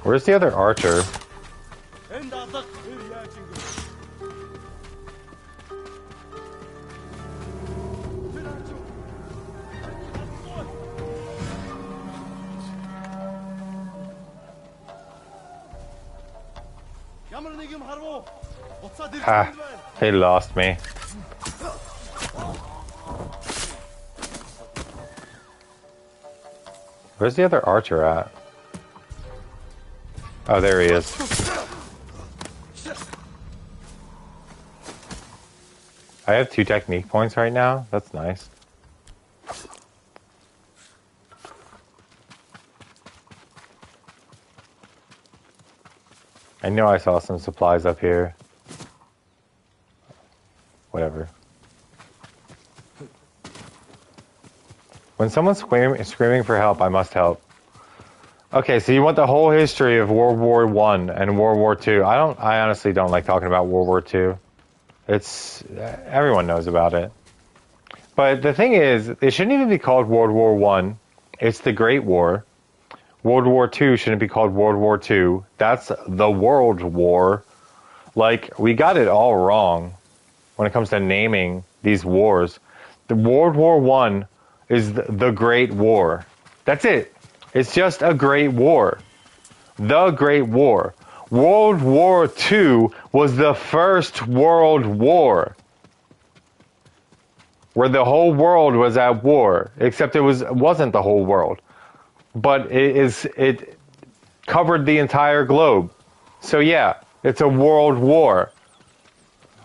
Speaker 1: Where's the other archer? Ha, he lost me. Where's the other archer at? Oh, there he is. I have 2 technique points right now. That's nice. I know I saw some supplies up here. Whatever. When someone's screaming for help, I must help. Okay, so you want the whole history of World War I and World War II. I honestly don't like talking about World War II. Everyone knows about it. But the thing is, it shouldn't even be called World War I. It's the Great War. World War II shouldn't be called World War II. That's the World War. Like, we got it all wrong when it comes to naming these wars. The World War I is the Great War. That's it. It's just a Great War. The Great War. World War II was the first World War, where the whole world was at war, except it wasn't the whole world, but it covered the entire globe. So yeah, it's a world war.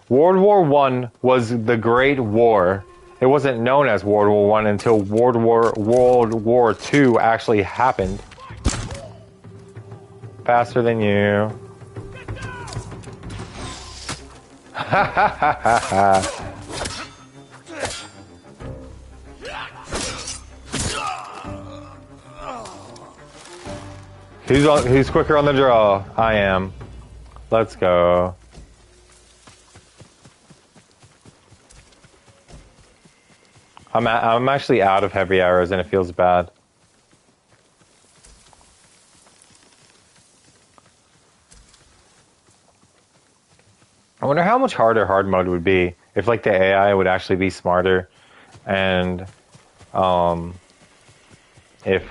Speaker 1: World War I was the Great War. It wasn't known as World War I until World War II actually happened. Faster than you. Ha ha ha ha ha. Who's quicker on the draw? I am. Let's go. I'm actually out of heavy arrows and it feels bad. I wonder how much harder hard mode would be if like the AI would actually be smarter and if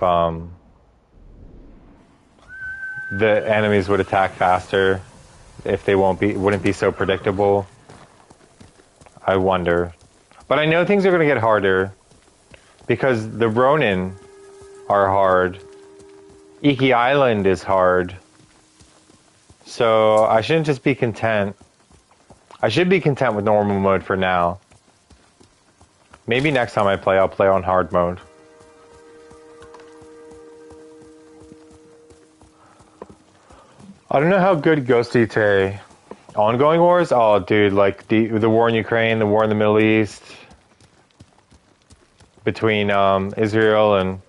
Speaker 1: the enemies would attack faster, if they wouldn't be so predictable. I wonder. But I know things are going to get harder because the Ronin are hard. Iki Island is hard. So I shouldn't just be content. I should be content with normal mode for now. Maybe next time I play, I'll play on hard mode. I don't know how good Ghosty Tay. Ongoing wars? Oh, dude, like the war in Ukraine, the war in the Middle East, between Israel and...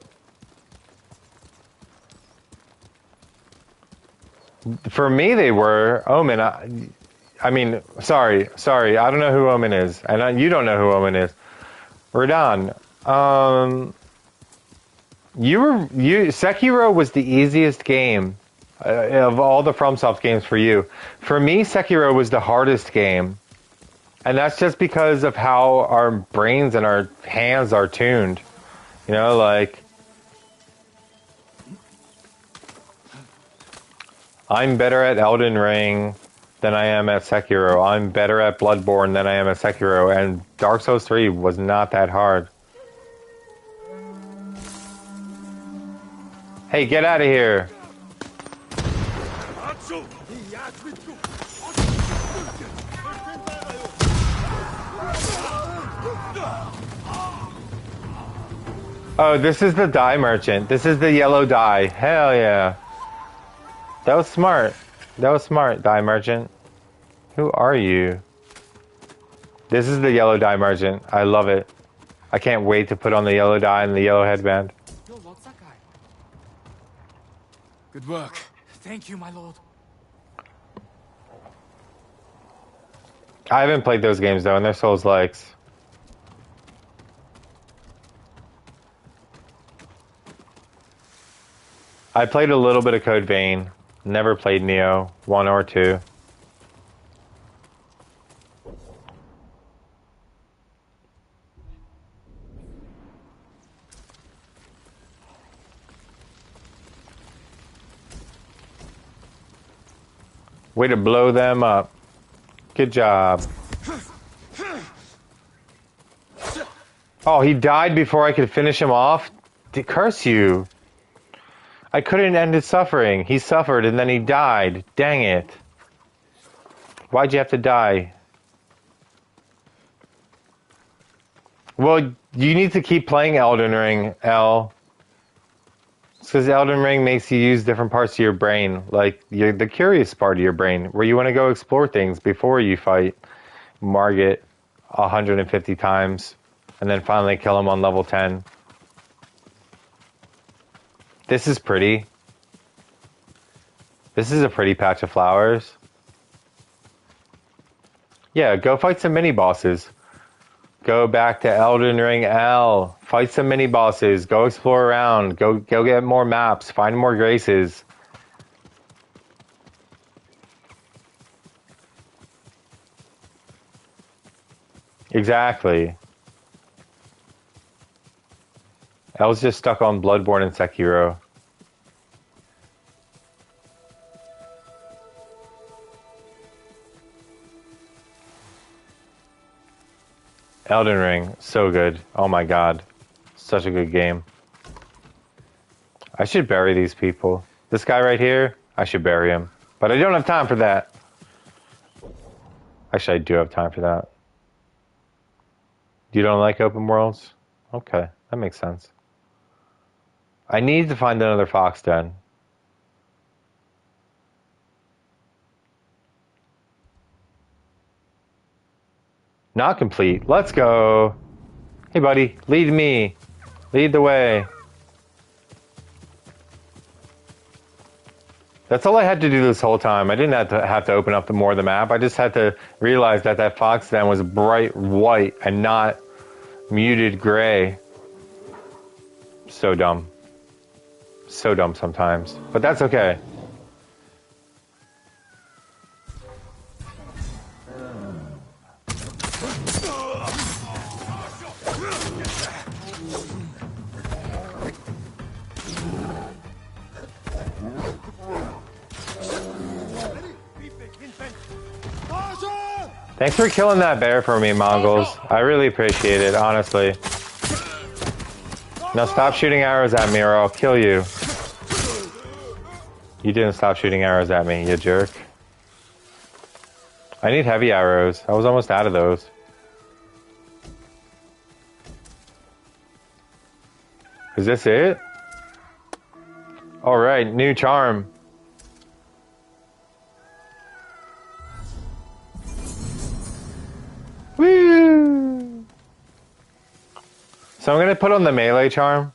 Speaker 1: For me, they were. Omen, I mean, sorry, I don't know who Omen is, and you don't know who Omen is. Radan, Sekiro was the easiest game of all the FromSoft games for you. For me, Sekiro was the hardest game And that's just because of how our brains and our hands are tuned. You know, like, I'm better at Elden Ring than I am at Sekiro. I'm better at Bloodborne than I am at Sekiro. And Dark Souls 3 was not that hard. Hey, get out of here. Oh, this is the dye merchant. This is the yellow dye. Hell yeah. That was smart. That was smart, dye merchant. Who are you? This is the yellow dye merchant. I love it. I can't wait to put on the yellow dye and the yellow headband.
Speaker 2: Your Lord Sakai. Good work. Thank you, my lord.
Speaker 1: I haven't played those games though, and they're Souls-likes. I played a little bit of Code Vein. Never played Neo 1 or 2. Way to blow them up. Good job. Oh, he died before I could finish him off? Curse you. I couldn't end his suffering. He suffered and then he died. Dang it. Why'd you have to die? Well, you need to keep playing Elden Ring, L. It's because Elden Ring makes you use different parts of your brain, like the curious part of your brain, where you want to go explore things before you fight Margit 150 times, and then finally kill him on level 10. This is pretty. This is a pretty patch of flowers. Yeah, go fight some mini-bosses. Go back to Elden Ring L. Fight some mini-bosses. Go explore around. Go get more maps. Find more graces. Exactly. L's just stuck on Bloodborne and Sekiro. Elden Ring, so good. Oh my god. Such a good game. I should bury these people. This guy right here, I should bury him. But I don't have time for that. Actually, I do have time for that. You don't like open worlds? Okay, that makes sense. I need to find another fox den. Not complete. Let's go. Hey, buddy. Lead me. Lead the way. That's all I had to do this whole time. I didn't have to open up more of the map. I just had to realize that fox den was bright white and not muted gray. So dumb. So dumb sometimes. But that's okay. Thanks for killing that bear for me, Mongols. I really appreciate it, honestly. Now stop shooting arrows at me or I'll kill you. You didn't stop shooting arrows at me, you jerk. I need heavy arrows. I was almost out of those. Is this it? Alright, new charm. Woo! So I'm gonna put on the melee charm.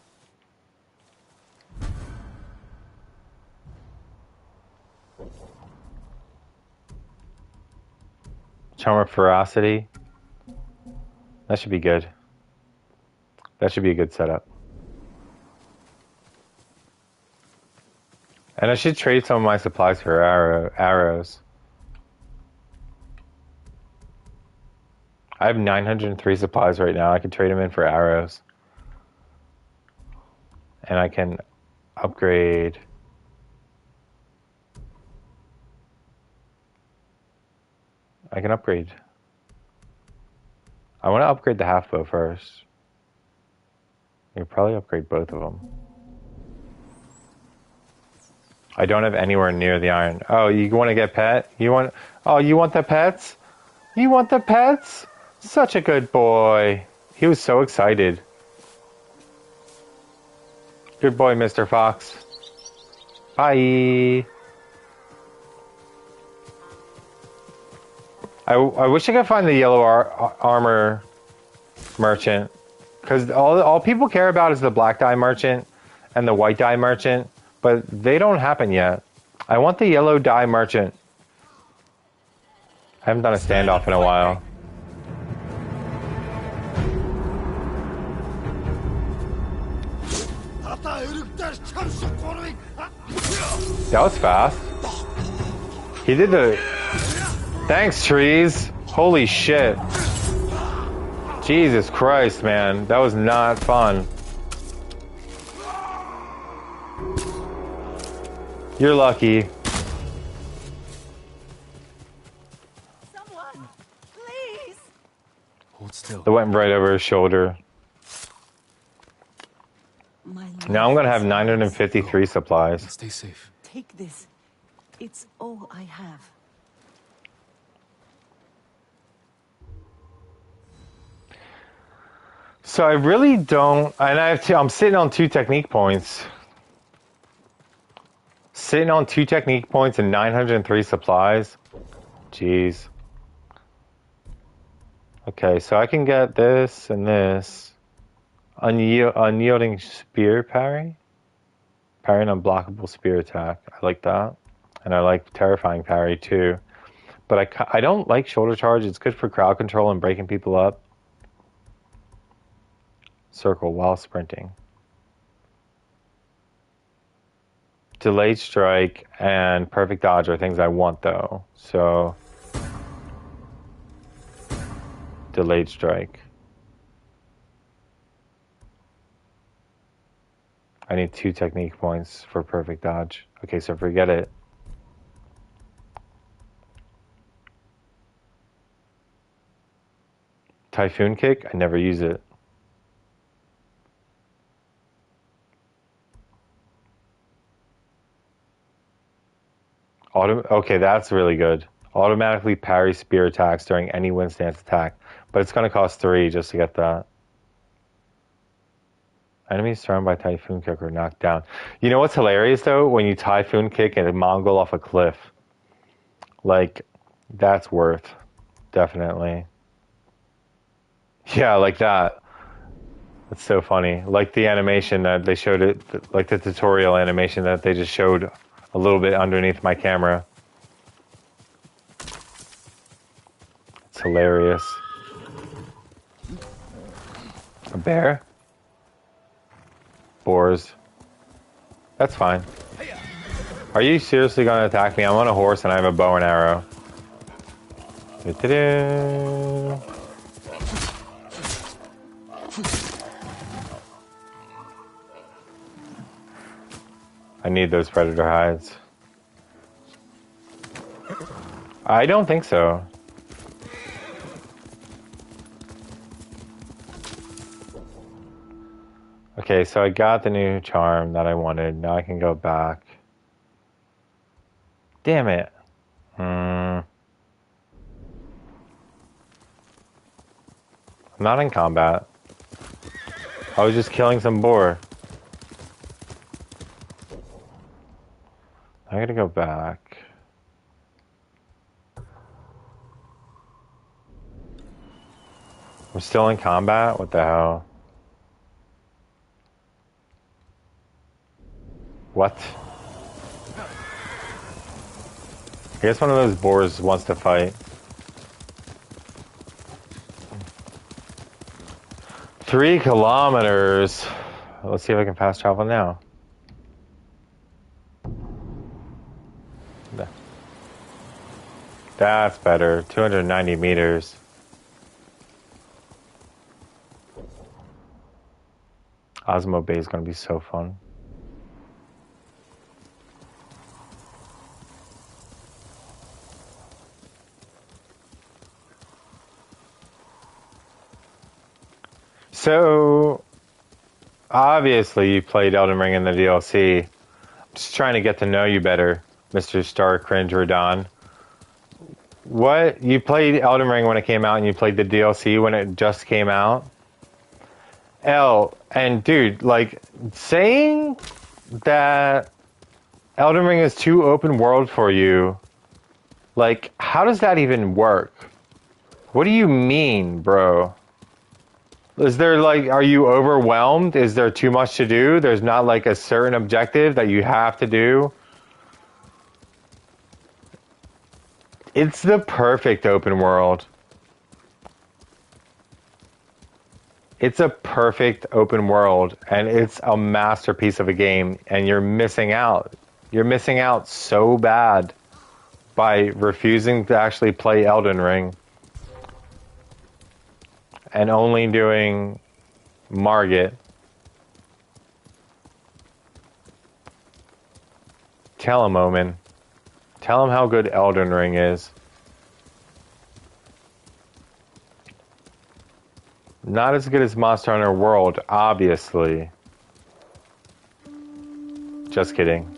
Speaker 1: Charm of ferocity. That should be good. That should be a good setup. And I should trade some of my supplies for arrows. I have 903 supplies right now. I can trade them in for arrows. And I can upgrade. I can upgrade. I want to upgrade the half bow first. I could probably upgrade both of them. I don't have anywhere near the iron. Oh, you want to get pet? You want? Oh, you want the pets? You want the pets? Such a good boy. He was so excited. Good boy, Mr. Fox. Bye. I wish I could find the yellow armor merchant, because all people care about is the black dye merchant and the white dye merchant, but they don't happen yet. I want the yellow dye merchant. I haven't done a standoff in a while. That was fast. He did the... Thanks, trees. Holy shit. Jesus Christ, man. That was not fun. You're lucky.
Speaker 8: Someone, please.
Speaker 2: Hold still.
Speaker 1: That went right over his shoulder. Now I'm going to have 953 supplies.
Speaker 2: Stay safe.
Speaker 6: Take this. It's all I have.
Speaker 1: So I really don't, and I'm sitting on 2 technique points. Sitting on 2 technique points and 903 supplies. Jeez. Okay, so I can get this and this. Unyielding spear parry. Parry an unblockable spear attack. I like that. And I like terrifying parry too. But I don't like shoulder charge. It's good for crowd control and breaking people up. Circle while sprinting. Delayed strike and perfect dodge are things I want though. So delayed strike. I need 2 technique points for perfect dodge. Okay, so forget it. Typhoon kick, I never use it. Okay, that's really good. Automatically parry spear attacks during any wind stance attack, but it's going to cost 3 just to get that. Enemies surrounded by Typhoon Kick are knocked down. You know what's hilarious though? When you Typhoon Kick and a Mongol off a cliff. Like, that's worth. Definitely. Yeah, like that. That's so funny. Like the animation that they showed it, like the tutorial animation that they just showed a little bit underneath my camera. It's hilarious. A bear? Boars. That's fine. Are you seriously going to attack me? I'm on a horse and I have a bow and arrow. Da-da-da. I need those predator hides. I don't think so. Okay, so I got the new charm that I wanted. Now I can go back. Damn it. I'm not in combat. I was just killing some boar. I gotta go back. I'm still in combat? What the hell? What? I guess one of those boars wants to fight. 3 kilometers. Let's see if I can fast travel now. That's better. 290 meters. Osmo Bay is going to be so fun. So, obviously you played Elden Ring in the DLC. Just trying to get to know you better, Mr. Star Cringe Radon. What? You played Elden Ring when it came out and you played the DLC when it just came out? And dude, like, saying that Elden Ring is too open world for you, like, how does that even work? What do you mean, bro? Is there, like, are you overwhelmed? Is there too much to do? There's not, like, a certain objective that you have to do? It's the perfect open world. It's a perfect open world, and it's a masterpiece of a game, and you're missing out. You're missing out so bad by refusing to actually play Elden Ring and only doing Margit. Tell him, Omen. Tell him how good Elden Ring is. Not as good as Monster Hunter World, obviously. Just kidding.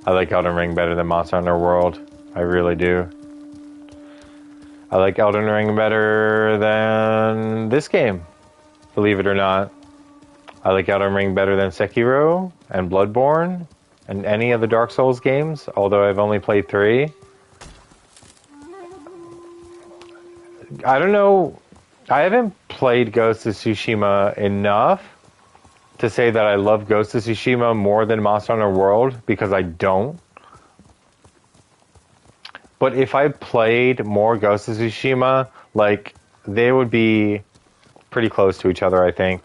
Speaker 1: I like Elden Ring better than Monster Hunter World. I really do. I like Elden Ring better than this game, believe it or not. I like Elden Ring better than Sekiro and Bloodborne and any of the Dark Souls games, although I've only played 3. I don't know. I haven't played Ghost of Tsushima enough to say that I love Ghost of Tsushima more than Monster Hunter World, because I don't. But if I played more Ghost of Tsushima, like, they would be pretty close to each other, I think.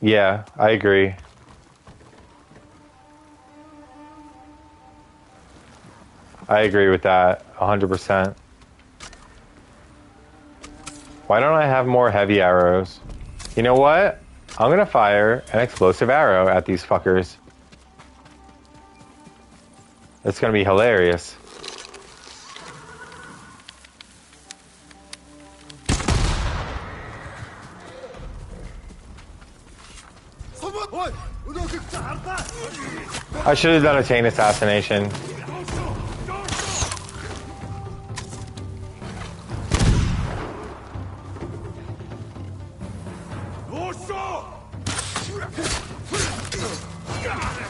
Speaker 1: Yeah, I agree. I agree with that 100%. Why don't I have more heavy arrows? You know what? I'm gonna fire an explosive arrow at these fuckers. It's gonna be hilarious. I should have done a chain assassination.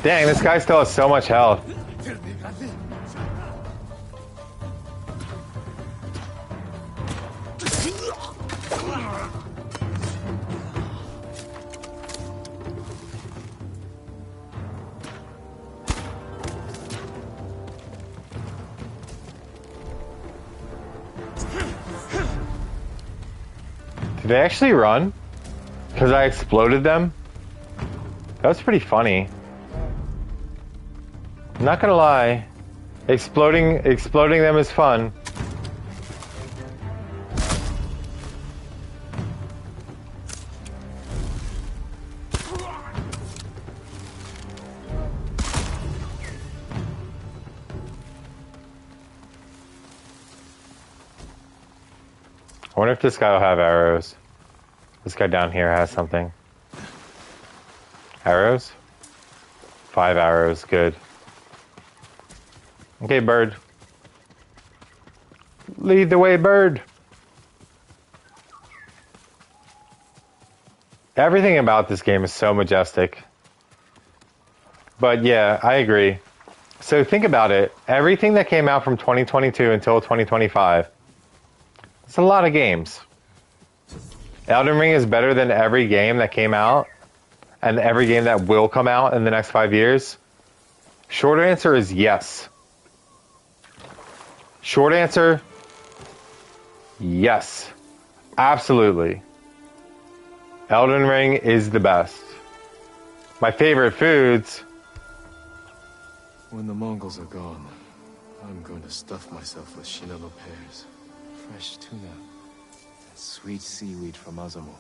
Speaker 1: Dang, this guy still has so much health. Did they actually run? Because I exploded them? That was pretty funny. I'm not gonna lie. Exploding them is fun. I wonder if this guy will have arrows. This guy down here has something. Arrows? 5 arrows, good. Okay, bird. Lead the way, bird. Everything about this game is so majestic. But yeah, I agree. So think about it. Everything that came out from 2022 until 2025. It's a lot of games. Elden Ring is better than every game that came out and every game that will come out in the next 5 years. Short answer is yes. Short answer, yes. Absolutely. Elden Ring is the best. My favorite foods.
Speaker 2: When the Mongols are gone, I'm going to stuff myself with shinobu pears, fresh tuna, Sweet seaweed from Azamu.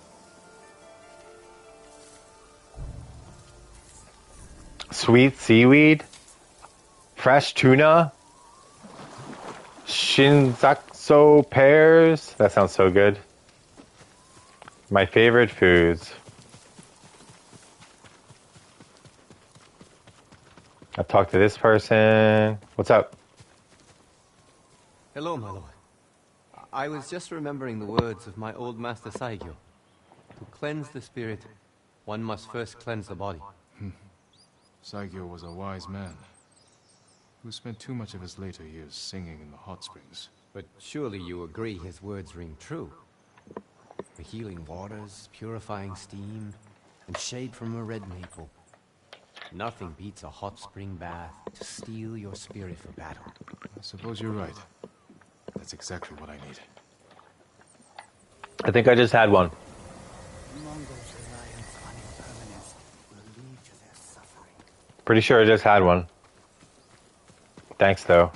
Speaker 1: Sweet seaweed? Fresh tuna? Shinzakso pears? That sounds so good. My favorite foods. I've talked to this person. What's up?
Speaker 10: Hello, my lord. I was just remembering the words of my old master Saigyo. To cleanse the spirit, one must first cleanse the body.
Speaker 2: Saigyo was a wise man who spent too much of his later years singing in the hot springs.
Speaker 10: But surely you agree his words ring true. The healing waters, purifying steam, and shade from a red maple. Nothing beats a hot spring bath to steel your spirit for battle.
Speaker 2: I suppose you're right. That's exactly what I need.
Speaker 1: I think I just had one.
Speaker 4: Mongols' reliance on impermanence will lead to their suffering.
Speaker 1: Pretty sure I just had one. Thanks, though.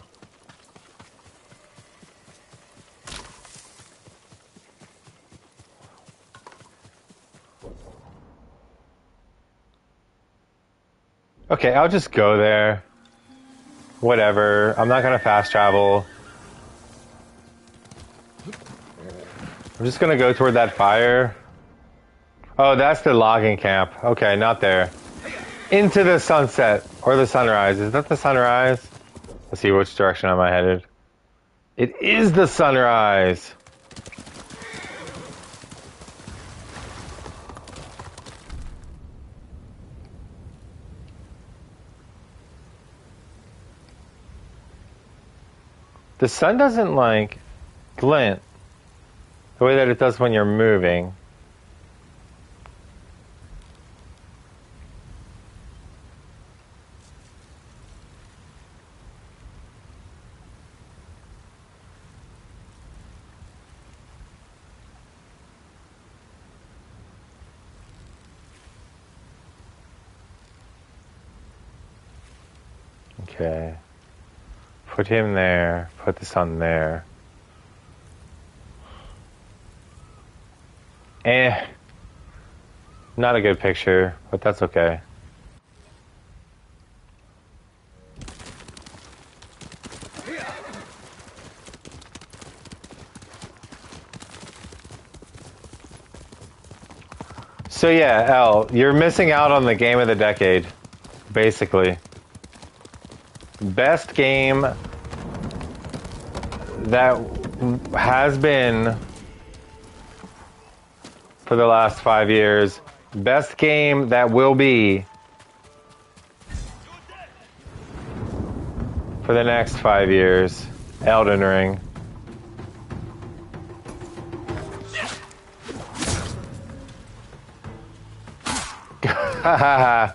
Speaker 1: Okay, I'll just go there. Whatever. I'm not gonna fast travel. I'm just gonna go toward that fire. Oh, that's the logging camp. Okay, not there. Into the sunset. Or the sunrise. Is that the sunrise? Let's see which direction am I headed. It is the sunrise! The sun doesn't, like, glint the way that it does when you're moving. Okay. Put him there. Put the sun there. Not a good picture, but that's okay. So yeah, Elle, you're missing out on the game of the decade, basically. Best game that has been for the last 5 years. Best game that will be for the next 5 years. Elden Ring. Hahaha.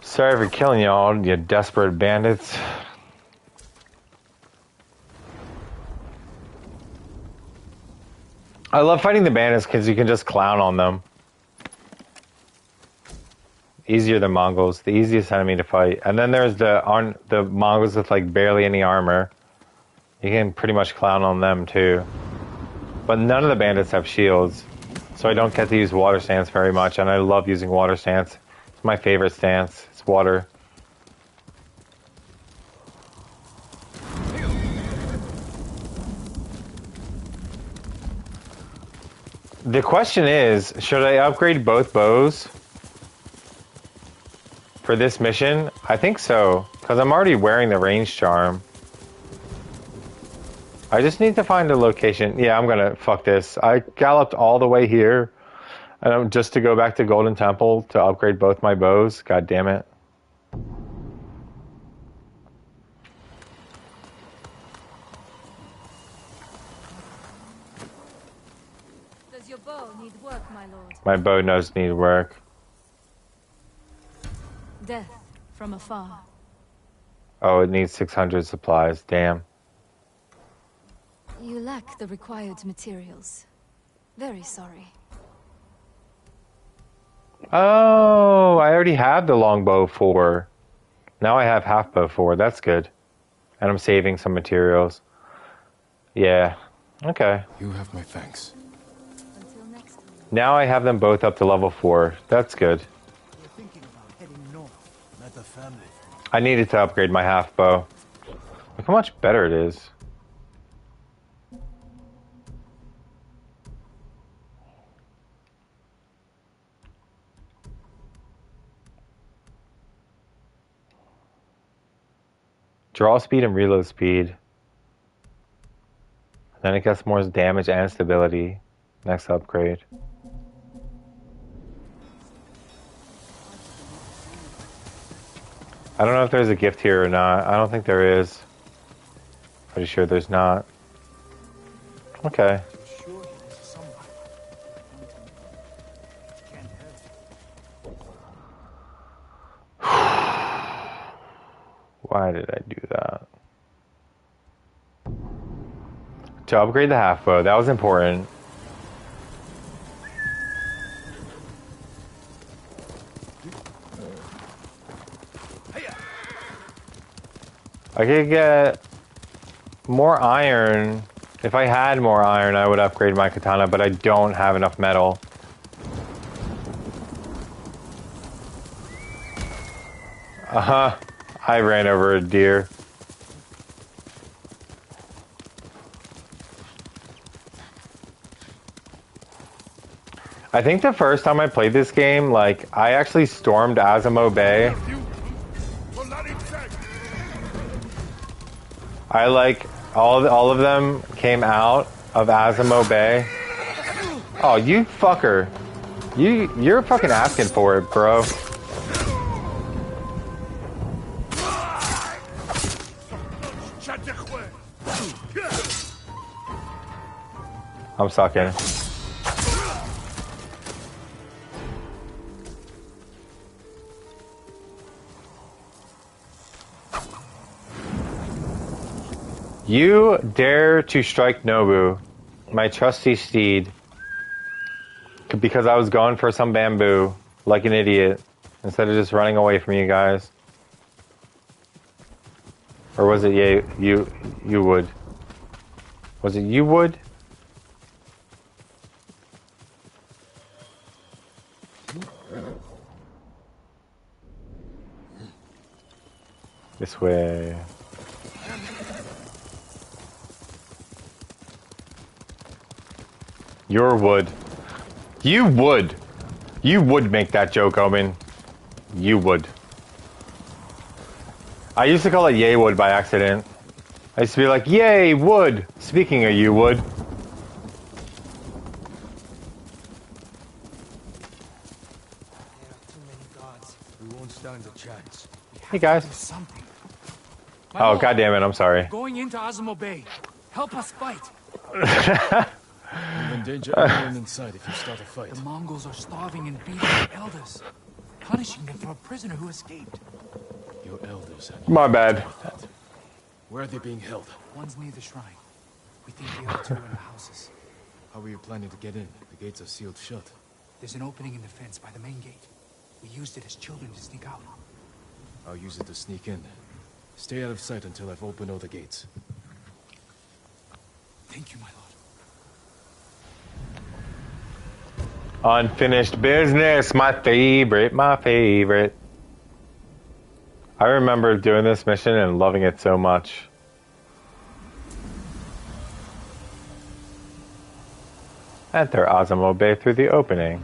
Speaker 1: Sorry for killing y'all, you desperate bandits. I love fighting the bandits because you can just clown on them. Easier than Mongols, the easiest enemy to fight. And then there's the Mongols with like barely any armor. You can pretty much clown on them too. But none of the bandits have shields, so I don't get to use water stance very much, and I love using water stance. It's my favorite stance. It's water. The question is, should I upgrade both bows for this mission? I think so, because I'm already wearing the range charm. I just need to find a location. Yeah, I'm gonna fuck this. I galloped all the way here just to go back to Golden Temple to upgrade both my bows. God damn it.
Speaker 3: Does your bow need work, my lord?
Speaker 1: My bow does need work.
Speaker 3: Death from afar.
Speaker 1: Oh, it needs 600 supplies. Damn.
Speaker 3: You lack the required materials. Very sorry.
Speaker 1: Oh, I already have the longbow 4. Now I have half bow 4. That's good. And I'm saving some materials. Yeah. Okay.
Speaker 2: You have my thanks.
Speaker 3: Until next time.
Speaker 1: Now I have them both up to level 4. That's good.
Speaker 4: We're thinking about heading north. Met a family.
Speaker 1: I needed to upgrade my half bow. Look how much better it is. Draw speed and reload speed. Then it gets more damage and stability. Next upgrade. I don't know if there's a gift here or not. I don't think there is. Pretty sure there's not. Okay.
Speaker 4: Sure he was a samurai. Can't hurt.
Speaker 1: Why did I do that? To upgrade the half bow, that was important. I could get more iron. If I had more iron, I would upgrade my katana, but I don't have enough metal. Uh-huh. I ran over a deer. I think the first time I played this game, like, I actually stormed Azamo Bay. I, like, all of them came out of Azamo Bay. Oh, you fucker. You're fucking asking for it, bro. I'm sucking. You dare to strike Nobu, my trusty steed, because I was going for some bamboo, like an idiot, instead of just running away from you guys. Or was it you would? Was it you would? This way. Your wood. You would. You would make that joke, Omen. You would. I used to call it yay wood by accident. I used to be like, yay, wood. Speaking of you would.
Speaker 4: There are too many gods. We won't stand a chance.
Speaker 1: Hey guys.
Speaker 4: Something.
Speaker 1: Oh, goddammit, I'm sorry.
Speaker 4: Going into Azamo Bay. Help us fight.
Speaker 2: You'll endanger everyone inside if you start a fight.
Speaker 4: The Mongols are starving and beating our elders, punishing them for a prisoner who escaped.
Speaker 2: Your elders had
Speaker 1: My bad.
Speaker 2: Where are they being held?
Speaker 4: One's near the shrine. We think the other two are in the houses.
Speaker 2: How are you planning to get in? The gates are sealed shut.
Speaker 4: There's an opening in the fence by the main gate. We used it as children to sneak out.
Speaker 2: I'll use it to sneak in. Stay out of sight until I've opened all the gates.
Speaker 4: Thank you, my lord.
Speaker 1: Unfinished business, my favorite, my favorite. I remember doing this mission and loving it so much. Enter Azamo Bay through the opening.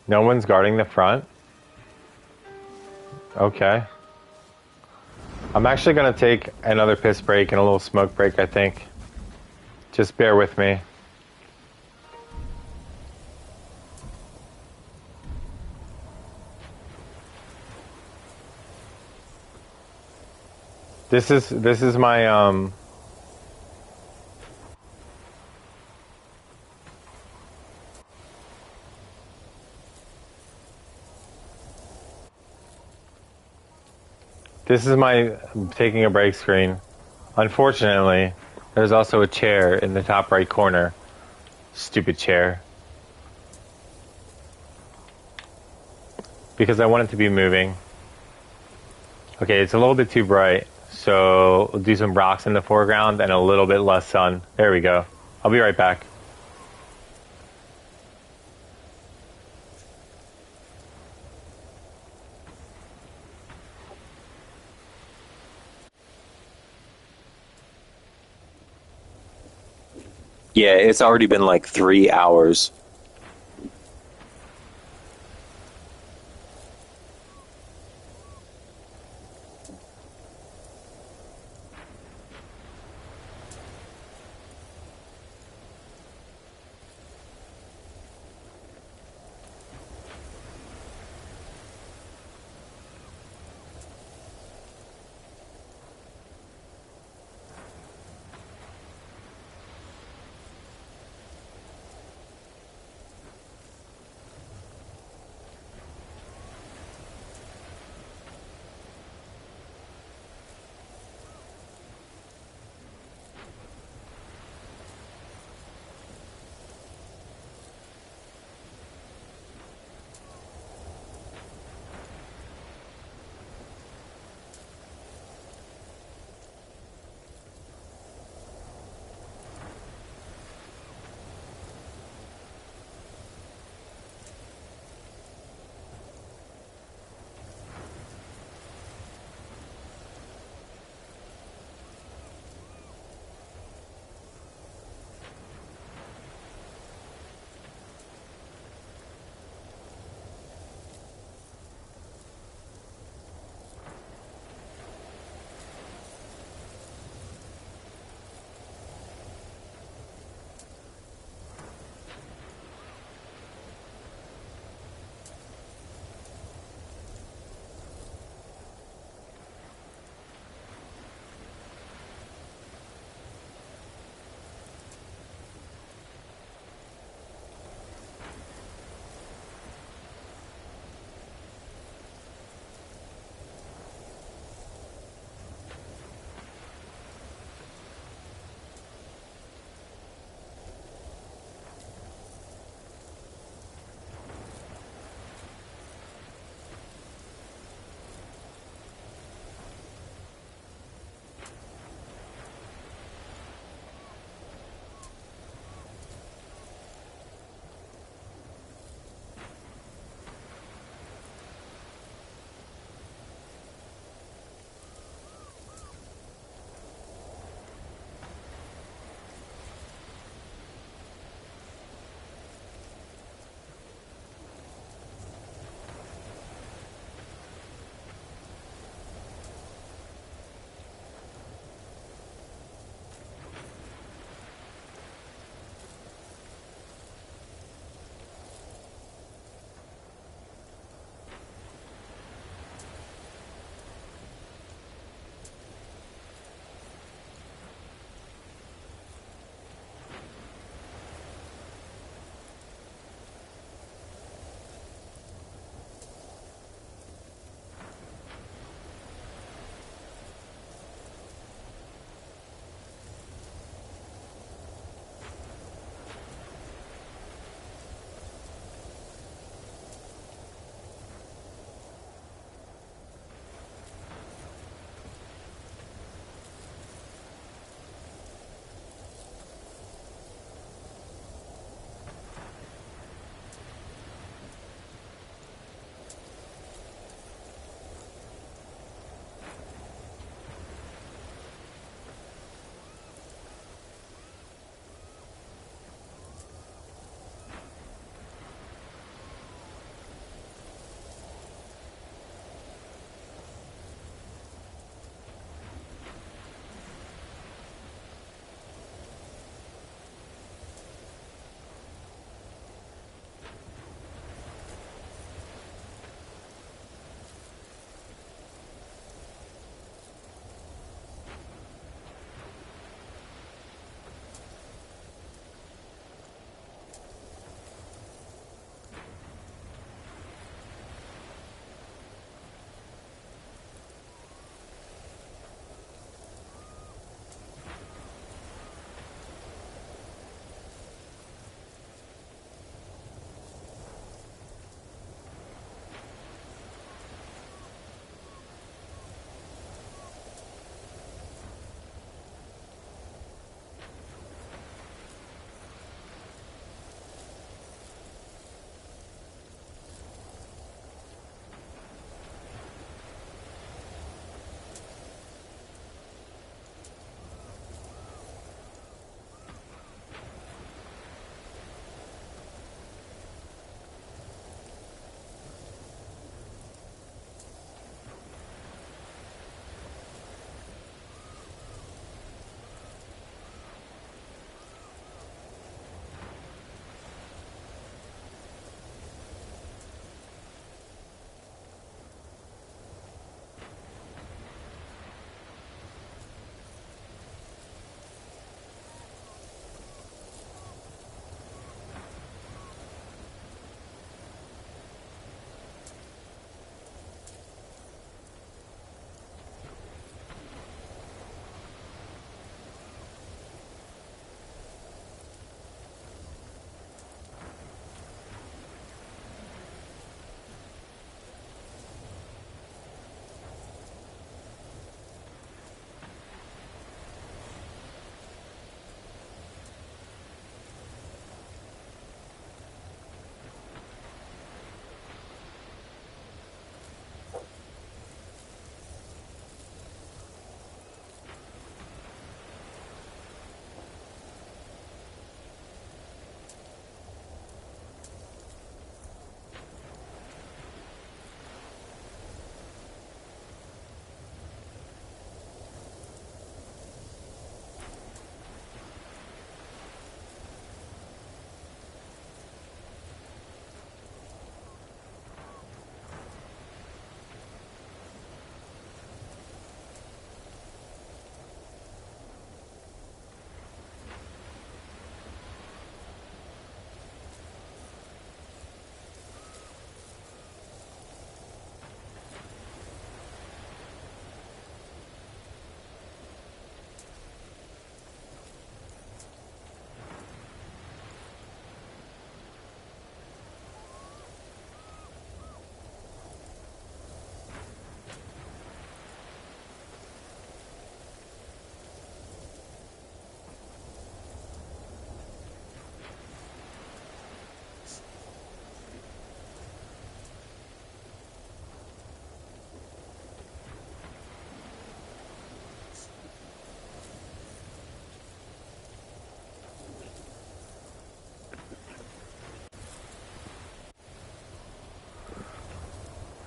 Speaker 1: No one's guarding the front? Okay. I'm actually going to take another piss break and a little smoke break, I think. Just bear with me. This is my This is my taking a break screen. Unfortunately, there's also a chair in the top right corner. Stupid chair. Because I want it to be moving. Okay, it's a little bit too bright. So we'll do some rocks in the foreground and a little bit less sun. There we go. I'll be right back.
Speaker 11: Yeah, it's already been like 3 hours.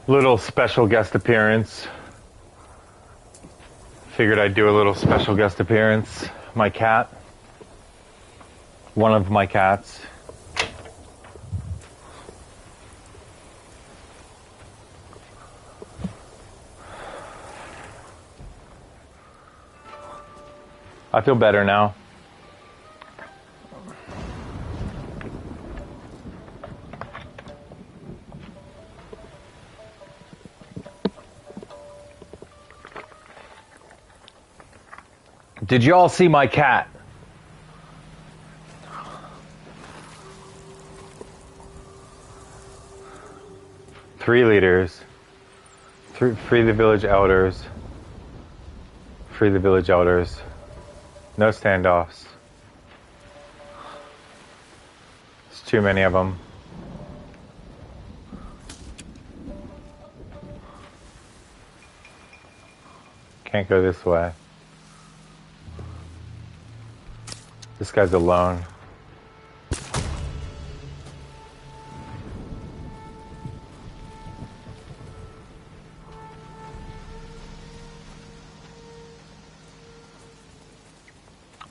Speaker 1: Little special guest appearance. Figured I'd do a little special guest appearance. My cat. One of my cats. I feel better now. Did you all see my cat? Three leaders. Free the village elders. Free the village elders. No standoffs. There's too many of them. Can't go this way. This guy's alone.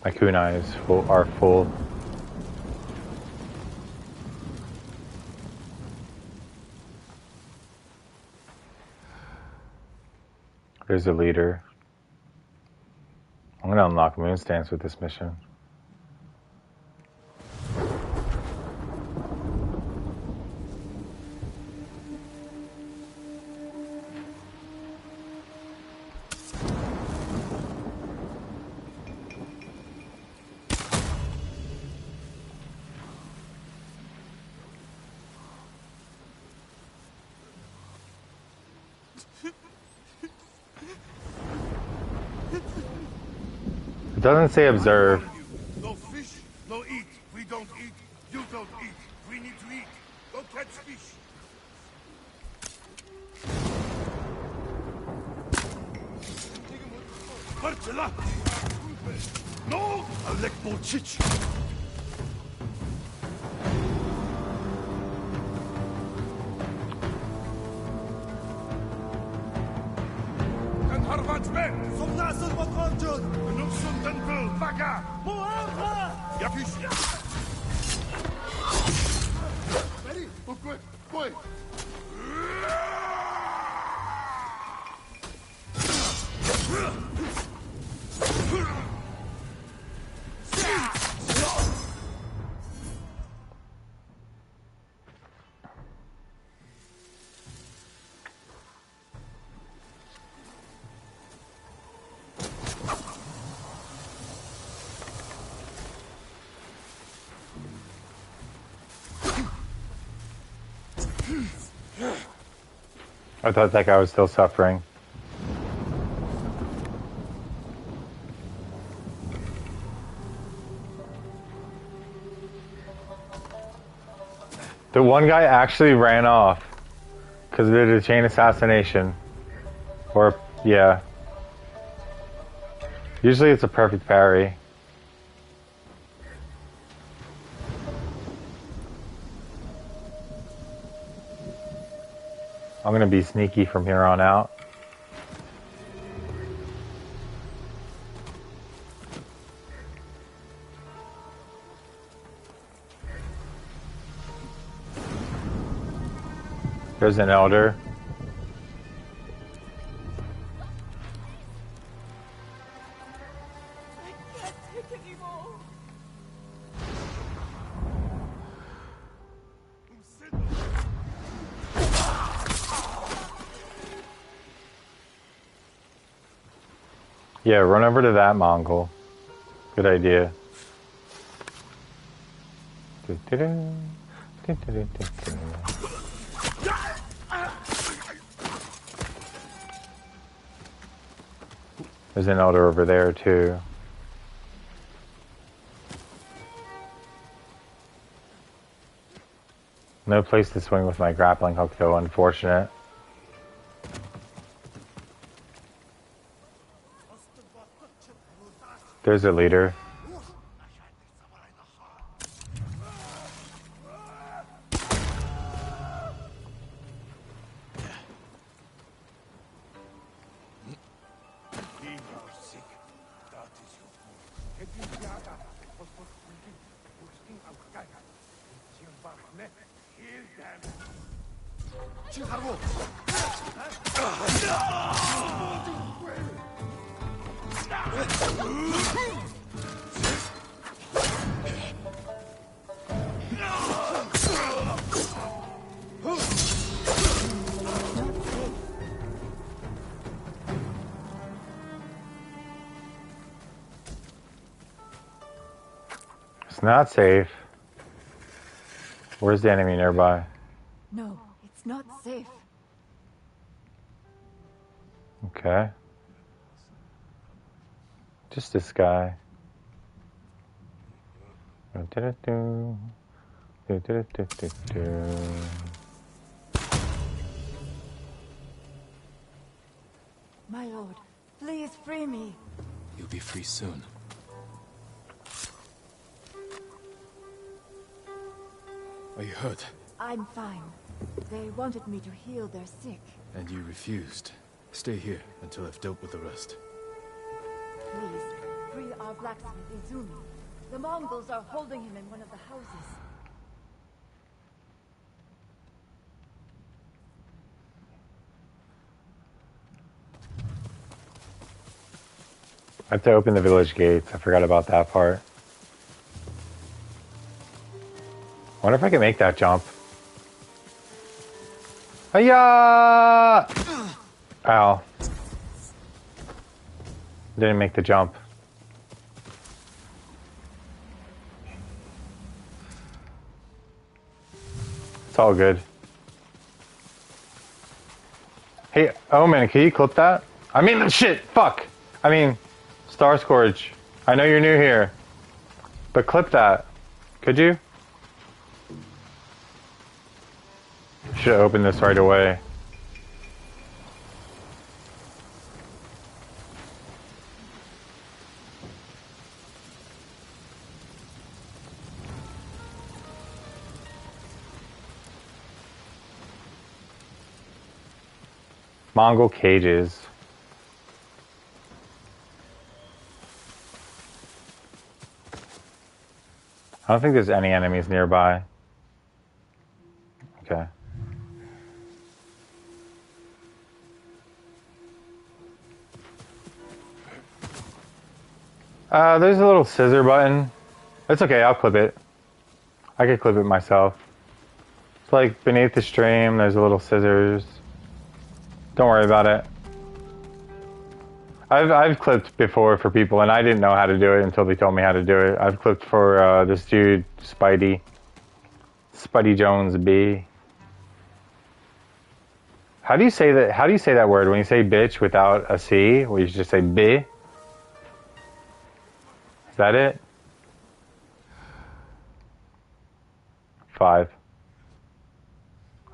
Speaker 1: My kunai are full. There's a leader. I'm gonna unlock Moon Stance with this mission. It doesn't say observe.
Speaker 12: No fish, no eat. We don't eat. You don't eat. We need to eat. Go catch fish. Parcela. No, Alek Bolchich. Kan Harvard men. Som nasıl bakıncın. Nufsun dental baga. Muamma. Yapış. Ready? Quick, quick.
Speaker 1: I thought that guy was still suffering. The one guy actually ran off because they did a chain assassination. Or, yeah. Usually it's a perfect parry. I'm gonna be sneaky from here on out. There's an elder.
Speaker 8: I can't take anymore.
Speaker 1: Yeah, run over to that Mongol. Good idea. There's an elder over there too. No place to swing with my grappling hook though, unfortunate. There's a leader. It's not safe. Where's the enemy nearby?
Speaker 3: No, it's not safe.
Speaker 1: Okay. Just this guy. Do-do-do-do. Do-do-do-do-do.
Speaker 3: My lord, please free me.
Speaker 2: You'll be free soon. Are you hurt?
Speaker 3: I'm fine. They wanted me to heal their sick.
Speaker 2: And you refused. Stay here until I've dealt with the rest.
Speaker 3: Please, free our blacksmith Izumi. The Mongols are holding him in one of the houses.
Speaker 1: I have to open the village gates. I forgot about that part. I wonder if I can make that jump. Hiya! Ow. Didn't make the jump. It's all good. Hey, Omen, can you clip that? I mean, shit, fuck! I mean, Star Scourge. I know you're new here, but clip that. Could you? Should have opened this right away. Mongol cages. I don't think there's any enemies nearby. Okay. There's a little scissor button. It's okay, I'll clip it. I could clip it myself. It's like beneath the stream, there's a little scissors. Don't worry about it. I've clipped before for people, and I didn't know how to do it until they told me how to do it. I've clipped for this dude, Spidey Jones B. How do you say that? How do you say that word when you say bitch without a C? Or you just say B? Is that it? 5.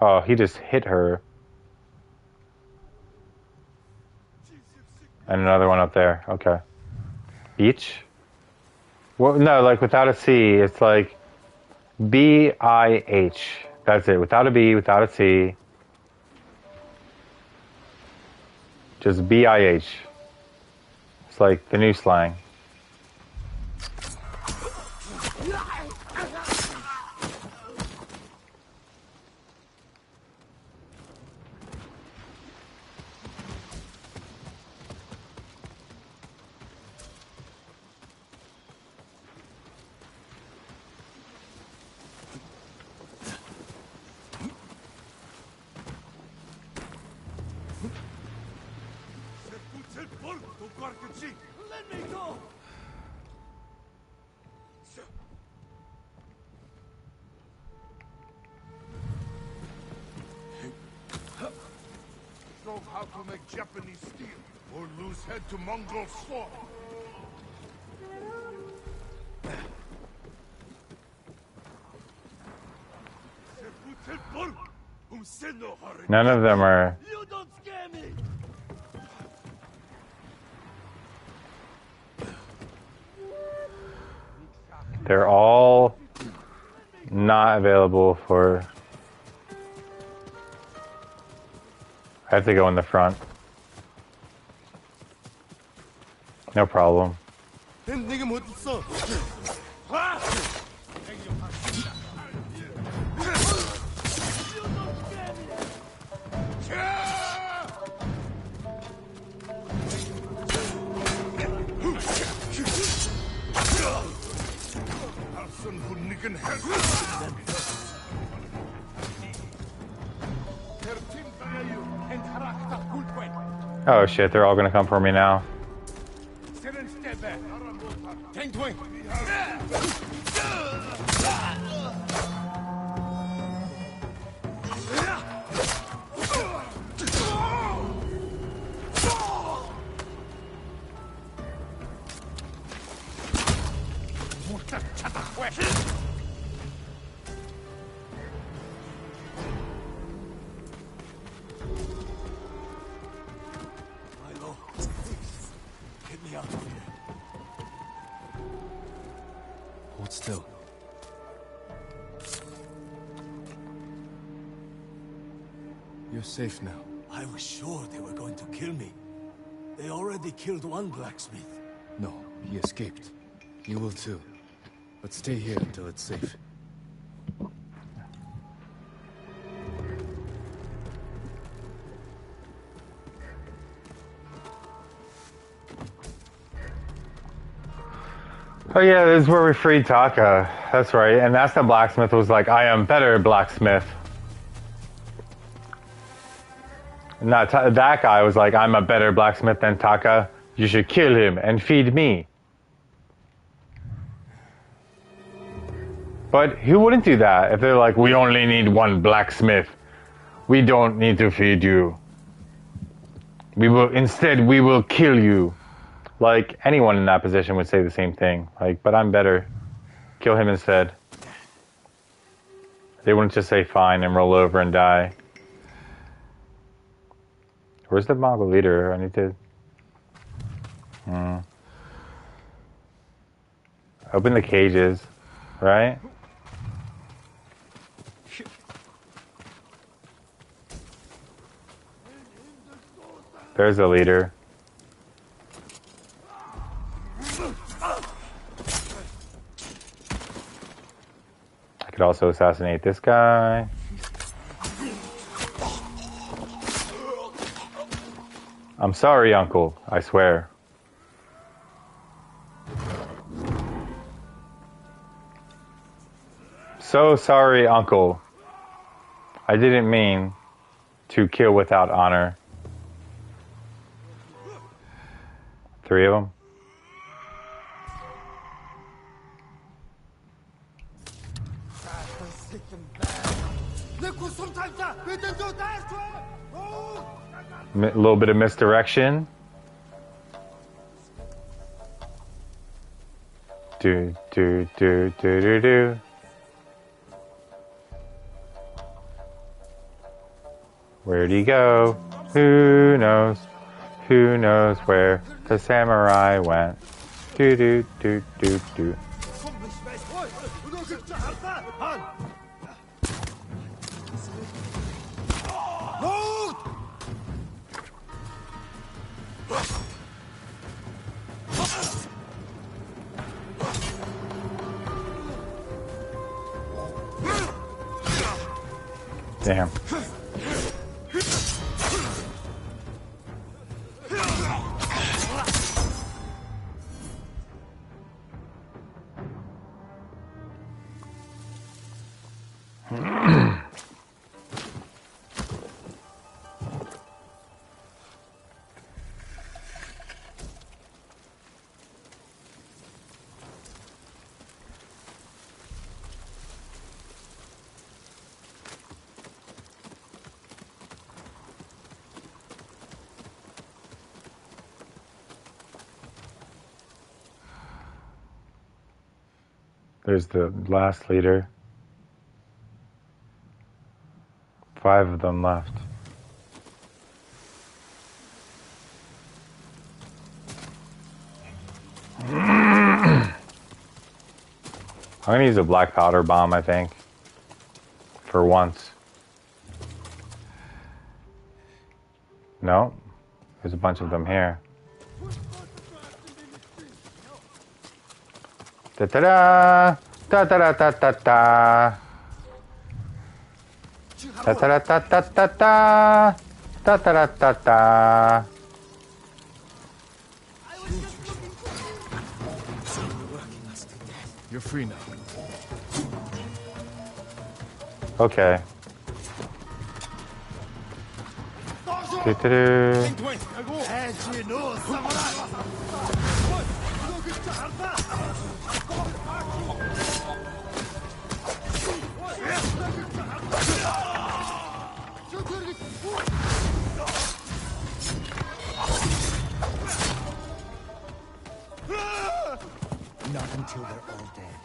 Speaker 1: Oh, he just hit her. And another one up there. Okay. Beach? Well, no, like without a C, it's like B-I-H. That's it. Without a B, without a C. Just B-I-H. It's like the new slang.
Speaker 12: Let me go! Show how to make Japanese steel, or lose head to Mongol sword.
Speaker 1: None of them are...
Speaker 12: You don't scare me!
Speaker 1: They're all not available for... I have to go in the front. No problem.
Speaker 12: can help.
Speaker 1: Oh shit, they're all gonna come for me now.
Speaker 2: Hold still. You're safe now.
Speaker 4: I was sure they were going to kill me. They already killed one blacksmith.
Speaker 2: No, he escaped. You will too. But stay here until it's safe.
Speaker 1: Oh yeah, this is where we freed Taka. That's right. And that's the blacksmith was like, I am better blacksmith. Not that guy was like, I'm a better blacksmith than Taka. You should kill him and feed me. But who wouldn't do that if they're like, we only need one blacksmith. We don't need to feed you. We will kill you. Like, anyone in that position would say the same thing. Like, but I'm better. Kill him instead. They wouldn't just say fine and roll over and die. Where's the Mongol leader? I need to... Open the cages, right? There's the leader. I could also assassinate this guy. I'm sorry, Uncle. I swear. So sorry, Uncle. I didn't mean to kill without honor. 3 of them. A little bit of misdirection. Do. Where'd he go? Who knows? Who knows where the samurai went? Do. Damn. There's the last leader. 5 of them left. I'm gonna use a black powder bomb, I think. For once. No. There's a bunch of them here. Ta-ta-da! Ta-ta-da-ta-ta-ta! Ta-ta-da-ta-ta-ta-ta! Ta-ta-da-ta-ta!
Speaker 2: You're free now.
Speaker 1: Okay. Do-do-do.
Speaker 4: Not until they're all dead.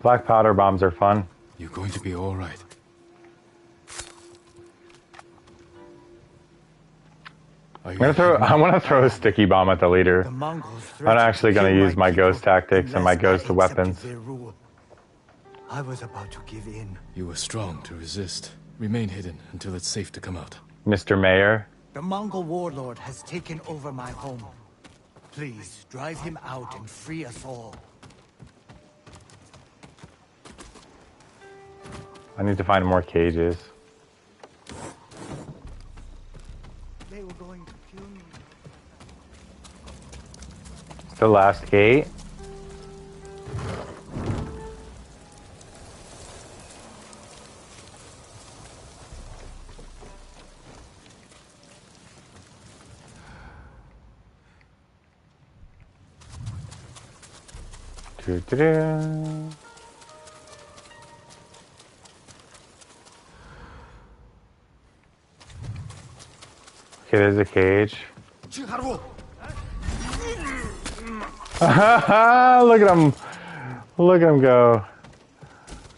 Speaker 1: Black powder bombs are fun.
Speaker 2: You're going to be all right.
Speaker 1: I want to throw a sticky bomb at the leader. I'm actually going to use my ghost tactics and my ghost weapons.
Speaker 4: I was about to give in.
Speaker 2: You were strong to resist. Remain hidden until it's safe to come out.
Speaker 1: Mr. Mayor.
Speaker 4: The Mongol warlord has taken over my home. Please, drive him out and free us all.
Speaker 1: I need to find more cages.
Speaker 4: They were going to kill me.
Speaker 1: It's the last gate. Doo-doo-doo. Okay, there's a cage. Look at him. Look at him go.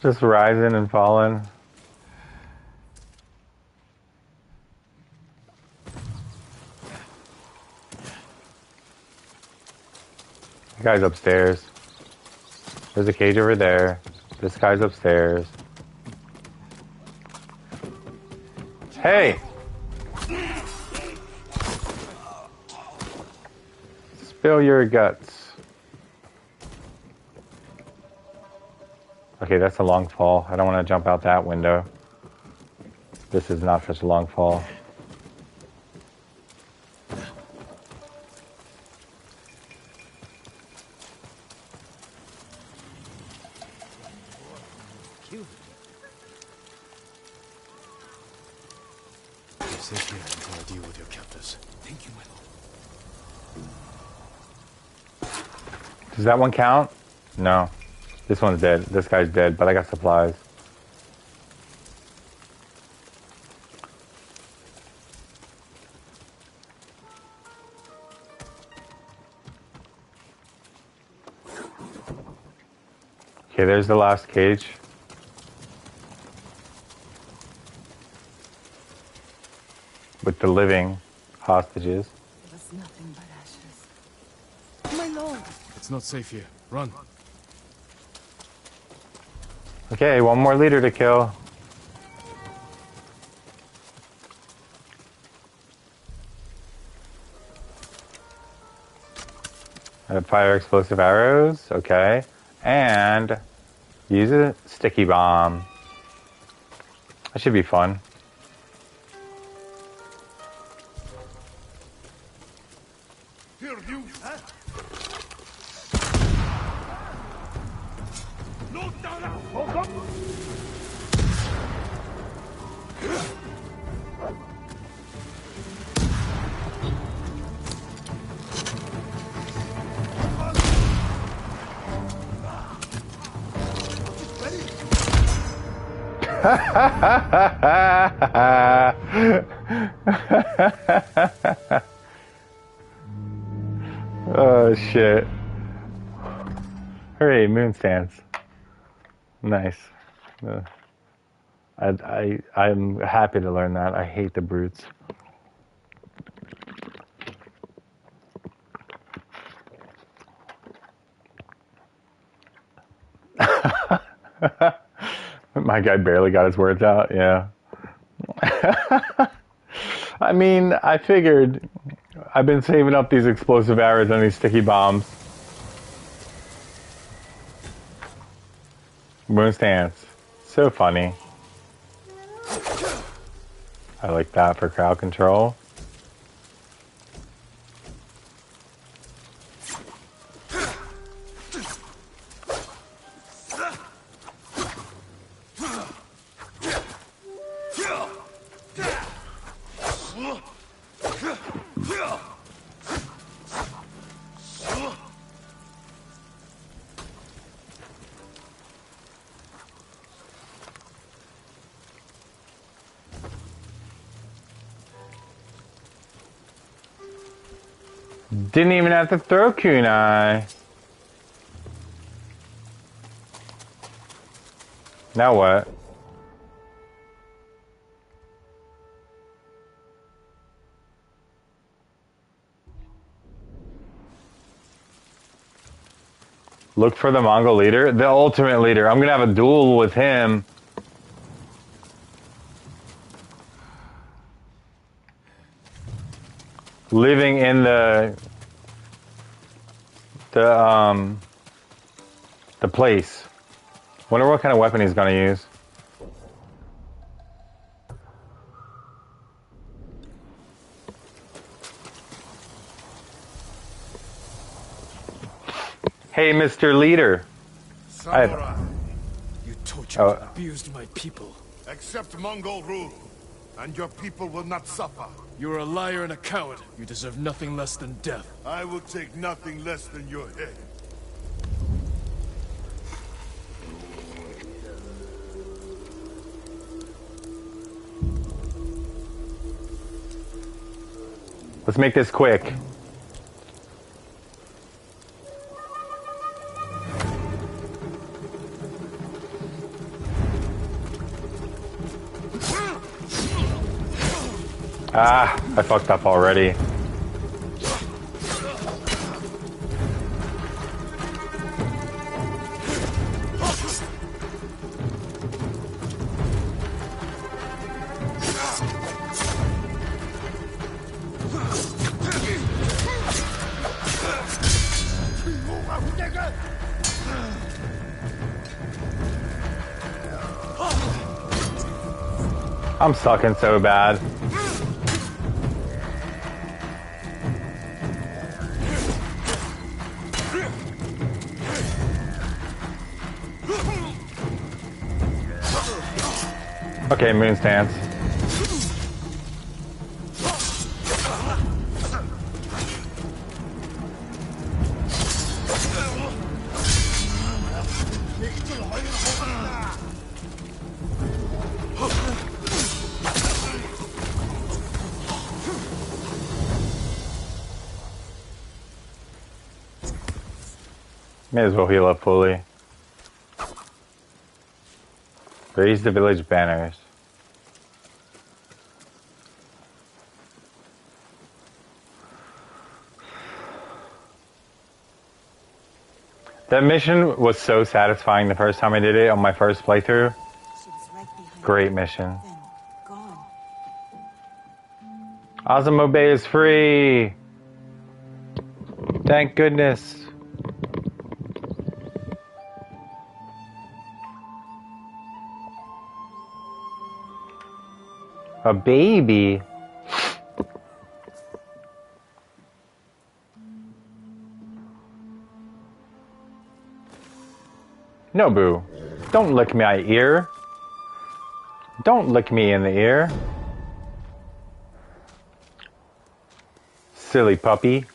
Speaker 1: Just rising and falling. The guy's upstairs. There's a cage over there. This guy's upstairs. Hey! Spill your guts. Okay, that's a long fall. I don't want to jump out that window. This is not such a long fall.
Speaker 2: Sit here until I deal with your captors. Thank you, my lord.
Speaker 1: Does that one count? No. This one's dead. This guy's dead, but I got supplies. Okay, there's the last cage. With the living hostages.
Speaker 8: It was nothing but ashes. My lord!
Speaker 2: It's not safe here. Run.
Speaker 1: Okay, one more leader to kill. And fire explosive arrows. Okay. And use a sticky bomb. That should be fun.
Speaker 12: Here, you. No, hold up.
Speaker 1: Oh shit. Hooray, moon stance. Nice. I'm happy to learn that. I hate the brutes. My guy barely got his words out, yeah. I mean, I figured I've been saving up these explosive arrows and these sticky bombs. Moon stance. So funny. I like that for crowd control. Didn't even have to throw kunai. Now what? Look for the Mongol leader? The ultimate leader. I'm gonna have a duel with him. Living in the place. Wonder what kind of weapon he's gonna use. Hey, Mr. Leader.
Speaker 12: Samurai,
Speaker 2: You tortured and abused my people.
Speaker 12: accept Mongol rule, and your people will not suffer.
Speaker 2: You are a liar and a coward. You deserve nothing less than death.
Speaker 12: I will take nothing less than your head.
Speaker 1: Let's make this quick. Ah, I fucked up already. I'm sucking so bad. Okay, moon stance. May as well heal up fully. Raise the village banners. That mission was so satisfying the first time I did it on my first playthrough. Great mission. Azamo Bay is free! Thank goodness. A baby? Nobu, don't lick my ear. Don't lick me in the ear. Silly puppy.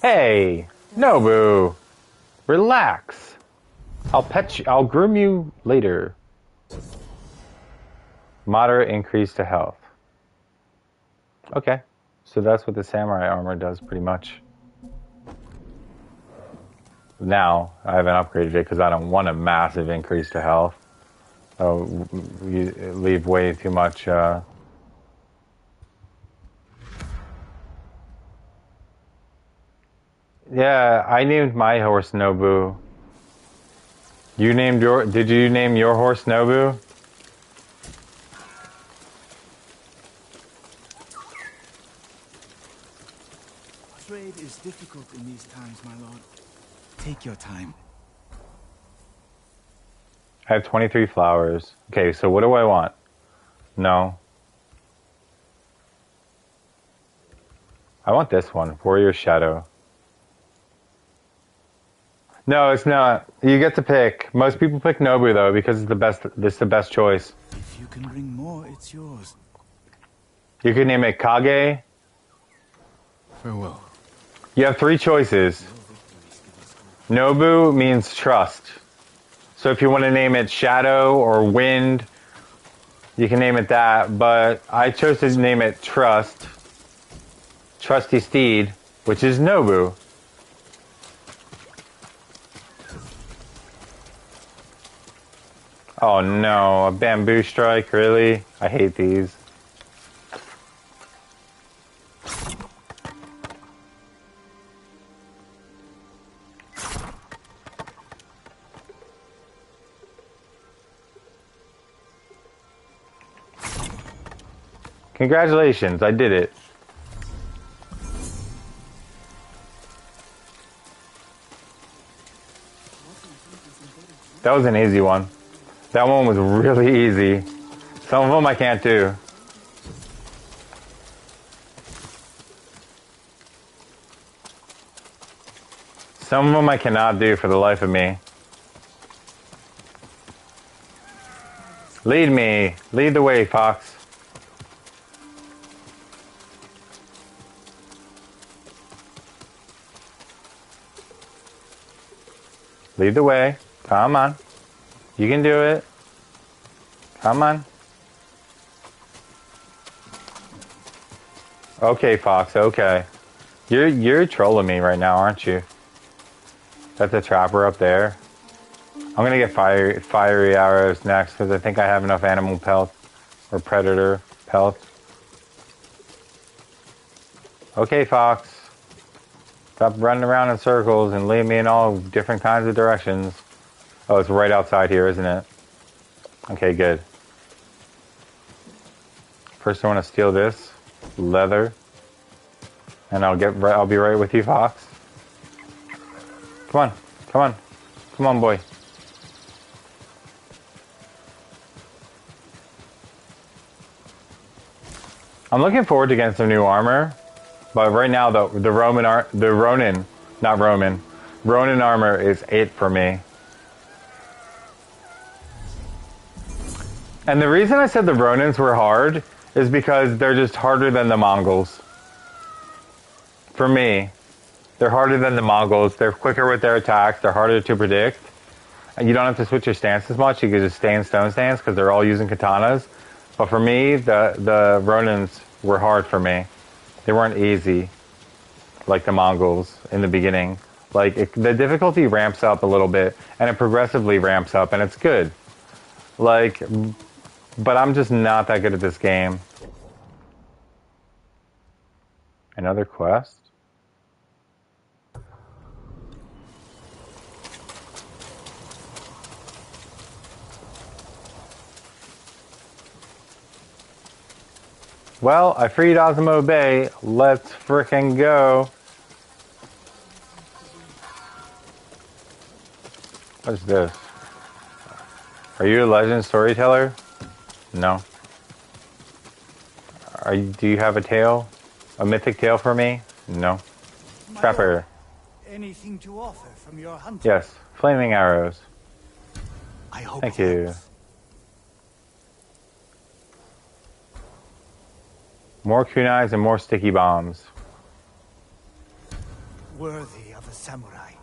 Speaker 1: Hey, Nobu, relax. I'll pet you. I'll groom you later. Moderate increase to health. Okay, so that's what the samurai armor does pretty much. Now, I haven't upgraded it because I don't want a massive increase to health. Oh, you leave way too much, Yeah, I named my horse Nobu. You named your... Did you name your horse Nobu?
Speaker 13: Trade is difficult in these times, my lord.
Speaker 9: Take your time.
Speaker 1: I have 23 flowers. Okay, so what do I want? No. I want this one, Warrior Shadow. No, it's not. You get to pick. Most people pick Nobu though because it's the best. It's the best choice.
Speaker 9: If you can bring more, it's yours.
Speaker 1: You can name it Kage.
Speaker 2: Farewell.
Speaker 1: You have 3 choices. Nobu means trust. So if you want to name it Shadow or Wind, you can name it that. But I chose to name it Trust. Trusty Steed, which is Nobu. Oh no, a bamboo strike, really? I hate these. Congratulations, I did it. That was an easy one. That one was really easy. Some of them I can't do. Some of them I cannot do for the life of me. Lead me. Lead the way, Fox. Lead the way. Come on. You can do it. Come on. Okay, Fox, okay. You're trolling me right now, aren't you? That's a trapper up there. I'm gonna get fiery arrows next because I think I have enough animal pelts or predator pelts. Okay, Fox. Stop running around in circles and lead me in all different kinds of directions. Oh, it's right outside here, isn't it? Okay, good. First, I want to steal this leather, and I'll be right with you, Fox. Come on, come on, come on, boy. I'm looking forward to getting some new armor, but right now the Ronin armor is it for me. And the reason I said the Ronins were hard is because they're just harder than the Mongols. For me, they're harder than the Mongols. They're quicker with their attacks. They're harder to predict. And you don't have to switch your stance as much. You can just stay in stone stance because they're all using katanas. But for me, the Ronins were hard for me. They weren't easy like the Mongols in the beginning. The difficulty ramps up a little bit, and it progressively ramps up, and it's good. But I'm just not that good at this game. Another quest? Well, I freed Osmo Bay. Let's frickin' go. What's this? Are you a legend storyteller? No. Do you have a tale? A mythic tale for me? No. Trapper.
Speaker 4: Anything to offer from your hunting?
Speaker 1: Yes. Flaming arrows.
Speaker 4: I hope
Speaker 1: Thank you.
Speaker 4: helps.
Speaker 1: More kunais and more sticky bombs.
Speaker 4: Worthy of a samurai.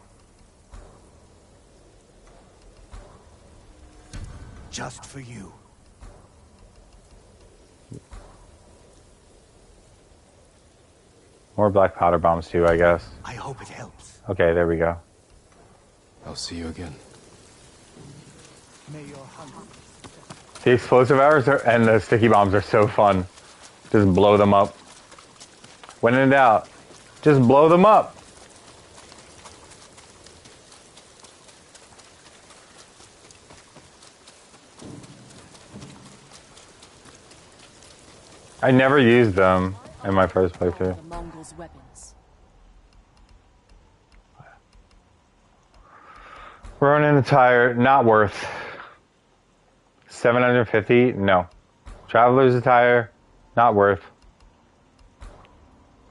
Speaker 4: Just for you.
Speaker 1: More black powder bombs too, I guess.
Speaker 4: I hope it helps.
Speaker 1: Okay, there we go.
Speaker 2: I'll see you again.
Speaker 4: May your hunger.
Speaker 1: The explosive arrows and the sticky bombs are so fun. Just blow them up. When in doubt, just blow them up. I never used them in my first playthrough.
Speaker 8: The Mongols' weapons.
Speaker 1: Ronin attire, not worth. 750, no. Traveler's attire, not worth.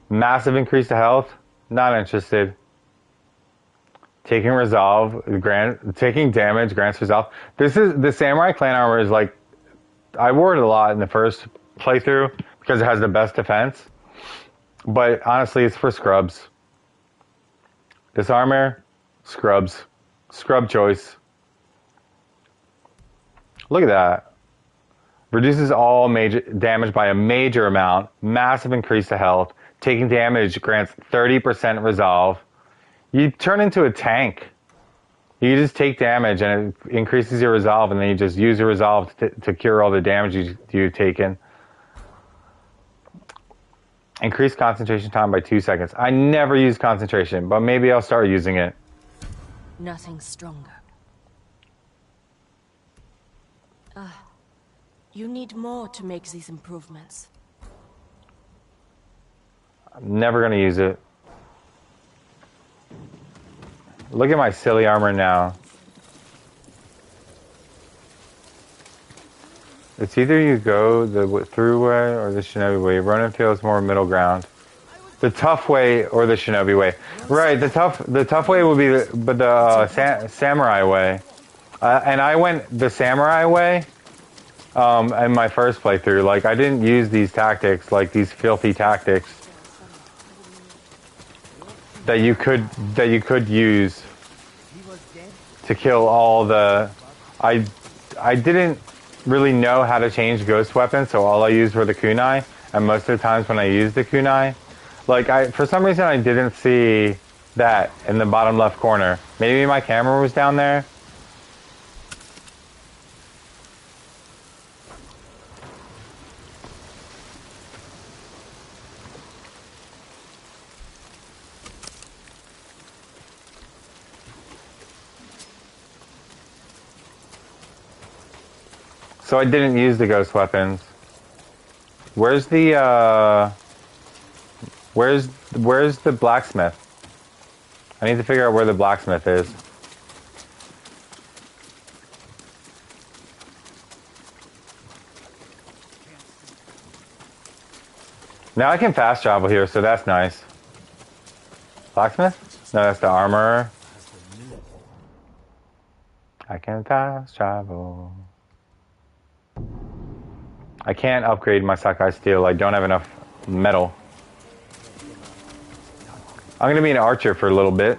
Speaker 1: Massive increase to health, not interested. Taking resolve, taking damage grants resolve. This is the samurai clan armor is like, I wore it a lot in the first playthrough because it has the best defense. But honestly, it's for scrubs. This armor, scrubs. Scrub choice. Look at that. Reduces all major damage by a major amount. Massive increase to health. Taking damage grants 30% resolve. You turn into a tank. You just take damage and it increases your resolve, and then you just use your resolve to cure all the damage you've taken. Increase concentration time by 2 seconds. I never use concentration, but maybe I'll start using it.
Speaker 8: Nothing stronger. You need more to make these improvements.
Speaker 1: I'm never going to use it. Look at my silly armor now. It's either you go the through way or the shinobi way. Ronin feels more middle ground. The tough way or the shinobi way. Right, the tough way would be the samurai way. And I went the samurai way in my first playthrough. Like, I didn't use these tactics, like these filthy tactics that you could use to kill all the... I didn't really know how to change ghost weapons, so all I used were the kunai, and most of the times when I used the kunai, like, for some reason I didn't see that in the bottom left corner. Maybe my camera was down there. So I didn't use the ghost weapons. Where's the where's the blacksmith? I need to figure out where the blacksmith is. Now I can fast travel here, so that's nice. Blacksmith? No, that's the armorer. I can fast travel. I can't upgrade my Sakai steel. I don't have enough metal. I'm going to be an archer for a little bit.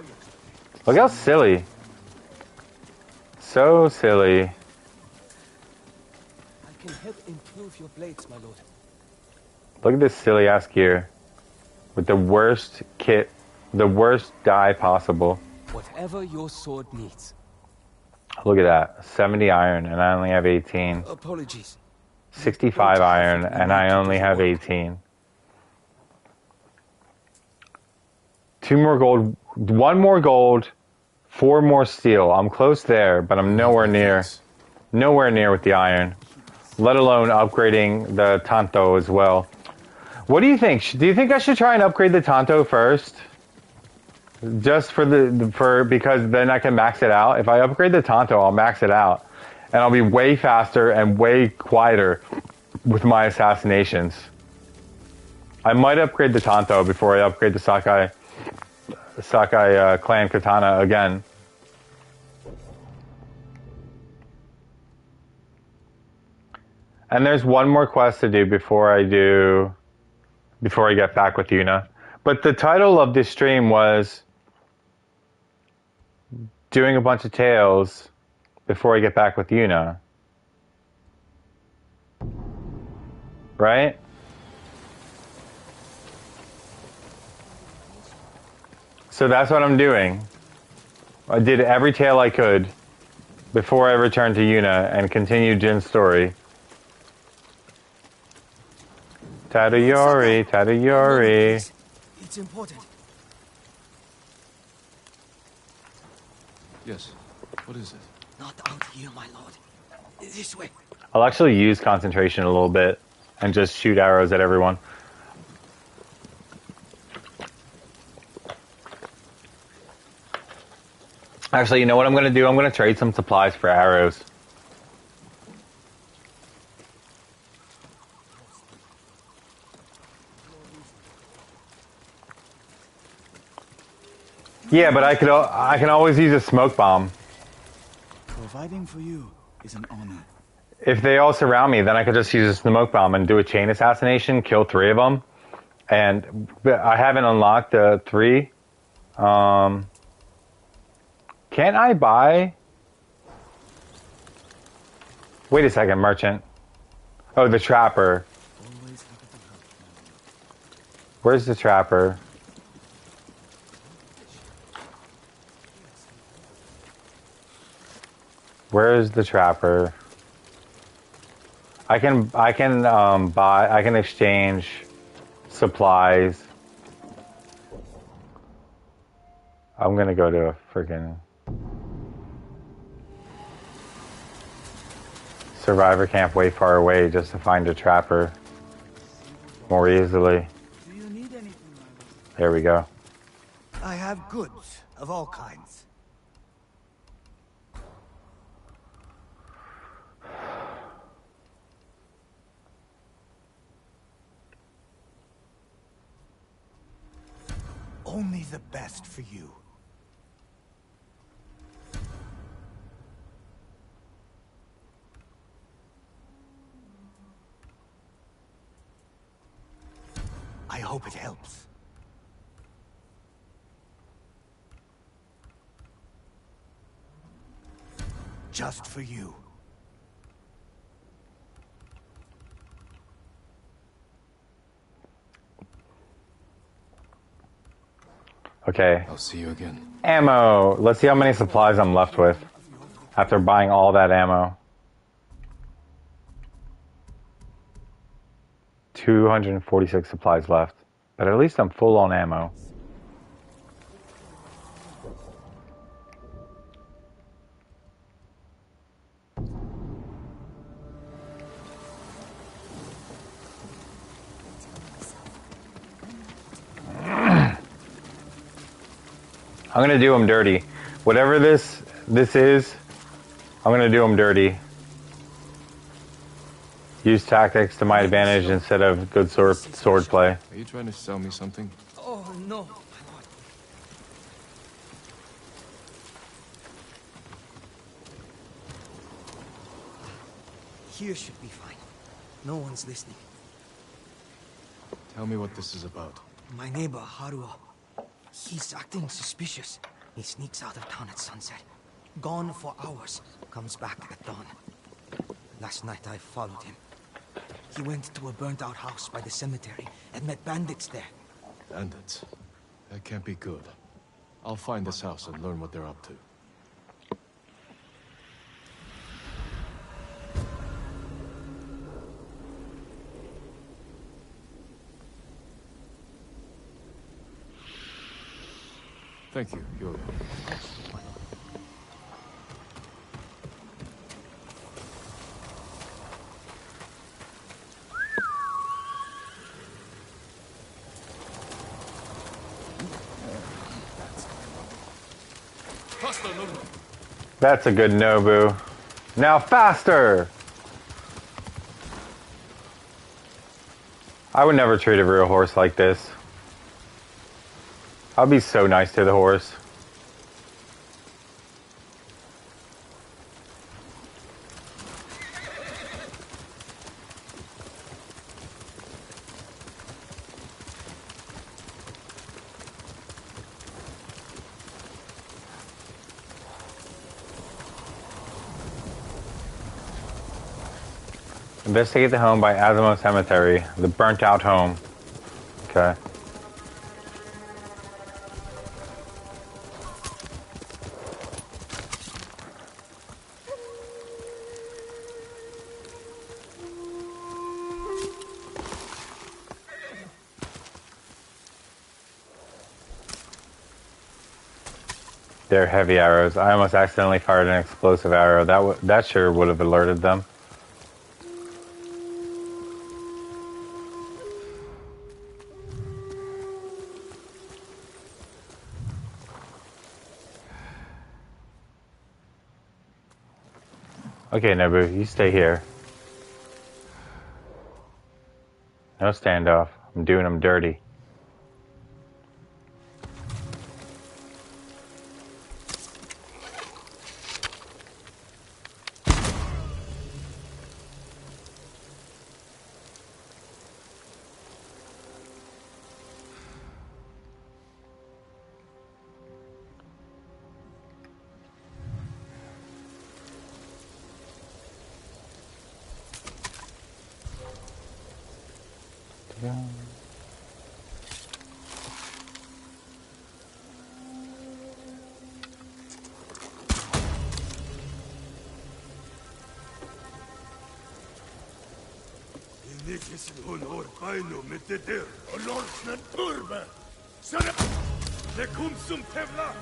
Speaker 1: Look how silly. So silly.
Speaker 9: I can help improve your blades, my lord.
Speaker 1: Look at this silly ass gear. With the worst kit, the worst dye possible.
Speaker 9: Whatever your sword needs.
Speaker 1: Look at that. 70 iron and I only have 18.
Speaker 9: Apologies.
Speaker 1: 65 iron and I only have 18. 2 more gold, 1 more gold, 4 more steel. I'm close there, but I'm nowhere near with the iron. Let alone upgrading the Tanto as well. What do you think? Do you think I should try and upgrade the Tanto first? Just because then I can max it out. If I upgrade the Tanto, I'll max it out. And I'll be way faster and way quieter with my assassinations. I might upgrade the Tanto before I upgrade the Sakai clan katana again. And there's one more quest to do before I get back with Yuna. But the title of this stream was doing a bunch of tales before I get back with Yuna. Right? So that's what I'm doing. I did every tale I could before I returned to Yuna and continued Jin's story. Tadayori, Tadayori.
Speaker 9: It's important.
Speaker 2: Yes. What is it?
Speaker 9: Not out here, my lord. This way.
Speaker 1: I'll actually use concentration a little bit and just shoot arrows at everyone. Actually, you know what I'm going to do? I'm going to trade some supplies for arrows. Yeah, but I can always use a smoke bomb.
Speaker 13: Providing for you is an honor.
Speaker 1: If they all surround me, then I could just use a smoke bomb and do a chain assassination, kill 3 of them. But I haven't unlocked the 3. Can I buy? Wait a second, merchant. Oh, the trapper. Where's the trapper? Where is the trapper? I can buy. I can exchange supplies. I'm gonna go to a freaking survivor camp way far away just to find a trapper more easily.
Speaker 13: Do you need anything,
Speaker 1: There we go.
Speaker 4: I have goods of all kinds. Only the best for you. I hope it helps. Just for you.
Speaker 1: Okay.
Speaker 2: I'll see you again.
Speaker 1: Ammo. Let's see how many supplies I'm left with after buying all that ammo. 246 supplies left. But at least I'm full on ammo. I'm gonna do them dirty. Whatever this is, I'm gonna do them dirty. Use tactics to my advantage instead of good sword play.
Speaker 2: Are you trying to sell me something?
Speaker 14: Oh, no. Here should be fine. No one's listening.
Speaker 2: Tell me what this is about.
Speaker 14: My neighbor, Haruo. He's acting suspicious. He sneaks out of town at sunset. Gone for hours. Comes back at dawn. Last night I followed him. He went to a burnt-out house by the cemetery and met bandits there.
Speaker 2: Bandits? That can't be good. I'll find this house and learn what they're up to. Thank you, Yuna.
Speaker 1: That's a good Nobu. Now faster! I would never treat a real horse like this. I'll be so nice to the horse. Investigate the home by Azamo Cemetery. The burnt out home. Okay. They're heavy arrows. I almost accidentally fired an explosive arrow. That sure would have alerted them. Okay, Nobu, you stay here. No standoff. I'm doing them dirty.
Speaker 12: Inicis honor baino meteter, olorsnen urbe. Sara, le cum sum tevla.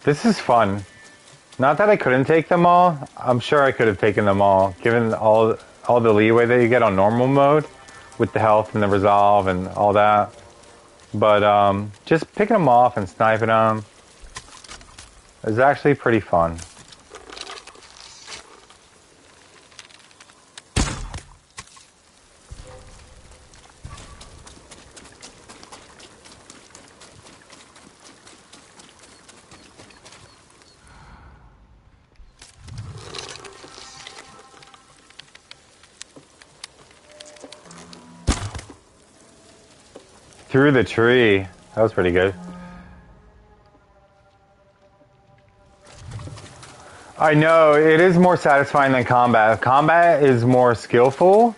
Speaker 1: This is fun. Not that I couldn't take them all. I'm sure I could have taken them all, given all the leeway that you get on normal mode with the health and the resolve and all that. But just picking them off and sniping them is actually pretty fun. Through the tree. That was pretty good. I know, it is more satisfying than combat. Combat is more skillful,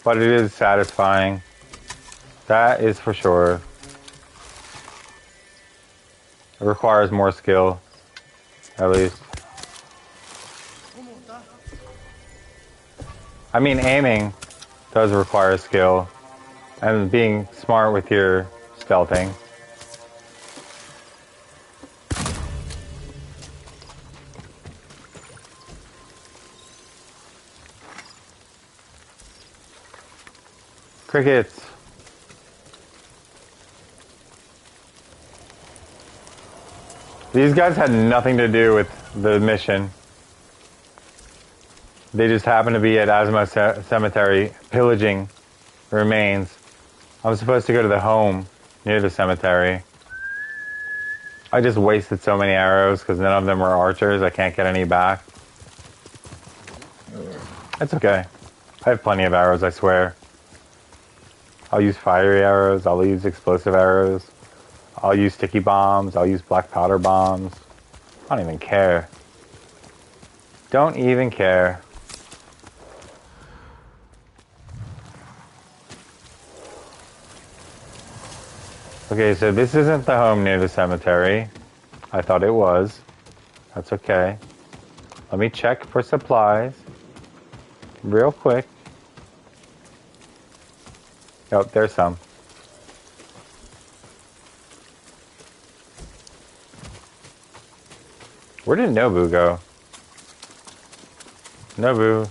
Speaker 1: but it is satisfying. That is for sure. It requires more skill, at least. I mean, aiming does require skill, and being smart with your stealthing. Crickets. These guys had nothing to do with the mission. They just happened to be at Azuma Cemetery pillaging remains. I was supposed to go to the home near the cemetery. I just wasted so many arrows because none of them were archers. I can't get any back. It's okay. I have plenty of arrows, I swear. I'll use fiery arrows. I'll use explosive arrows. I'll use sticky bombs. I'll use black powder bombs. I don't even care. Don't even care. Okay, so this isn't the home near the cemetery. I thought it was. That's okay. Let me check for supplies. Real quick. Oh, there's some. Where did Nobu go? Nobu.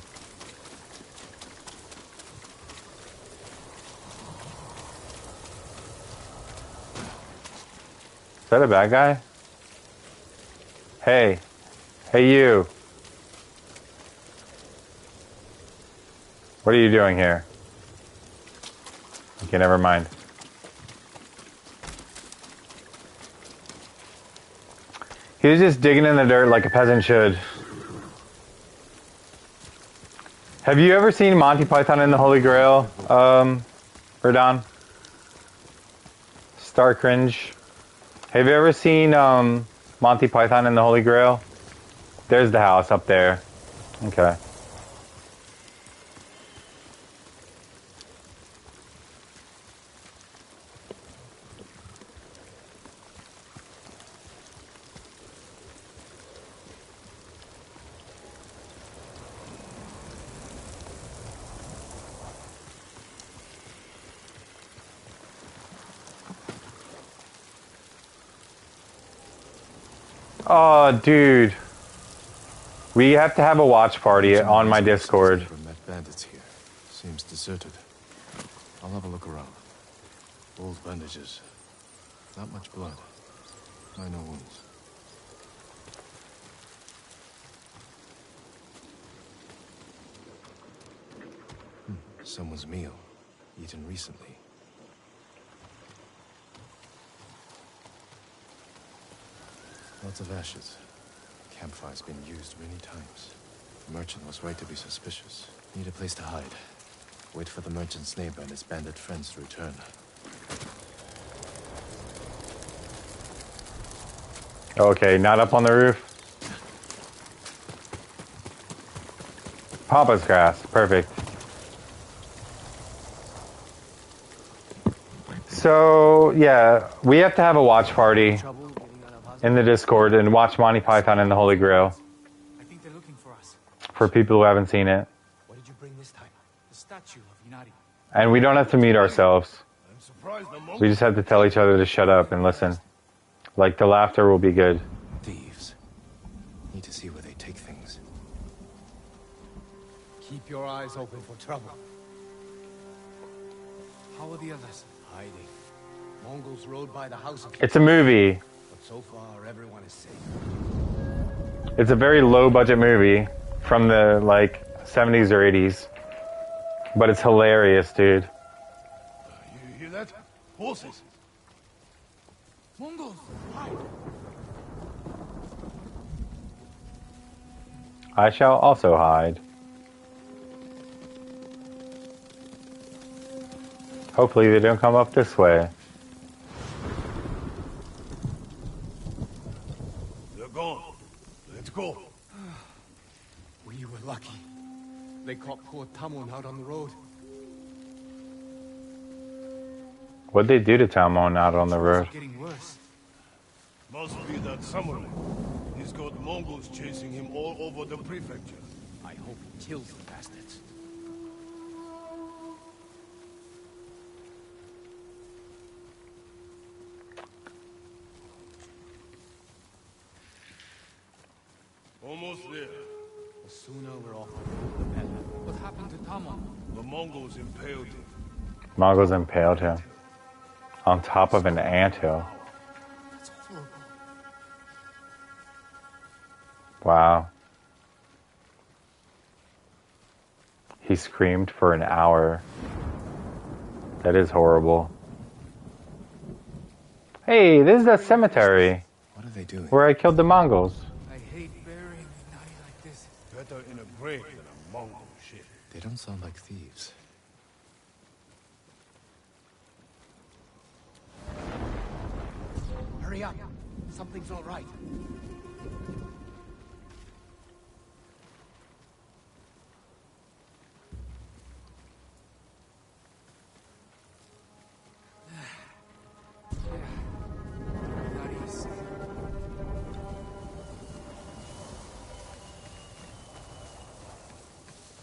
Speaker 1: Is that a bad guy? Hey. Hey, you. What are you doing here? Okay, never mind. He was just digging in the dirt like a peasant should. Have you ever seen Monty Python and the Holy Grail, Verdon? Star cringe. Have you ever seen Monty Python and the Holy Grail? There's the house up there. Okay. Oh, dude. We have to have a watch party on my Discord.
Speaker 2: Met bandits here. Seems deserted. I'll have a look around. Old bandages. Not much blood. Minor wounds. Someone's meal. Eaten recently. Lots of ashes. Campfire's been used many times. The merchant was right to be suspicious. Need a place to hide. Wait for the merchant's neighbor and his bandit friends to return.
Speaker 1: Okay, not up on the roof. Pampas grass, perfect. So, yeah, we have to have a watch party in the Discord and watch Monty Python and the Holy Grail.
Speaker 14: I think they're looking for us.
Speaker 1: For people who haven't seen it.
Speaker 14: What did you bring this time? The statue of Yunari.
Speaker 1: And we don't have to mute ourselves.
Speaker 12: I'm surprised the monk.
Speaker 1: We just have to tell each other to shut up and listen. Like, the laughter will be good.
Speaker 2: Thieves. Need to see where they take things.
Speaker 14: Keep your eyes open for trouble. How are the others? Hiding. Mongols rode by the house of...
Speaker 1: It's a movie.
Speaker 14: But so far, everyone is safe.
Speaker 1: It's a very low-budget movie from the, like, 70s or 80s. But it's hilarious, dude.
Speaker 12: You hear that? Horses.
Speaker 14: Mongols! Hide!
Speaker 1: I shall also hide. Hopefully they don't come up this way.
Speaker 12: They're gone. Let's go.
Speaker 14: We were lucky. They caught poor Tamon out on the road.
Speaker 1: What'd they do to Tamon out on the road?
Speaker 14: It's getting worse.
Speaker 12: Must be that samurai. He's got Mongols chasing him all over the prefecture.
Speaker 14: I hope he kills the bastards.
Speaker 12: Almost there.
Speaker 14: The sooner we're off, the better. What happened to Tamon?
Speaker 12: The Mongols impaled him.
Speaker 1: Mongols impaled him on top of an anthill.
Speaker 14: That's horrible.
Speaker 1: Wow. He screamed for an hour. That is horrible. Hey, this is a cemetery.
Speaker 2: What are they doing?
Speaker 1: Where I killed the Mongols.
Speaker 14: I hate burying Yunari like this.
Speaker 12: Better in a grave than a Mongol ship.
Speaker 2: They don't sound like thieves.
Speaker 14: Hurry up. Something's not right.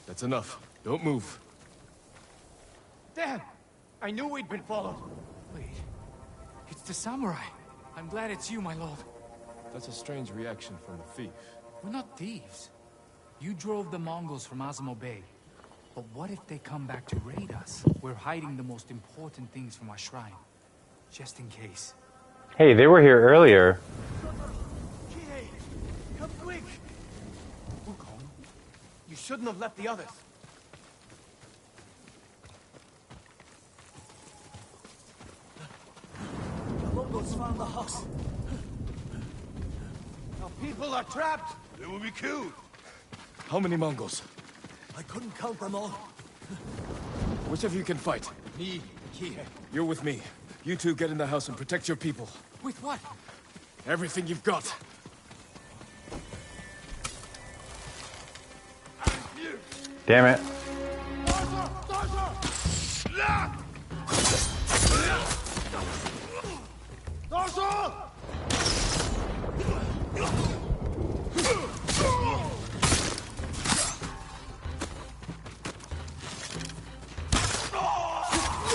Speaker 2: That's enough. Don't move.
Speaker 14: Damn! I knew we'd been followed. Wait. It's the samurai. I'm glad it's you, my lord.
Speaker 2: That's a strange reaction from a thief.
Speaker 14: We're not thieves. You drove the Mongols from Azamo Bay. But what if they come back to raid us? We're hiding the most important things from our shrine. Just in case.
Speaker 1: Hey, they were here earlier.
Speaker 14: Come quick! Wukong, you shouldn't have left the others. The Mongols found the house. Our people are trapped.
Speaker 12: They will be killed.
Speaker 2: How many Mongols?
Speaker 14: I couldn't count them all.
Speaker 2: Which of you can fight?
Speaker 14: Me, Kihe.
Speaker 2: You're with me. You two get in the house and protect your people.
Speaker 14: With what?
Speaker 2: Everything you've got.
Speaker 1: Damn it.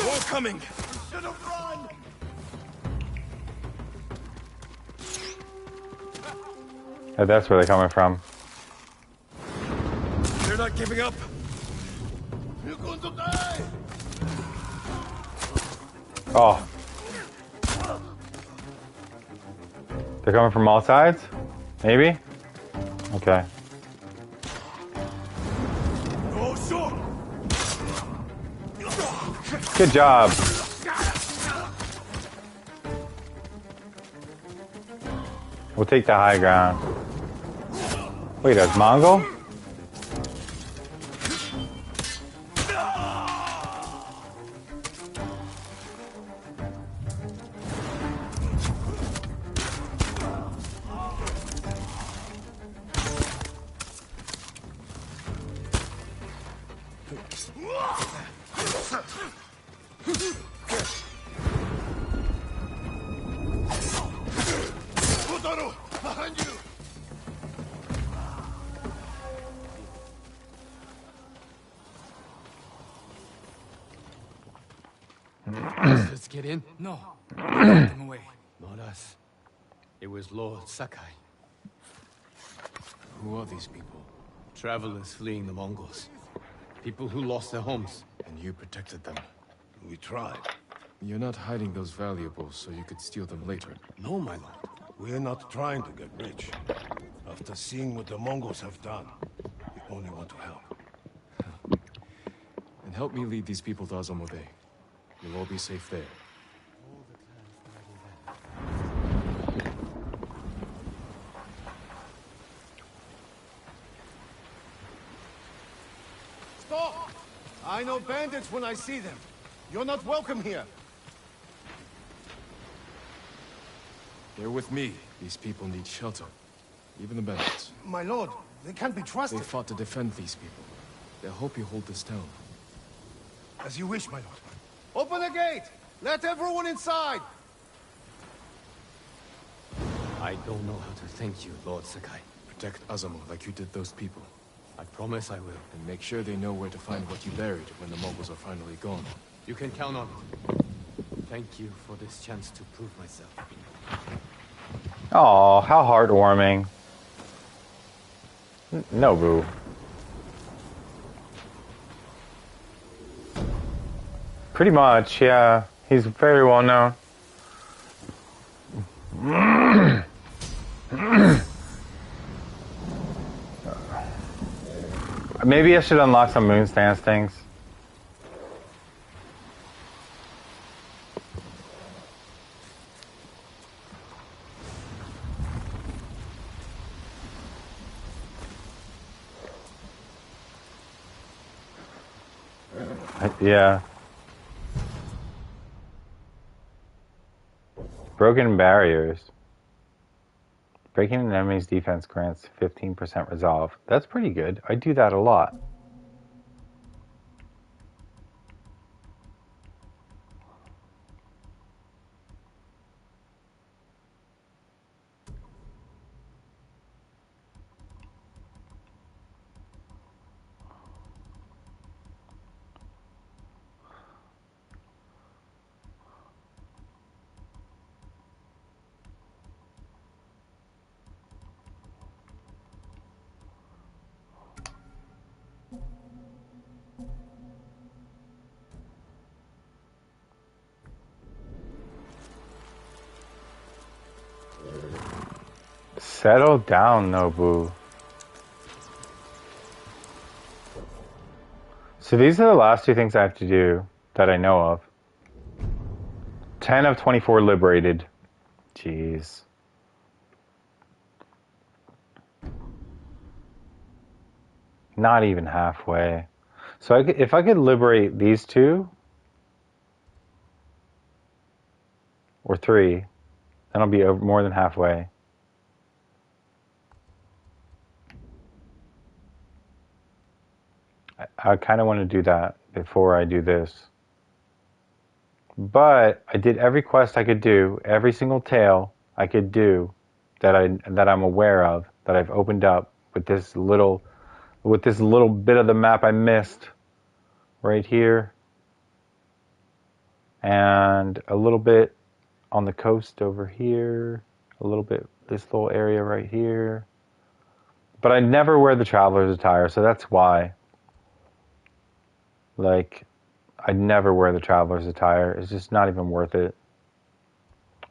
Speaker 2: More coming!
Speaker 12: Should have run!
Speaker 1: Oh, that's where they're coming from.
Speaker 12: giving up? You're going to die!
Speaker 1: Oh. They're coming from all sides? Maybe? Okay.
Speaker 12: Oh, sure!
Speaker 1: Good job. We'll take the high ground. Wait, a Mongol?
Speaker 12: Futaro, behind you!
Speaker 2: Let's get in.
Speaker 13: No. Get them away.
Speaker 2: Not us. It was Lord Sakai. Who are these people? Travelers fleeing the Mongols. People who lost their homes. And you protected them.
Speaker 7: We tried.
Speaker 2: You're not hiding those valuables so you could steal them later.
Speaker 7: No, my lord. We're not trying to get rich. After seeing what the Mongols have done, we only want to help.
Speaker 2: And help me lead these people to Azamode. You'll all be safe there.
Speaker 7: Stop! I know bandits when I see them. You're not welcome here.
Speaker 2: They're with me. These people need shelter. Even the bandits.
Speaker 7: My lord, they can't be trusted.
Speaker 2: They fought to defend these people. They'll help you hold this town.
Speaker 7: As you wish, my lord. Open the gate! Let everyone inside!
Speaker 5: I don't know how to thank you, Lord Sakai.
Speaker 2: Protect Azamo like you did those people.
Speaker 5: I promise I will.
Speaker 2: And make sure they know where to find what you buried when the Mongols are finally gone.
Speaker 5: You can count on it. Thank you for this chance to prove myself.
Speaker 1: Oh, how heartwarming. Nobu. Pretty much, yeah. He's very well known. Maybe I should unlock some moon stance things. Yeah. Broken barriers. Breaking an enemy's defense grants 15% resolve. That's pretty good. I do that a lot. Settle down, Nobu. So these are the last two things I have to do that I know of. 10 of 24 liberated. Jeez. Not even halfway. So if I could liberate these two, or three, then I'll be over more than halfway. I kind of want to do that before I do this. But I did every quest I could do, every single tale I could do that I'm aware of, that I've opened up with this little bit of the map I missed right here. And a little bit on the coast over here, a little bit this little area right here. But I never wear the traveler's attire, so that's why. Like, I'd never wear the traveler's attire. It's just not even worth it.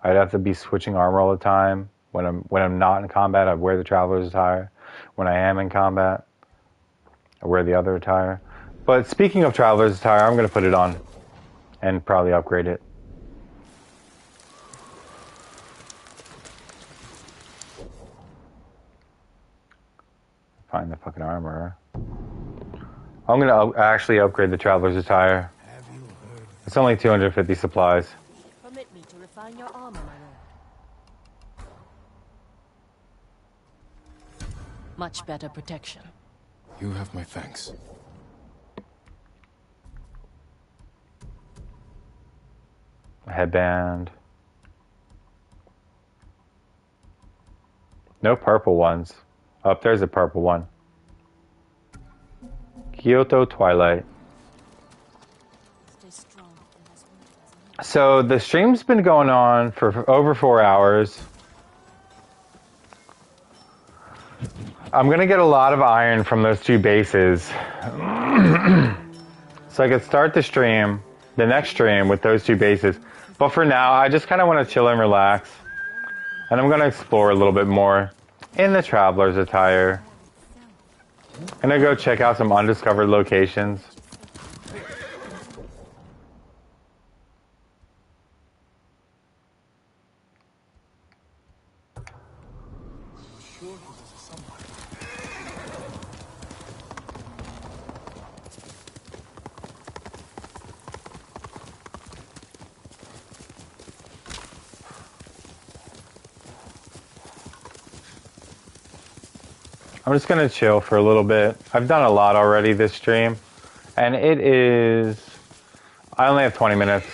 Speaker 1: I'd have to be switching armor all the time. When I'm not in combat, I wear the traveler's attire. When I am in combat, I wear the other attire. But speaking of traveler's attire, I'm going to put it on and probably upgrade it. Find the fucking armor. I'm going to actually upgrade the traveler's attire. It's only 250 supplies.
Speaker 8: Permit me to refine your armor, my lord. Much better protection.
Speaker 2: You have my thanks.
Speaker 1: A headband. No purple ones. Oh, there's a purple one. Kyoto Twilight. So the stream's been going on for over 4 hours. I'm going to get a lot of iron from those 2 bases. So I could start the stream, the next stream, with those 2 bases. But for now, I just kind of want to chill and relax. And I'm going to explore a little bit more in the traveler's attire. I'm going to go check out some undiscovered locations. I'm just going to chill for a little bit. I've done a lot already this stream. And it is... I only have 20 minutes.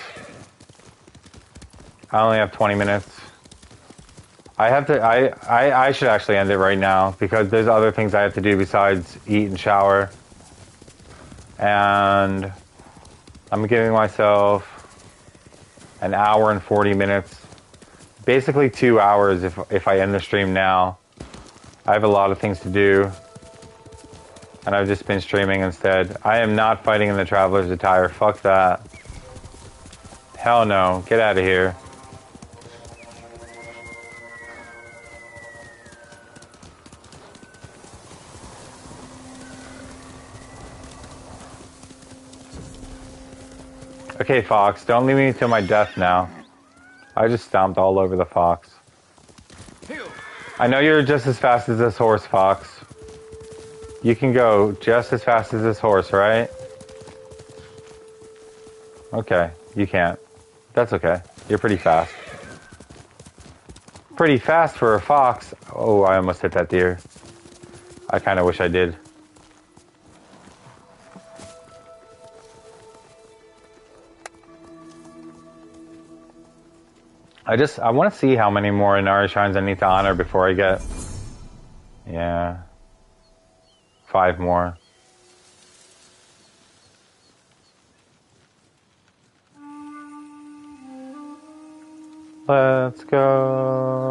Speaker 1: I have to... I should actually end it right now. Because there's other things I have to do besides eat and shower. And... I'm giving myself... an hour and 40 minutes. Basically 2 hours if I end the stream now. I have a lot of things to do, and I've just been streaming instead. I am not fighting in the traveler's attire. Fuck that. Hell no. Get out of here. Okay, Fox, don't leave me to my death now. I just stomped all over the fox. I know you're just as fast as this horse, Fox. You can go just as fast as this horse, right? Okay, you can't. That's okay. You're pretty fast. Pretty fast for a fox. Oh, I almost hit that deer. I kind of wish I did. I want to see how many more Inari shrines I need to honor before I get... Yeah. 5 more. Let's go.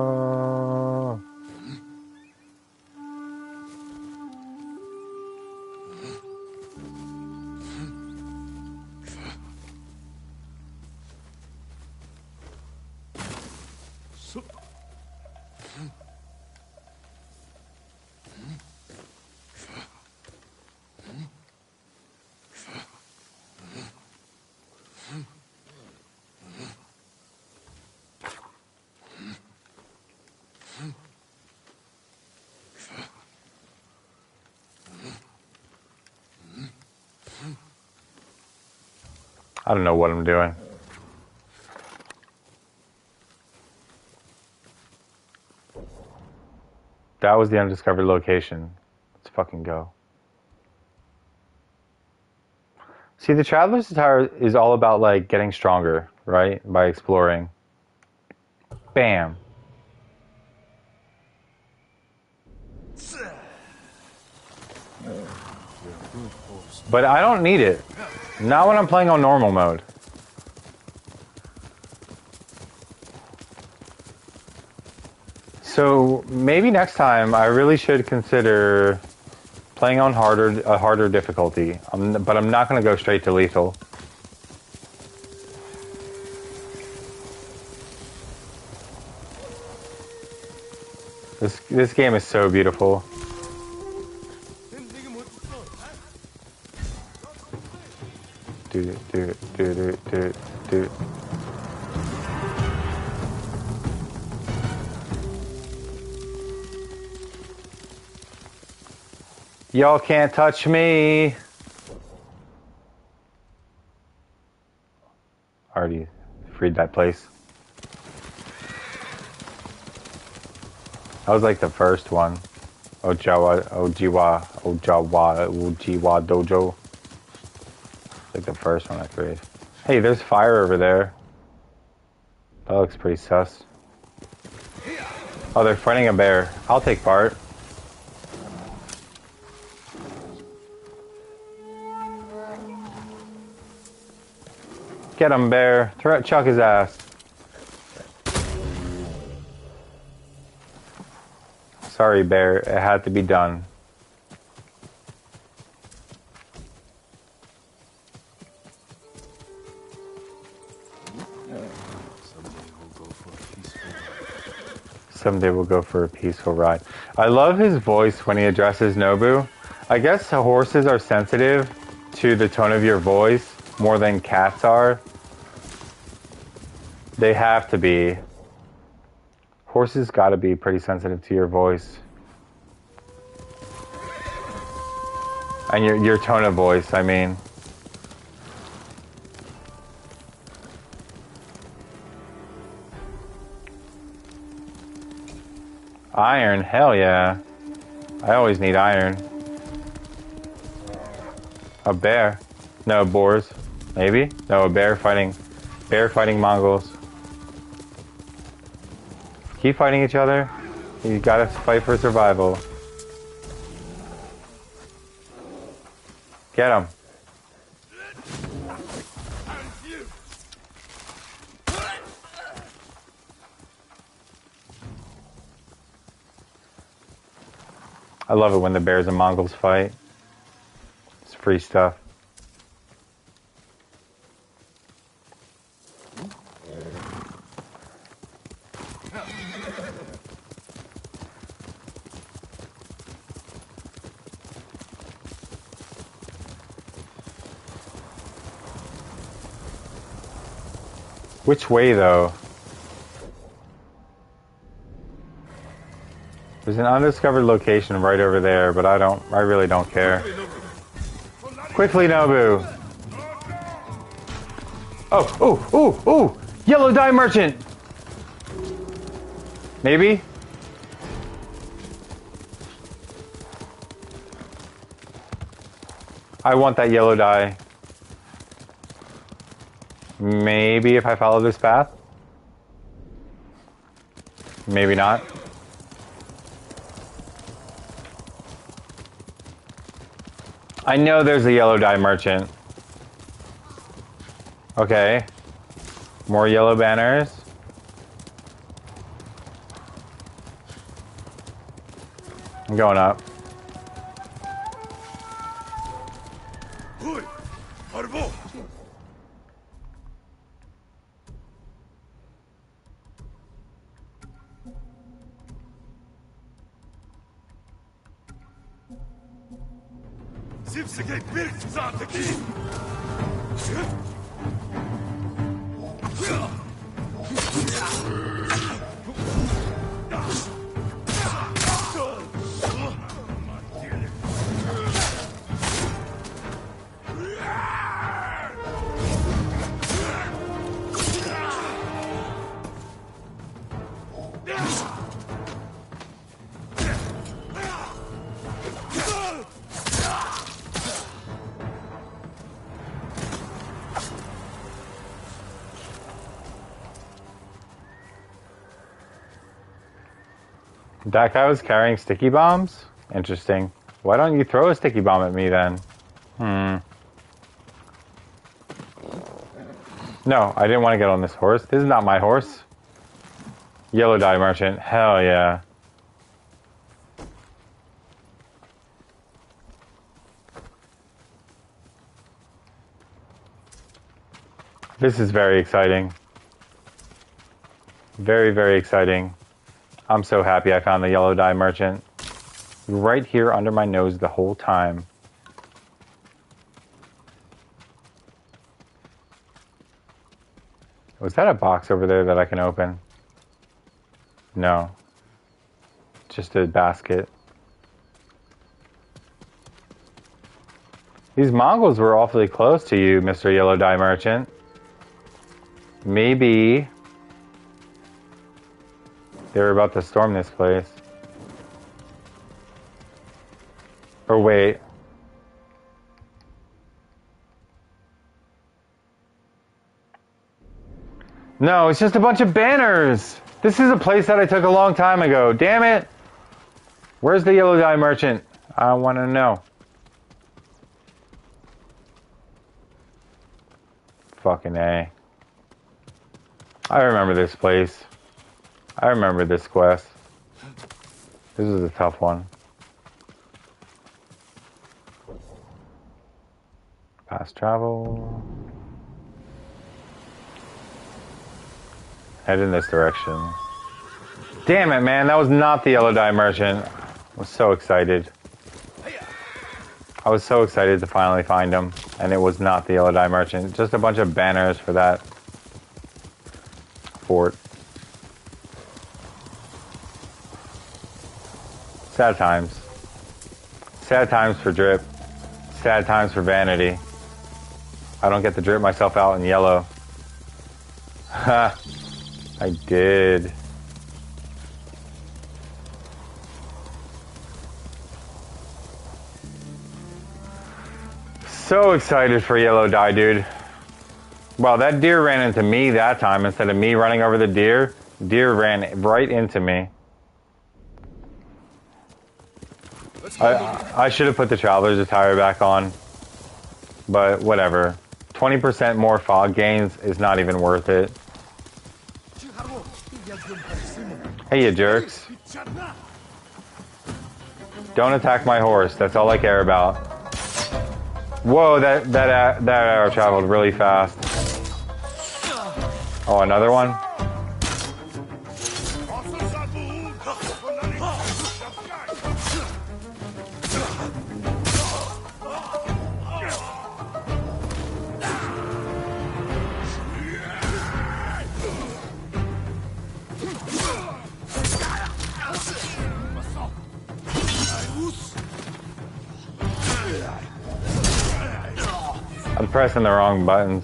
Speaker 1: I don't know what I'm doing. That was the undiscovered location. Let's fucking go. See, the Traveler's Attire is all about, like, getting stronger, right? By exploring. Bam. But I don't need it. Not when I'm playing on normal mode. So maybe next time I really should consider Playing on a harder difficulty. But I'm not going to go straight to lethal. This game is so beautiful. Do. Y'all can't touch me. Already freed that place. That was like the first one. Ojiwa Dojo. Like the first one I freed. Hey, there's fire over there. That looks pretty sus. Oh, they're fighting a bear. I'll take part. Get him, bear. Chuck his ass. Sorry, bear. It had to be done. Someday we'll go for a peaceful ride. I love his voice when he addresses Nobu. I guess horses are sensitive to the tone of your voice more than cats are. They have to be. Horses gotta be pretty sensitive to your voice. And your tone of voice, I mean. Iron, hell yeah. I always need iron. A bear. No, boars. Maybe? No, a bear fighting Mongols. Keep fighting each other. You gotta fight for survival. Get him. I love it when the bears and Mongols fight. It's free stuff. Which way, though? There's an undiscovered location right over there, but I really don't care. Quickly, Nobu! Oh! Yellow dye merchant! Maybe? I want that yellow dye. Maybe if I follow this path? Maybe not. I know there's a yellow dye merchant. Okay. More yellow banners. I'm going up. That guy was carrying sticky bombs? Interesting. Why don't you throw a sticky bomb at me then? No, I didn't want to get on this horse. This is not my horse. Yellow dye merchant. Hell yeah. This is very exciting. Very, very exciting. I'm so happy I found the yellow dye merchant. Right here under my nose the whole time. Was that a box over there that I can open? No. Just a basket. These Mongols were awfully close to you, Mr. Yellow Dye Merchant. Maybe they were about to storm this place. Or wait. No, it's just a bunch of banners. This is a place that I took a long time ago. Damn it. Where's the Yellow Dye Merchant? I want to know. Fucking A. I remember this place. I remember this quest. This is a tough one. Fast travel. Head in this direction. Damn it, man. That was not the Yellow Dye Merchant. I was so excited. I was so excited to finally find him. And it was not the Yellow Dye Merchant. Just a bunch of banners for that fort. Sad times. Sad times for drip. Sad times for vanity. I don't get to drip myself out in yellow. Ha! I did. So excited for yellow dye, dude. Wow, that deer ran into me that time instead of me running over the deer. Deer ran right into me. I should have put the Traveler's Attire back on. But whatever. 20% more fog gains is not even worth it. Hey, you jerks. Don't attack my horse. That's all I care about. Whoa, that arrow traveled really fast. Oh, another one? I'm pressing the wrong buttons.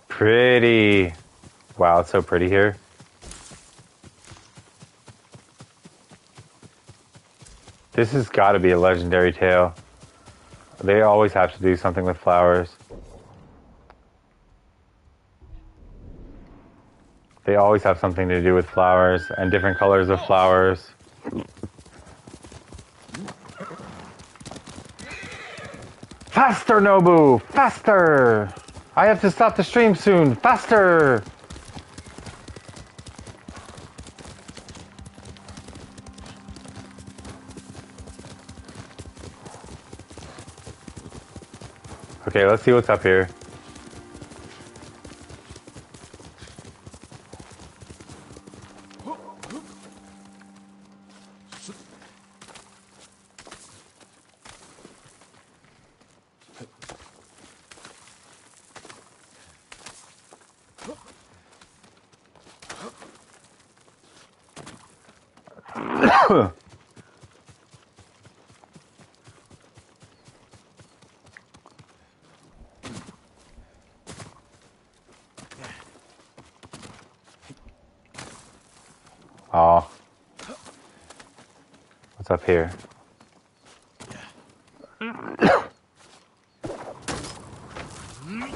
Speaker 1: Pretty. Wow, it's so pretty here. This has got to be a legendary tale. They always have to do something with flowers. They always have something to do with flowers and different colors of flowers. Faster, Nobu! Faster! I have to stop the stream soon. Faster! Okay, let's see what's up here. Oh. What's up here? What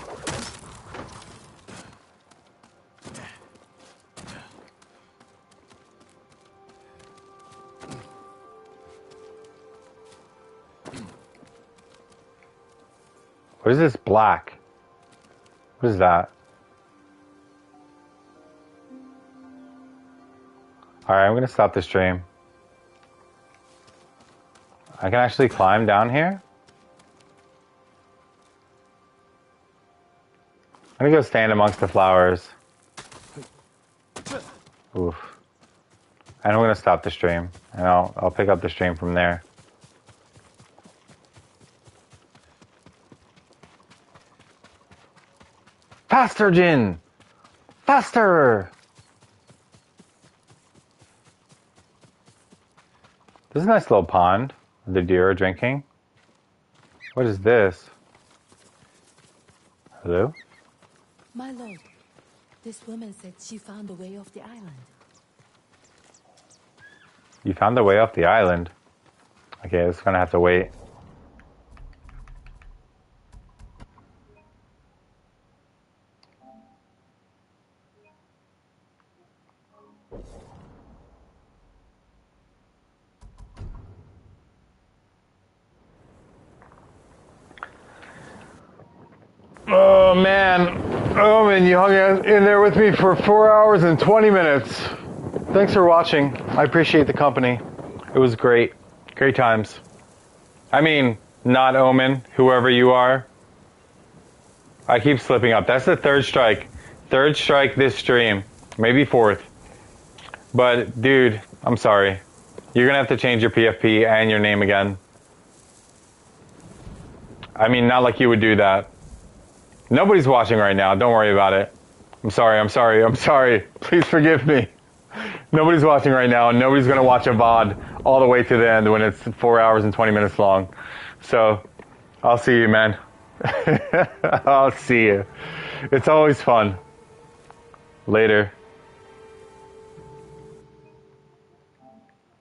Speaker 1: is this black? What is that? Alright, I'm gonna stop the stream. I can actually climb down here? I'm gonna go stand amongst the flowers. Oof. And I'm gonna stop the stream. And I'll pick up the stream from there. Faster, Jin! Faster! This is a nice little pond. The deer are drinking. What is this? Hello?
Speaker 8: My lord, this woman said she found the way off the island.
Speaker 1: You found the way off the island. Okay, it's gonna have to wait. Oh man, oh man, you hung in there with me for 4 hours and 20 minutes. Thanks for watching. I appreciate the company. It was great. Great times. I mean, not Omen, whoever you are. I keep slipping up. That's the third strike. Third strike this stream. Maybe fourth. But, dude, I'm sorry. You're gonna have to change your PFP and your name again. I mean, not like you would do that. Nobody's watching right now. Don't worry about it. I'm sorry, I'm sorry, I'm sorry. Please forgive me. Nobody's watching right now, and nobody's going to watch a VOD all the way to the end when it's 4 hours and 20 minutes long. So, I'll see you, man. I'll see you. It's always fun. Later.